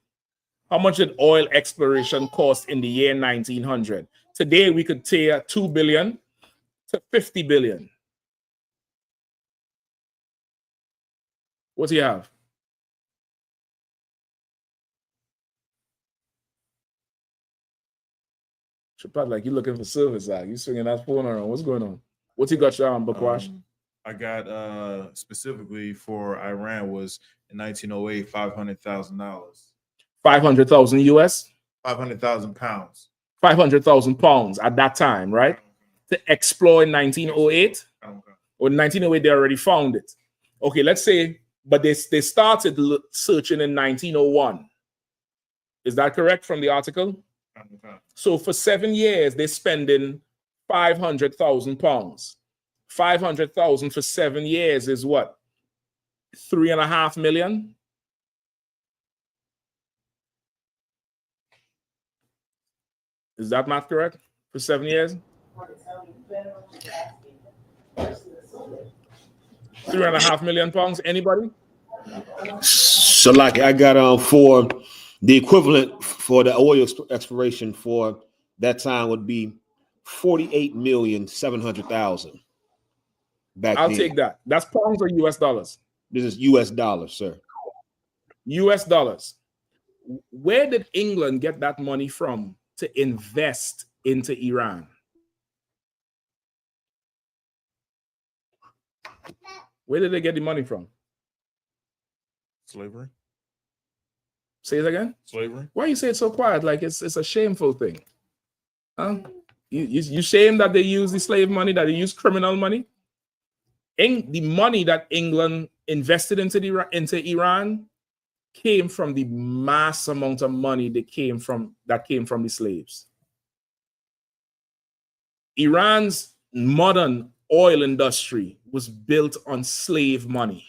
How much did oil exploration cost in the year 1900? Today we could tear 2 billion to 50 billion. What do you have? Chapat, like you looking for service, like you swinging that phone around. What's going on? What you got your Bakwash? I got specifically for Iran was in 1908 $500,000. 500,000 US? 500,000 pounds. 500,000 pounds at that time, right? To explore in 1908? Or in 1908 they already found it. Okay, let's say, but they started searching in 1901. Is that correct from the article? So for 7 years, they're spending 500,000 pounds. 500,000 for 7 years is what? 3.5 million? Is that math correct? For 7 years? 3.5 million pounds. Anybody? So like I got for the equivalent for the oil exploration for that time would be 48,700,000 back I'll then. take that. That's pounds or US dollars? This is US dollars, sir. US dollars. Where did England get that money from to invest into Iran? Where did they get the money from? Slavery. Say it again. Slavery. Why you say it so quiet? Like it's a shameful thing. Huh? You shame that they use the slave money, that they use criminal money? The money that England invested into Iran came from the mass amount of money that came from the slaves. Iran's modern oil industry was built on slave money.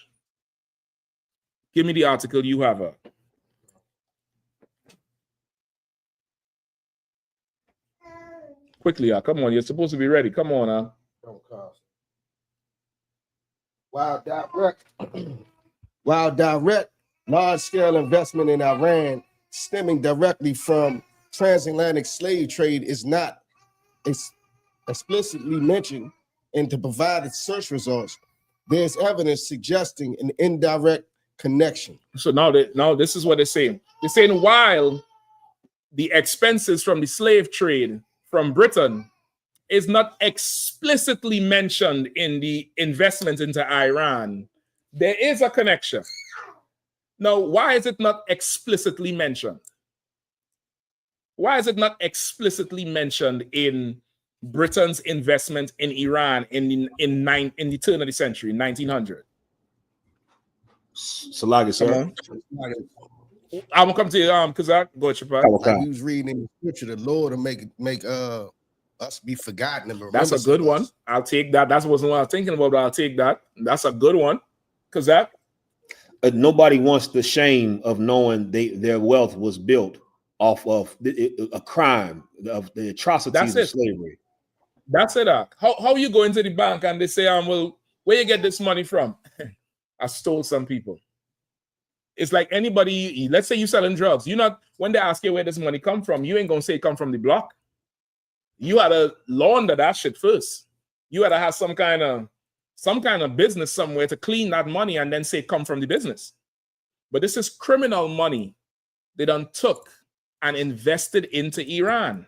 Give me the article you have. Quickly, come on. You're supposed to be ready. Come on, While direct large-scale investment in Iran stemming directly from transatlantic slave trade is not explicitly mentioned and to provide search results, there's evidence suggesting an indirect connection. So now this is what they're saying. They're saying while the expenses from the slave trade from Britain is not explicitly mentioned in the investment into Iran, there is a connection. Now, why is it not explicitly mentioned? Why is it not explicitly mentioned in Britain's investment in Iran in the turn of the century, 1900? Salagi, sir. I'm gonna come to you, because I go Chapat. Like he was reading in the scripture, the Lord will make us be forgotten. And that's a good one. I'll take that. That wasn't what I was thinking about, but I'll take that. That's a good one. Because that nobody wants the shame of knowing their wealth was built off of a crime of the atrocities of slavery. That's it. How you go into the bank and they say, well, where you get this money from? I stole some people. It's like anybody, let's say you're selling drugs. You're not, when they ask you where this money come from, you ain't gonna say it come from the block. You had to launder that shit first. You had to have some kind of business somewhere to clean that money and then say it come from the business. But this is criminal money they done took and invested into Iran.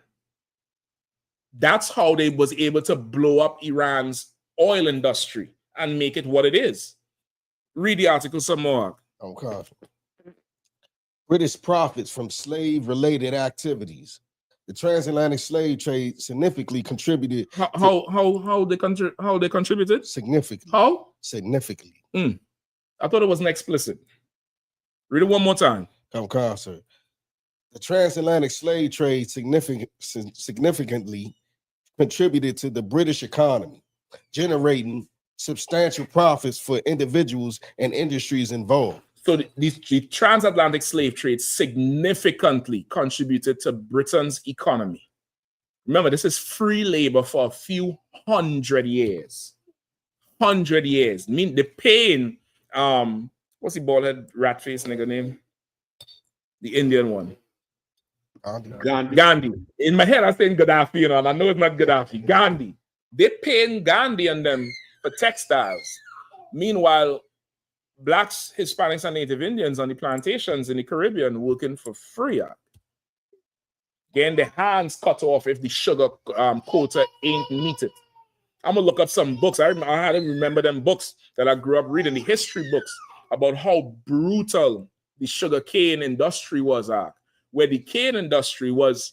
That's how they was able to blow up Iran's oil industry and make it what it is. Read the article some more. Okay. British profits from slave-related activities. The transatlantic slave trade significantly contributed. How they contributed? Significantly. How? Significantly. I thought it wasn't explicit. Read it one more time. Come, sir. The transatlantic slave trade significantly contributed to the British economy, generating substantial profits for individuals and industries involved. So the transatlantic slave trade significantly contributed to Britain's economy. Remember, this is free labor for a few 100 years. 100 years. I mean, the pain, what's the bald-head rat-faced nigga name? The Indian one. Gandhi. In my head, I'm saying Gaddafi, you know, and I know it's not Gaddafi. Gandhi. They paying Gandhi and them for textiles. Meanwhile, Blacks, Hispanics, and Native Indians on the plantations in the Caribbean working for free. Getting their hands cut off if the sugar quota ain't meted. I'm gonna look up some books. I had to remember them books that I grew up reading, the history books about how brutal the sugar cane industry was, where the cane industry was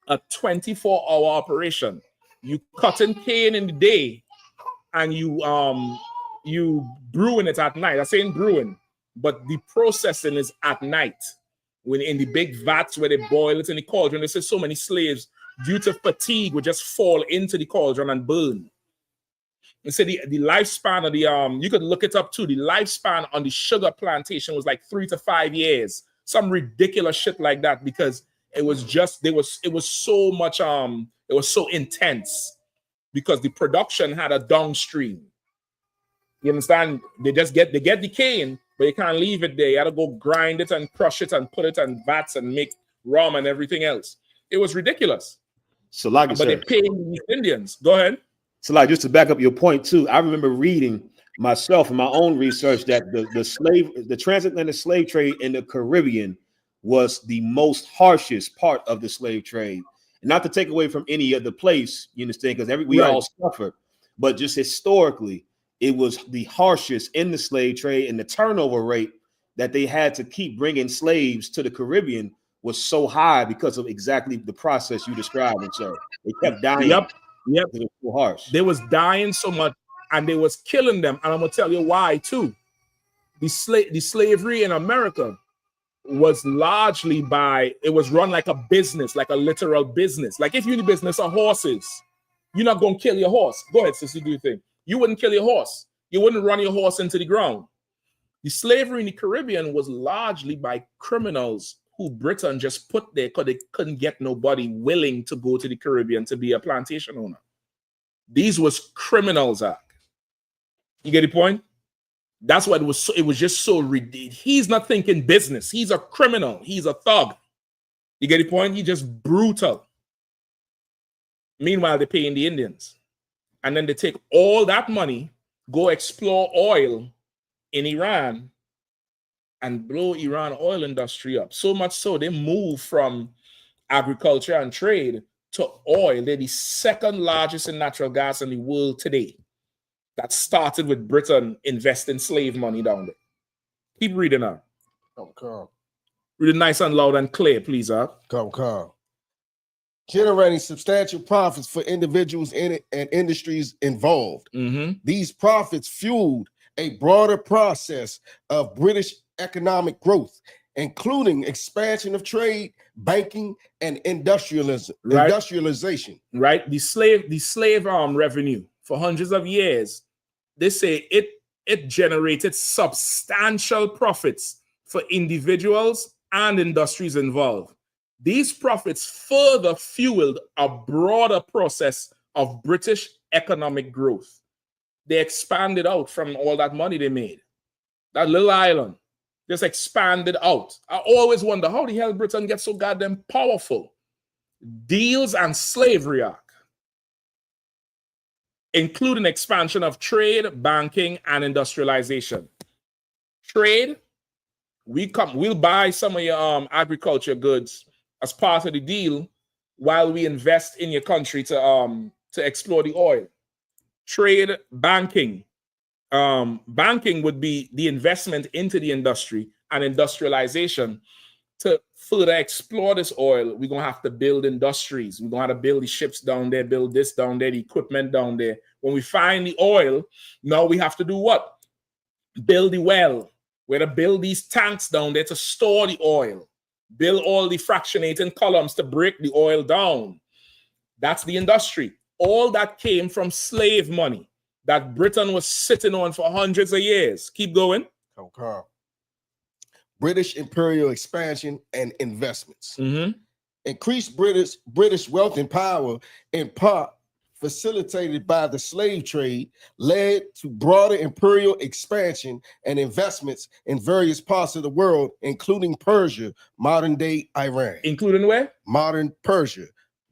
a 24-hour operation. You cutting cane in the day and you brewing it at night. I'm saying brewing, but the processing is at night. When in the big vats where they boil it in the cauldron, they say so many slaves, due to fatigue, would just fall into the cauldron and burn. They say the lifespan of the you could look it up too. The lifespan on the sugar plantation was like 3 to 5 years, some ridiculous shit like that, because it was just it was so much it was so intense because the production had a downstream. You understand? They get the cane, but you can't leave it there. You had to go grind it and crush it and put it in vats and make rum and everything else. It was ridiculous. So, like, but they're paying the Indians. Go ahead. So, like, just to back up your point too, I remember reading myself in my own research that the transatlantic slave trade in the Caribbean was the most harshest part of the slave trade. And not to take away from any other place, you understand, because we all suffered, but just historically, it was the harshest in the slave trade, and the turnover rate that they had to keep bringing slaves to the Caribbean was so high because of exactly the process you described, sir. They kept dying. Yep. It was so harsh. They was dying so much, and they was killing them. And I'm gonna tell you why too. The slavery in America was largely it was run like a business, like a literal business. Like if you're in the business of horses, you're not gonna kill your horse. Go ahead, sissy, do you think? You wouldn't kill your horse. You wouldn't run your horse into the ground. The slavery in the Caribbean was largely by criminals who Britain just put there because they couldn't get nobody willing to go to the Caribbean to be a plantation owner. These was criminals. You get the point? That's why it was just so ridiculous. He's not thinking business. He's a criminal. He's a thug. You get the point? He's just brutal. Meanwhile, they're paying the Indians. And then they take all that money, go explore oil in Iran, and blow Iran oil industry up. So much so they move from agriculture and trade to oil. They're the second largest in natural gas in the world today. That started with Britain investing slave money down there. Keep reading now. Come. Read it nice and loud and clear, please. Come. Generating substantial profits for individuals in it and industries involved. These profits fueled a broader process of British economic growth, including expansion of trade, banking, and industrialization. Right. The slave revenue for hundreds of years, they say it generated substantial profits for individuals and industries involved. These profits further fueled a broader process of British economic growth. They expanded out from all that money they made. That little island just expanded out. I always wonder how the hell Britain gets so goddamn powerful. Deals and slavery, including expansion of trade, banking, and industrialization. Trade, we'll buy some of your agriculture goods as part of the deal while we invest in your country to explore the oil. Trade, banking. Banking would be the investment into the industry and industrialization, to further explore this oil, we're going to have to build industries. We're going to have to build the ships down there, build this down there, the equipment down there. When we find the oil, now we have to do what? Build the well. We're to build these tanks down there to store the oil. Build all the fractionating columns to break the oil down. That's the industry. All that came from slave money that Britain was sitting on for hundreds of years. Keep going. Okay. British imperial expansion and investments. Increased British wealth and power, in part facilitated by the slave trade, led to broader imperial expansion and investments in various parts of the world, including Persia, modern-day Iran. Including where? Modern Persia,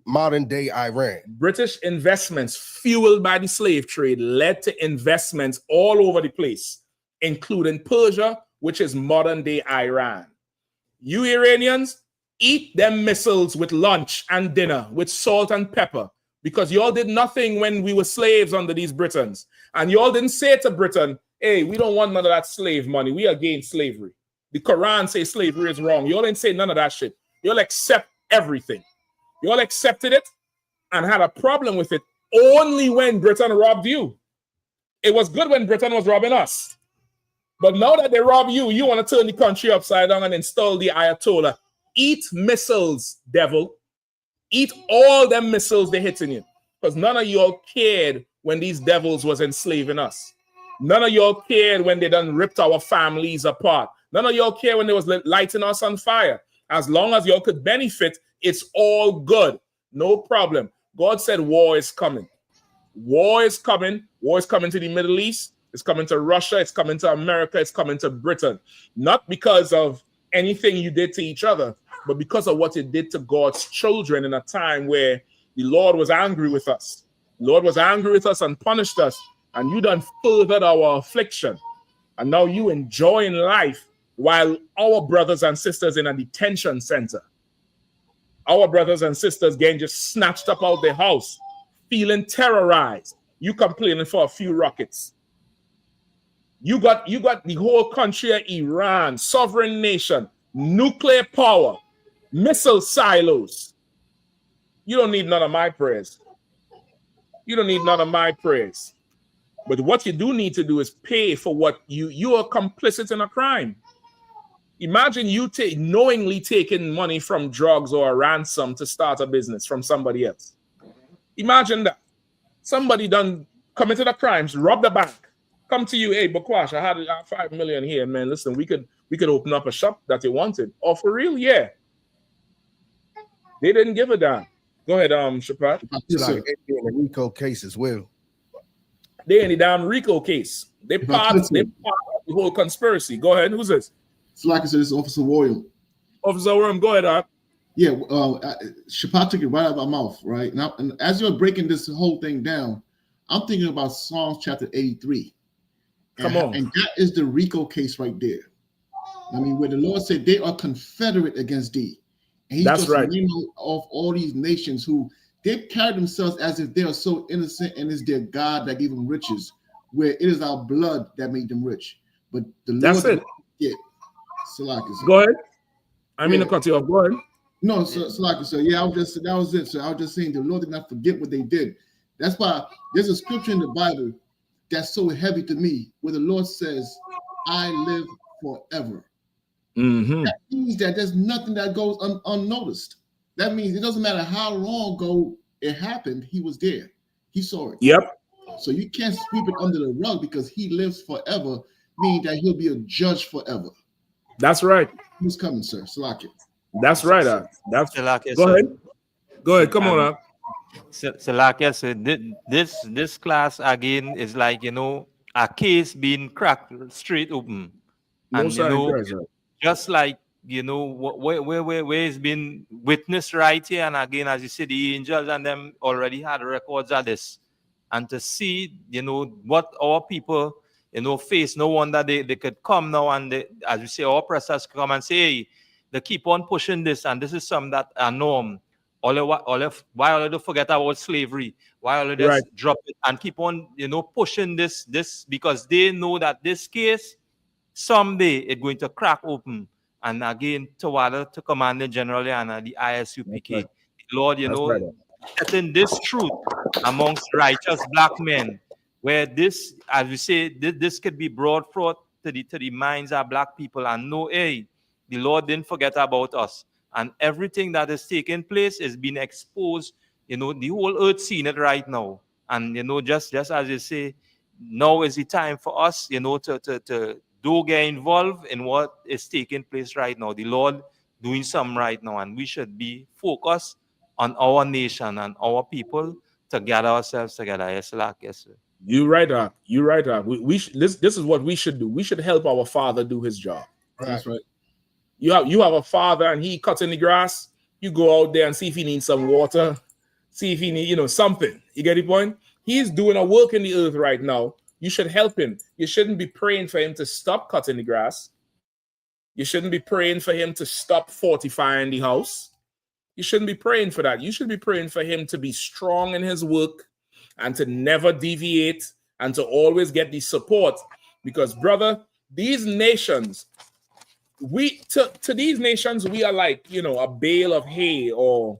modern-day Iran. British investments fueled by the slave trade led to investments all over the place, including Persia, which is modern-day Iran. You Iranians, eat them missiles with lunch and dinner, with salt and pepper, because y'all did nothing when we were slaves under these Britons. And y'all didn't say to Britain, hey, we don't want none of that slave money. We are against slavery. The Quran says slavery is wrong. Y'all didn't say none of that shit. Y'all accept everything. Y'all accepted it and had a problem with it only when Britain robbed you. It was good when Britain was robbing us. But now that they rob you, you want to turn the country upside down and install the Ayatollah. Eat missiles, devil. Eat all them missiles they're hitting you. Because none of y'all cared when these devils was enslaving us. None of y'all cared when they done ripped our families apart. None of y'all cared when they was lighting us on fire. As long as y'all could benefit, it's all good. No problem. God said war is coming. War is coming. War is coming to the Middle East. It's coming to Russia. It's coming to America. It's coming to Britain. Not because of anything you did to each other, but because of what it did to God's children in a time where the Lord was angry with us. The Lord was angry with us and punished us, and you done furthered our affliction. And now you enjoying life while our brothers and sisters in a detention center. Our brothers and sisters getting just snatched up out their house, feeling terrorized. You complaining for a few rockets. You got the whole country of Iran, sovereign nation, nuclear power, missile silos. You don't need none of my prayers. You don't need none of my prayers. But what you do need to do is pay for what you are complicit in a crime. Imagine you knowingly taking money from drugs or a ransom to start a business from somebody else. Imagine that. Somebody done committed a crime, robbed the bank, come to you, hey, Bakwash, I had 5 million here, man. Listen, we could open up a shop that you wanted. Oh, for real? Yeah. They didn't give a damn. Go ahead, Shapat. Like in the RICO case as well. They in the damn RICO case. They part of the whole conspiracy. Go ahead. Who's this? It's like I said, it's Officer William. Officer William, go ahead, Art. Yeah, Shapat took it right out of my mouth, right? Now, and as you're breaking this whole thing down, I'm thinking about Psalms chapter 83. Come on. And that is the RICO case right there. I mean, where the Lord said they are confederate against thee. And he's That's just right. naming off all these nations who they carry themselves as if they are so innocent and it's their God that gave them riches, where it is our blood that made them rich. But the That's Lord, it. yeah. Salaki, Go ahead. I mean to cut you off. Go ahead. No, Salaki, sir. Yeah, that was it. So I was just saying the Lord did not forget what they did. That's why there's a scripture in the Bible that's so heavy to me, where the Lord says, I live forever. Mm-hmm. That means that there's nothing that goes unnoticed. That means it doesn't matter how long ago it happened, he was there. He saw it. Yep. So you can't sweep it under the rug because he lives forever, meaning that he'll be a judge forever. That's right. Who's coming, sir? Salaki. That's right. That's Salakia, go sir. ahead. Go ahead. Come on up. Salakia, sir, this class again is like, a case being cracked straight open. No And, just like, where it's been witnessed right here. And again, as you see, the angels and them already had records of this. And to see, what our people, face, no wonder they could come now and as you say, our oppressors come and say, hey, they keep on pushing this. And this is something that a norm. Why all they forget about slavery? Why all they drop it and keep on, pushing this because they know that this case someday it's going to crack open. And again, to Commander General Yahanna, the I.S.U.P.K. Lord, getting this truth amongst righteous black men, where this, as we say, this could be brought forth to the minds of black people and know, hey, the Lord didn't forget about us. And everything that is taking place is being exposed. The whole earth seeing it right now. And, just as you say, now is the time for us, to do get involved in what is taking place right now. The Lord doing something right now. And we should be focused on our nation and our people to gather ourselves together. Yes, sir. You right, Doc. You right, Doc. This is what we should do. We should help our father do his job. That's right. You have a father and he cutting the grass. You go out there and see if he needs some water. See if he needs, something. You get the point? He's doing a work in the earth right now. You should help him. You shouldn't be praying for him to stop cutting the grass. You shouldn't be praying for him to stop fortifying the house. You shouldn't be praying for that. You should be praying for him to be strong in his work and to never deviate and to always get the support. Because, brother, these nations, to these nations, we are like, a bale of hay, or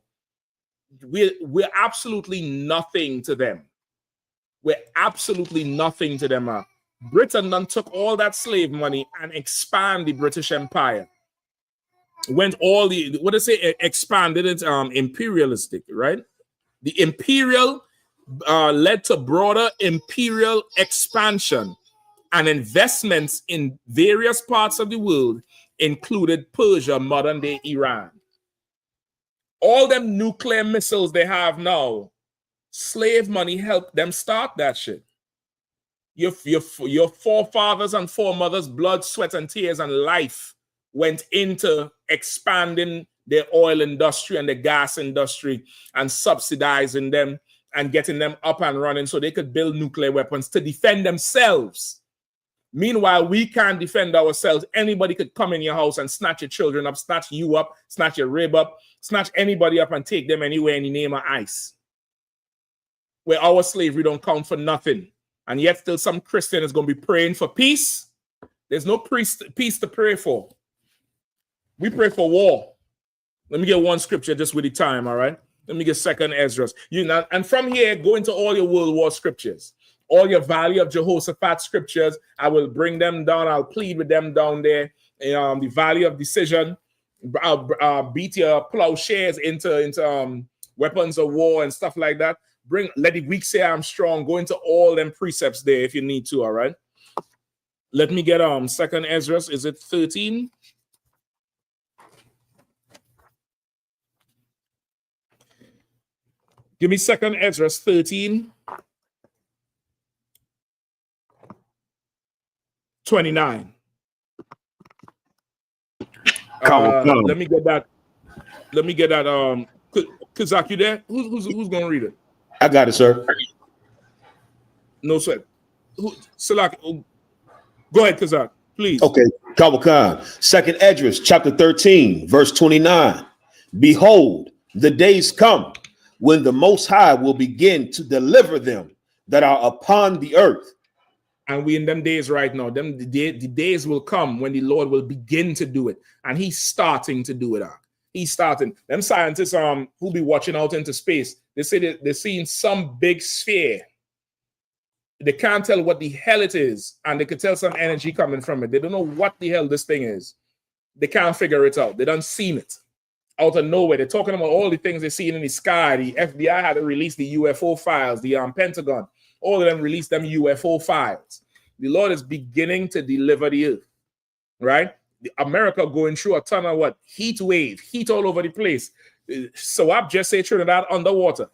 we're absolutely nothing to them. We're absolutely nothing to them. Britain done took all that slave money and expand the British Empire. Went all the, what do they say, expanded it, imperialistic, right? The imperial led to broader imperial expansion, and investments in various parts of the world included Persia, modern day Iran. All them nuclear missiles they have now, slave money helped them start that shit. Your forefathers and foremothers' blood, sweat, and tears and life went into expanding their oil industry and the gas industry and subsidizing them and getting them up and running so they could build nuclear weapons to defend themselves. Meanwhile, we can't defend ourselves. Anybody could come in your house and snatch your children up, snatch you up, snatch your rib up, snatch anybody up and take them anywhere in the name of ICE. Where our slavery don't count for nothing. And yet still some Christian is going to be praying for peace. There's no peace to pray for. We pray for war. Let me get one scripture just with the time, all right? Let me get 2nd Ezra. And from here, go into all your World War scriptures. All your Valley of Jehoshaphat scriptures, I will bring them down. I'll plead with them down there. The Valley of Decision. I'll beat your plowshares into weapons of war and stuff like that. Let the weak say I'm strong. Go into all them precepts there if you need to, all right? Let me get 2nd Ezra. Is it 13? Give me 2nd Ezra 13. 29. Let me get that. Kazak, you there? Who's gonna read it? I got it, sir. No sweat. Salak, go ahead, Kazak, please. Okay, Kawakan. 2nd Esdras, chapter 13, verse 29. Behold, the days come when the Most High will begin to deliver them that are upon the earth. And we in them days right now. The days will come when the Lord will begin to do it. And he's starting to do it. He's starting. Them scientists who be watching out into space, they say that they're seeing some big sphere. They can't tell what the hell it is. And they can tell some energy coming from it. They don't know what the hell this thing is. They can't figure it out. They done seen it out of nowhere. They're talking about all the things they're seeing in the sky. The FBI had to release the UFO files. The Pentagon, all of them released them UFO files. The Lord is beginning to deliver the earth, right? America going through a ton of heat wave, heat all over the place. So I just say Trinidad underwater.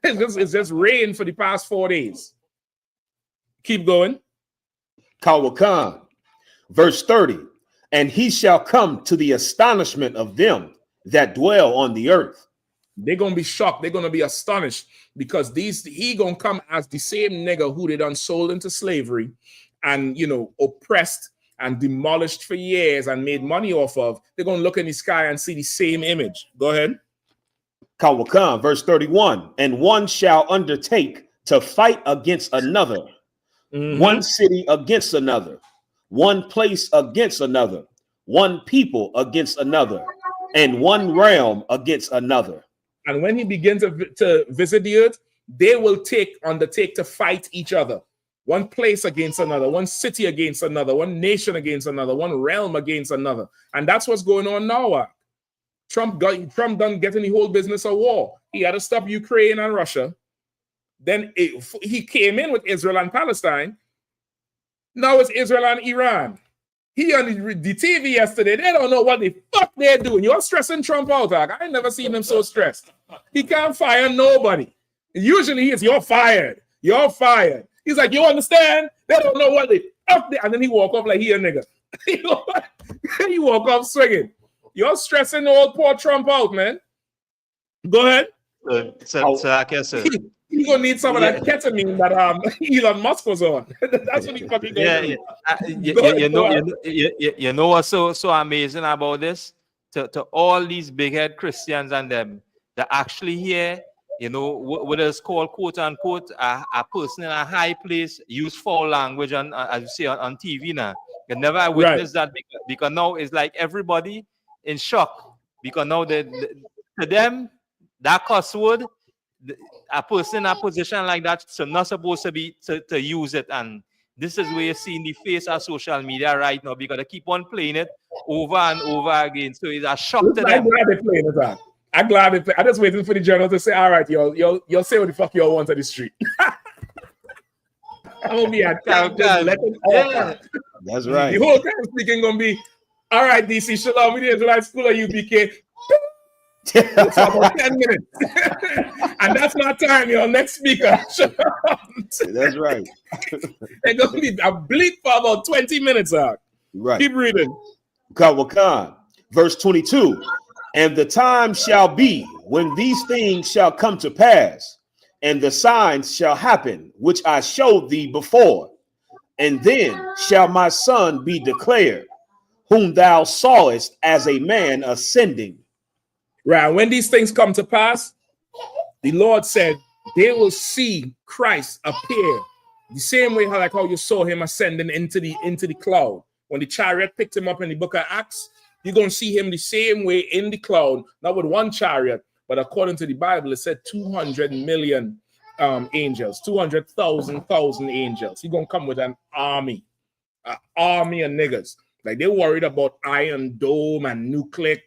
It's just rain for the past 4 days. Keep going. Kawakan, verse 30. And he shall come to the astonishment of them that dwell on the earth. They're gonna be shocked. They're gonna be astonished because he gonna come as the same nigger who they done sold into slavery and oppressed and demolished for years and made money off of. They're gonna look in the sky and see the same image. Go ahead. Kawakan, verse 31. And one shall undertake to fight against another, one city against another, one place against another, one people against another, and one realm against another. And when he begins to visit the earth, they will undertake to fight each other. One place against another, one city against another, one nation against another, one realm against another. And that's what's going on now. Trump done getting the whole business of war. He had to stop Ukraine and Russia. Then he came in with Israel and Palestine. Now it's Israel and Iran. He on the TV yesterday. They don't know what the fuck they're doing. You're stressing Trump out. I ain't never seen him so stressed. He can't fire nobody. Usually he is, you're fired. You're fired. He's like, you understand? They don't know what the fuck they... And then he walk off like he a nigga. He walk off swinging. You're stressing the old poor Trump out, man. Go ahead. So I guess He's gonna need some of that ketamine that Elon Musk was on. That's what he fucking gonna do. You know what's so amazing about this? To all these big head Christians and them, they're actually here, you know, what is called quote unquote a person in a high place use foul language on as you say on TV now. You never witnessed that because now it's like everybody in shock because now to them that cuss word, a person in a position like that, so not supposed to be to use it. And this is where you're seeing the face of social media right now because they keep on playing it over and over again. So it's a shock to them. I'm glad they're playing it out. I'm glad they play. I'm just waiting for the journal to say, all right, you'll say what the fuck you all want on the street. I'm gonna be at let them all out. That's right. The whole time speaking gonna be, all right, DC, Shalom, with the Israelite School of UPK. It's about 10 minutes. And that's my time, your next speaker. That's right. It's going to be a bleep for about 20 minutes. Right. Keep reading. Khan, verse 22. And the time shall be when these things shall come to pass, and the signs shall happen, which I showed thee before. And then shall my son be declared, whom thou sawest as a man ascending. Right. When these things come to pass, the Lord said they will see Christ appear the same way how you saw him ascending into the cloud. When the chariot picked him up in the book of Acts, you're going to see him the same way in the cloud, not with one chariot, but according to the Bible, it said 200 million angels, 200,000 angels. He's going to come with an army of niggas. Like they're worried about Iron Dome and nuclear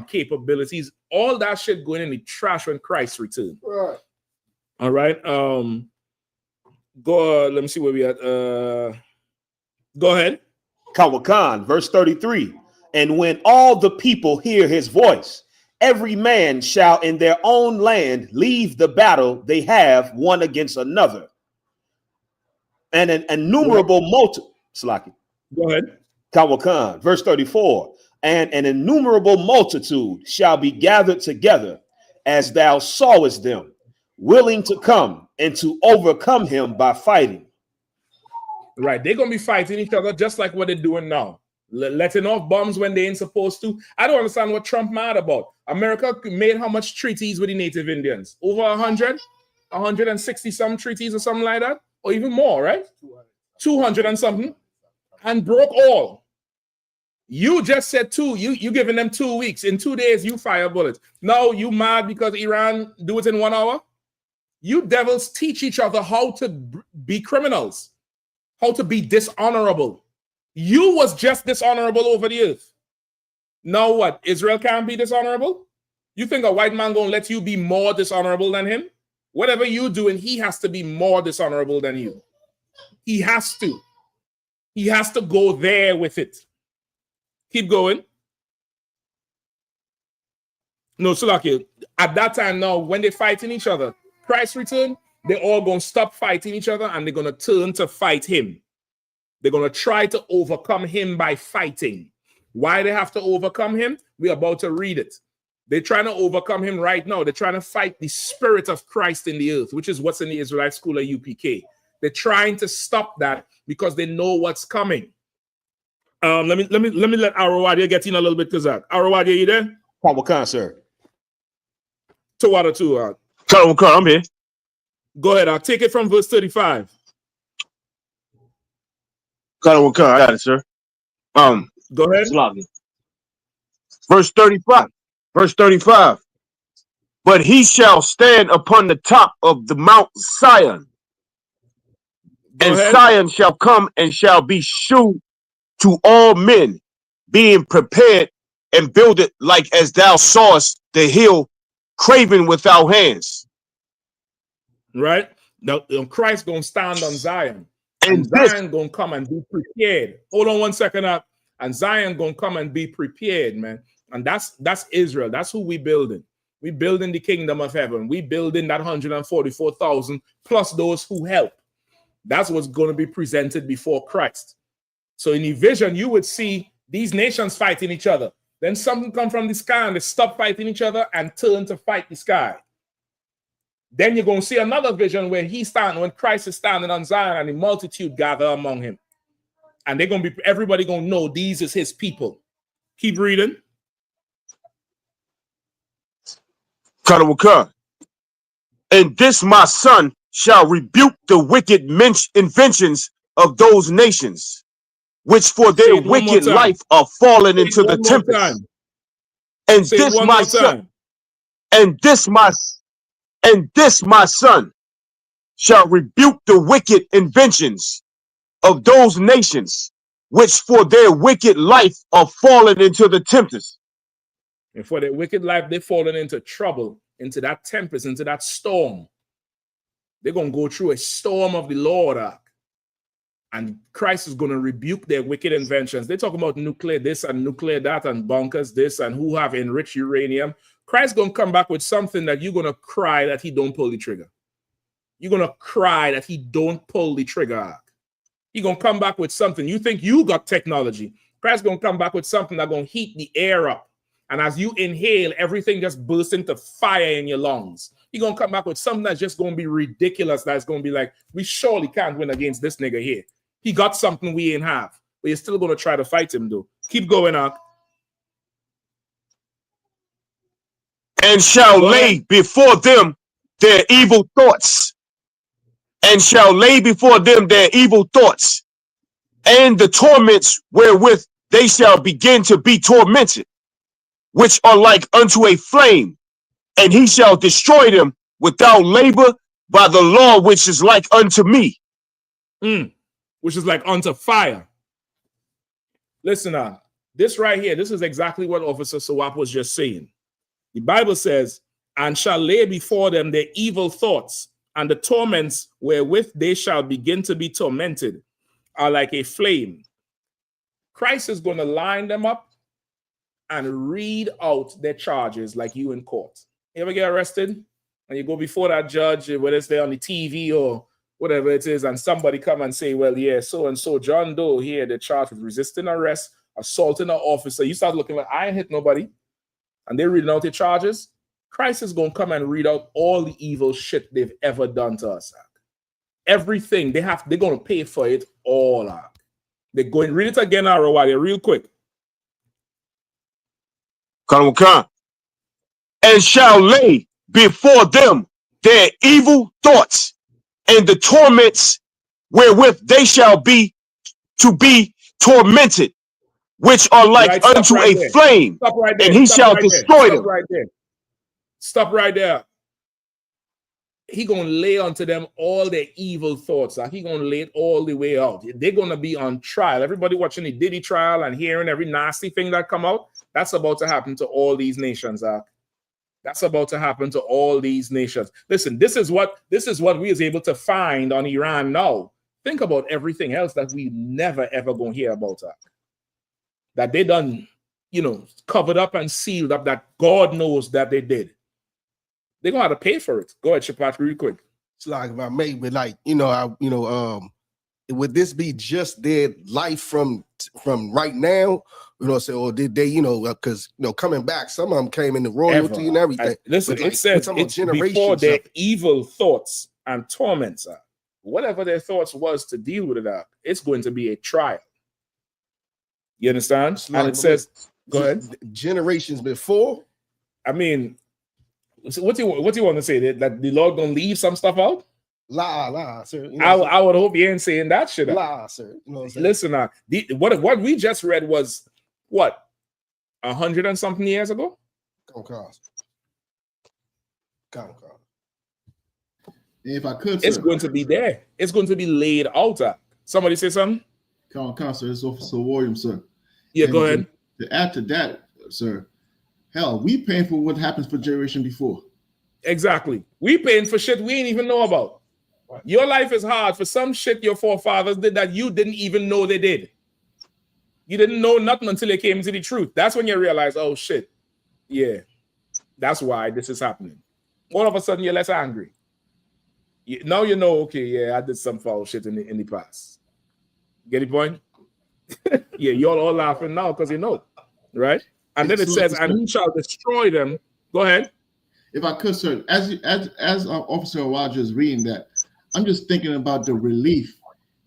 capabilities. All that shit going in the trash when Christ returns. Right. All right. Let me see where we at. Go ahead. Khan, verse 33. And when all the people hear his voice, every man shall in their own land leave the battle they have one against another. And an innumerable multitude. Go ahead. Khan, verse 34. And an innumerable multitude shall be gathered together, as thou sawest them, willing to come and to overcome him by fighting. Right. They're going to be fighting each other just like what they're doing now. Letting off bombs when they ain't supposed to. I don't understand what Trump mad about. America made how much treaties with the native Indians? Over 160 some treaties or something like that? Or even more, right? 200 and something. And broke all. You just said you giving them 2 weeks. In 2 days, you fire bullets. Now you mad because Iran do it in 1 hour? You devils teach each other how to be criminals, how to be dishonorable. You was just dishonorable over the earth. Now what? Israel can't be dishonorable? You think a white man gonna let you be more dishonorable than him? Whatever you doing, he has to be more dishonorable than you. He has to. He has to go there with it. Keep going. No, Sulaki, at that time now, when they're fighting each other, Christ return, they're all going to stop fighting each other and they're going to turn to fight him. They're going to try to overcome him by fighting. Why they have to overcome him? We're about to read it. They're trying to overcome him right now. They're trying to fight the spirit of Christ in the earth, which is what's in the Israelite School of UPK. They're trying to stop that because they know what's coming. Let me let Arawadia get in a little bit, Kazak. Arawadia, you there? Khan, sir. 2 out of 2. Khan, I'm here. Go ahead. I'll take it from verse 35. Khan, I got it, sir. Go ahead. Verse 35. Verse 35. But he shall stand upon the top of the Mount Zion, and Zion shall come and shall be shewed to all men, being prepared and builded like as thou sawest the hill craven without hands. Right? Now, Christ gonna stand on Zion, and Zion gonna come and be prepared. Hold on 1 second up. And Zion gonna come and be prepared, man. And that's Israel. That's who we building. We building the kingdom of heaven. We building that 144,000 plus those who help. That's what's going to be presented before Christ. So in the vision, you would see these nations fighting each other. Then something come from the sky and they stop fighting each other and turn to fight the sky. Then you're going to see another vision where when Christ is standing on Zion and the multitude gather among him. And they're going to be, everybody going to know these is his people. Keep reading. And this my son shall rebuke the wicked inventions of those nations, which for their wicked life are fallen into the tempest. And this my son, and this my son shall rebuke the wicked inventions of those nations, which for their wicked life are fallen into the tempest. And for their wicked life, they've fallen into trouble, into that tempest, into that storm. They're going to go through a storm of the Lord. And Christ is going to rebuke their wicked inventions. They talk about nuclear this and nuclear that and bunkers this and who have enriched uranium. Christ's going to come back with something that you're going to cry that he don't pull the trigger. You're going to cry that he don't pull the trigger. He's going to come back with something. You think you got technology. Christ's going to come back with something that's going to heat the air up. And as you inhale, everything just bursts into fire in your lungs. You're going to come back with something that's just going to be ridiculous. That's going to be like, we surely can't win against this nigga here. He got something we ain't have. But you're still going to try to fight him, though. Keep going, Ark. And shall lay before them their evil thoughts. And shall lay before them their evil thoughts. And the torments wherewith they shall begin to be tormented, which are like unto a flame, and he shall destroy them without labor by the law which is like unto me. Which is like unto fire. Listen, this right here, this is exactly what Officer Sawap was just saying. The Bible says, and shall lay before them their evil thoughts, and the torments wherewith they shall begin to be tormented are like a flame. Christ is going to line them up and read out their charges like you in court. You ever get arrested and you go before that judge, whether it's there on the TV or whatever it is, and somebody come and say, well, yeah, so-and-so John Doe here, they're charged with resisting arrest, assaulting an officer. You start looking like, I ain't hit nobody. And they're reading out their charges. Christ is going to come and read out all the evil shit they've ever done to us. Everything. They're going to pay for it all. They're going, read it again, Arawadi, real quick. And shall lay before them their evil thoughts and the torments wherewith they shall be tormented, which are like unto a flame, and he shall destroy them. Stop right there. He gonna lay onto them all their evil thoughts. He gonna lay it all the way out. They're gonna be on trial. Everybody watching the Diddy trial and hearing every nasty thing that come out, that's about to happen to all these nations. That's about to happen to all these nations. Listen, this is what we is able to find on Iran now. Think about everything else that we never ever gonna hear about. That they done, covered up and sealed up, that God knows that they did. They're gonna have to pay for it. Go ahead, Shapat, real quick. It's like if I made, but would this be just their life from right now? Say, or did they, because coming back, some of them came in the royalty and everything. Listen, it says it's before their evil thoughts and torments. Whatever their thoughts was to deal with it, it's going to be a trial. You understand? And it says, go ahead. Generations before. I mean, so what do you want to say? That the Lord gonna leave some stuff out? Lie, sir. You know I would hope you ain't saying that shit. Lie, sir. You know what I'm saying? Listen, what we just read was what 100 and something years ago. If I could, it's sir. going to be there. It's going to be laid out. Somebody say something. Come on, sir. It's Officer Williams, sir. Yeah, go ahead. To add to that, sir, hell, we paying for what happens for generation before. Exactly. We paying for shit we ain't even know about. Your life is hard for some shit your forefathers did that you didn't even know they did. You didn't know nothing until they came into the truth. That's when you realize, oh shit, yeah, that's why this is happening. All of a sudden, you're less angry. Now you know, okay, yeah, I did some foul shit in the past. Get the point? Yeah, you're all laughing now because you know, right? And then it says, and he shall destroy them. Go ahead. If I could, sir, as Officer Roger is reading that, I'm just thinking about the relief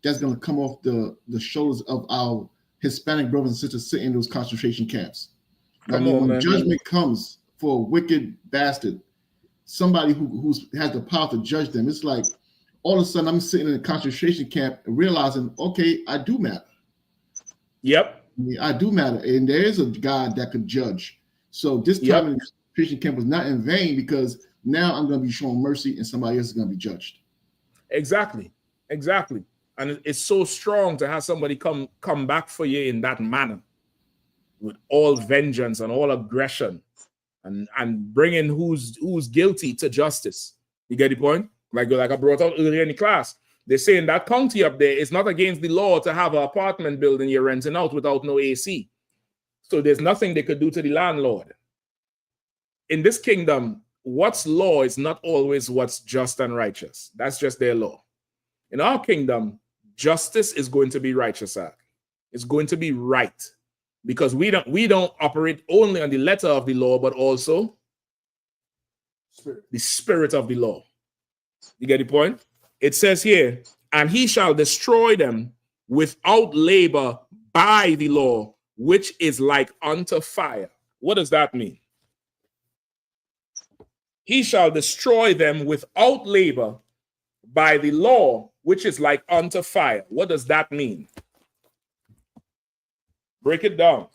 that's going to come off the shoulders of our Hispanic brothers and sisters sitting in those concentration camps. When judgment comes for a wicked bastard, somebody who has the power to judge them, it's like all of a sudden I'm sitting in a concentration camp and realizing, okay, I do matter. Yep. I do matter. And there is a God that could judge. So this time in the concentration camp was not in vain, because now I'm going to be shown mercy and somebody else is going to be judged. Exactly. And it's so strong to have somebody come back for you in that manner, with all vengeance and all aggression, and bringing who's guilty to justice. You get the point? Like I brought out earlier in the class, they say in that county up there, it's not against the law to have an apartment building you're renting out without no AC. So there's nothing they could do to the landlord. In this kingdom, what's law is not always what's just and righteous. That's just their law. In our kingdom, justice is going to be righteous. It's going to be right, because we don't operate only on the letter of the law, but also the spirit of the law. You get the point? It says here, and he shall destroy them without labor by the law, which is like unto fire. What does that mean? He shall destroy them without labor by the law, which is like unto fire. What does that mean? Break it down.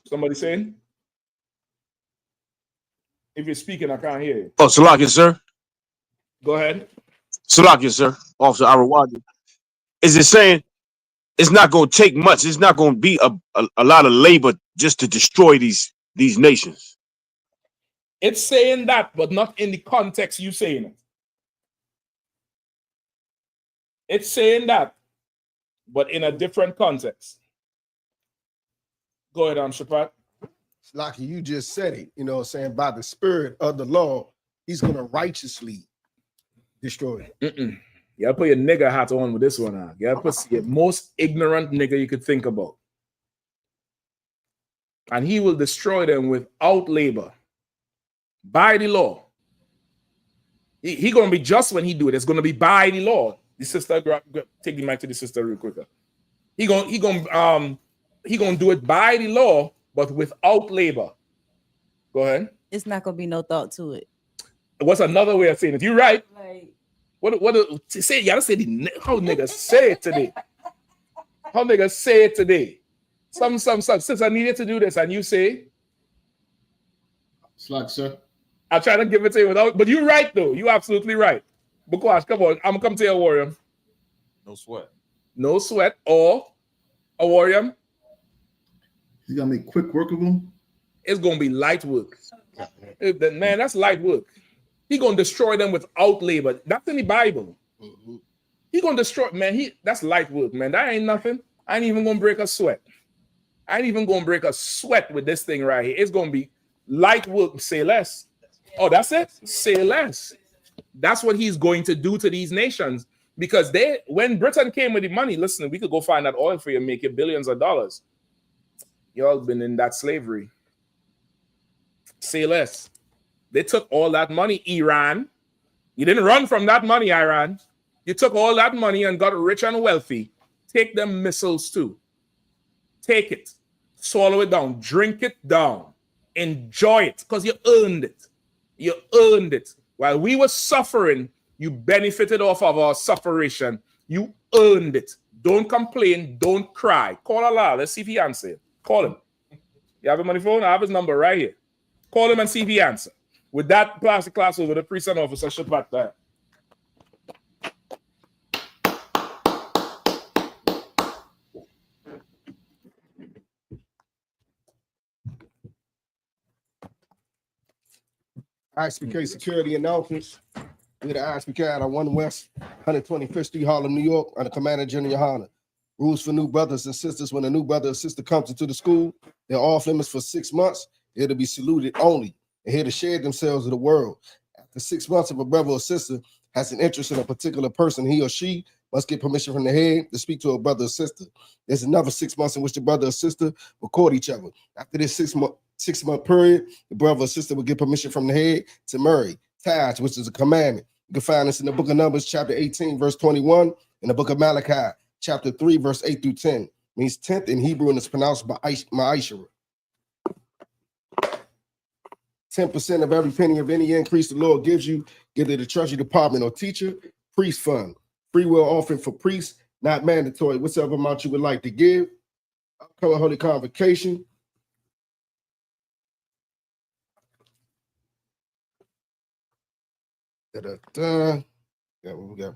Somebody saying? If you're speaking, I can't hear you. Oh, Salakia, sir. Go ahead. Salakia, sir. Officer Arawadi. Is it saying it's not going to take much? It's not going to be a lot of labor just to destroy these nations. It's saying that, but not in the context you saying it. It's saying that, but in a different context. Go ahead, Shapat. Like you just said it, you know what I'm saying? By the spirit of the law, he's going to righteously destroy it. You gotta put your nigga hat on with this one. You gotta put your most ignorant nigga you could think about. And he will destroy them without labor. By the law. He gonna be just when he do it. It's gonna be by the law. The sister, take the mic to the sister real quick. He gonna do it by the law, but without labor. Go ahead. It's not gonna be no thought to it. What's another way of saying it? You're right. What say? You gotta say how niggas say it today. How niggas say it today. Some. Since I needed to do this, and you say, Slack, sir. I try to give it to you without, but you're right though. You're absolutely right. Because come on, I'm gonna come to you, warrior. No sweat. No sweat, or a warrior. He's gonna make quick work of them. It's gonna be light work. Man, that's light work. He gonna destroy them without labor. That's in the Bible. He gonna destroy, man. That's light work, man. That ain't nothing. I ain't even gonna break a sweat. I ain't even gonna break a sweat with this thing right here. It's gonna be light work. Say less. Oh, that's it. Say less. That's what he's going to do to these nations, because when Britain came with the money, listen, we could go find that oil for you and make you billions of dollars. Y'all been in that slavery. Say less. They took all that money, Iran. You didn't run from that money, Iran. You took all that money and got rich and wealthy. Take them missiles too. Take it. Swallow it down. Drink it down. Enjoy it because you earned it. You earned it. While we were suffering, you benefited off of our sufferation. You earned it. Don't complain. Don't cry. Call Allah. Let's see if he answers. Call him. You have him on the phone? I have his number right here. Call him and see if he answers. With that plastic class over, the priest and officer should back that. I.S.U.P.K security announcements. We're the I.S.U.P.K out of 1 West, 125th Street, Harlem, New York, under Commander General Yahanna. Rules for new brothers and sisters. When a new brother or sister comes into the school, they're off limits for 6 months. They're to be saluted only and here to share themselves with the world. After 6 months, if a brother or sister has an interest in a particular person, he or she must get permission from the head to speak to a brother or sister. There's another 6 months in which the brother or sister will court each other. After this 6-month period, the brother or sister will get permission from the head to marry. TITHES, which is a commandment. You can find this in the book of Numbers, chapter 18, verse 21, in the book of Malachi, chapter 3, verse 8 through 10. Means 10th in Hebrew, and it's pronounced Ma'ishra. 10% of every penny of any increase the Lord gives you, give to the treasury department or teacher, priest fund. Free will offering for priests, not mandatory. Whatever amount you would like to give. Upcoming Holy Convocation. Yeah, we got.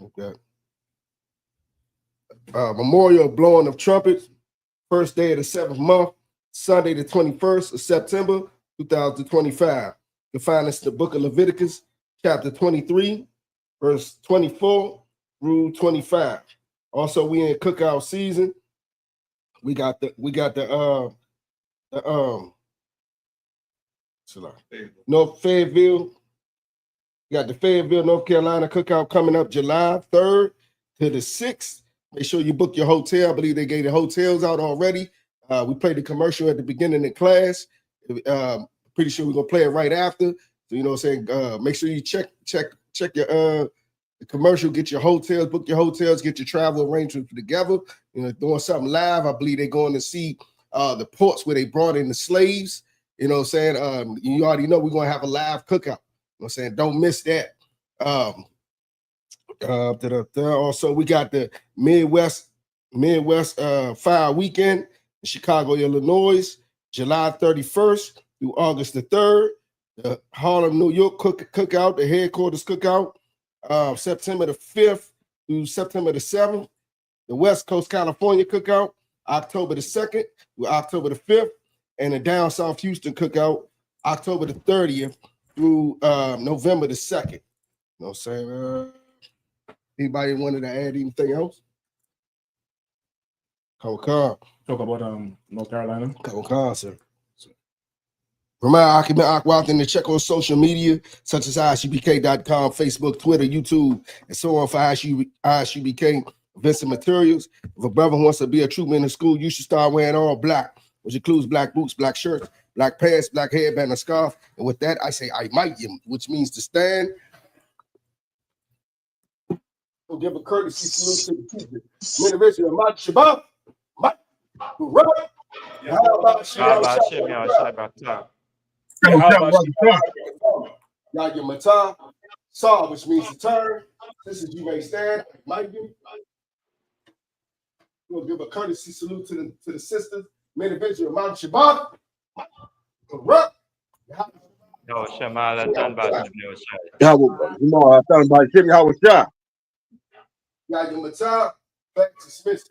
Memorial blowing of trumpets, first day of the 7th month, Sunday the 21st of September, 2025. You can find this in the book of Leviticus, chapter 23, verse 24 through 25. Also, we in cookout season. We got the North Fayetteville. We got the Fayetteville, North Carolina cookout coming up July 3rd to the 6th. Make sure you book your hotel. I believe they gave the hotels out already. We played the commercial at the beginning of class. Pretty sure we're gonna play it right after. So you know what I'm saying? Make sure you check your the commercial, get your hotels, book your hotels, get your travel arrangements together. You know, doing something live. I believe they're going to see the ports where they brought in the slaves. You know what I'm saying? You already know we're gonna have a live cookout. You know what I'm saying? Don't miss that. Also, we got the Midwest Fire Weekend in Chicago, Illinois, July 31st through August the 3rd. The Harlem, New York cookout, the headquarters cookout, September the 5th through September the 7th. The West Coast California cookout, October the 2nd through October the 5th. And the Down South Houston cookout, October the 30th through November the 2nd. You know what I'm saying? Anybody wanted to add anything else? Talk about North Carolina. Sir. Remember, I can be out and check on social media such as ISUPK.com, Facebook, Twitter, YouTube, and so on for I.S.U.P.K events and materials. If a brother wants to be a true man in school, you should start wearing all black, which includes black boots, black shirts, black pants, black headband, and scarf. And with that, I say I.M.I.T.M, which means to stand. We'll give a courtesy salute to the teacher. University of Shabbat. Yahanna, Saw, which means to turn. This is you may stand. Mighty. We'll give a courtesy salute to the sisters. May the victory of Mount Shabbat. No, Shamala Tanba. Yahanna, Yahanna, back to Smith.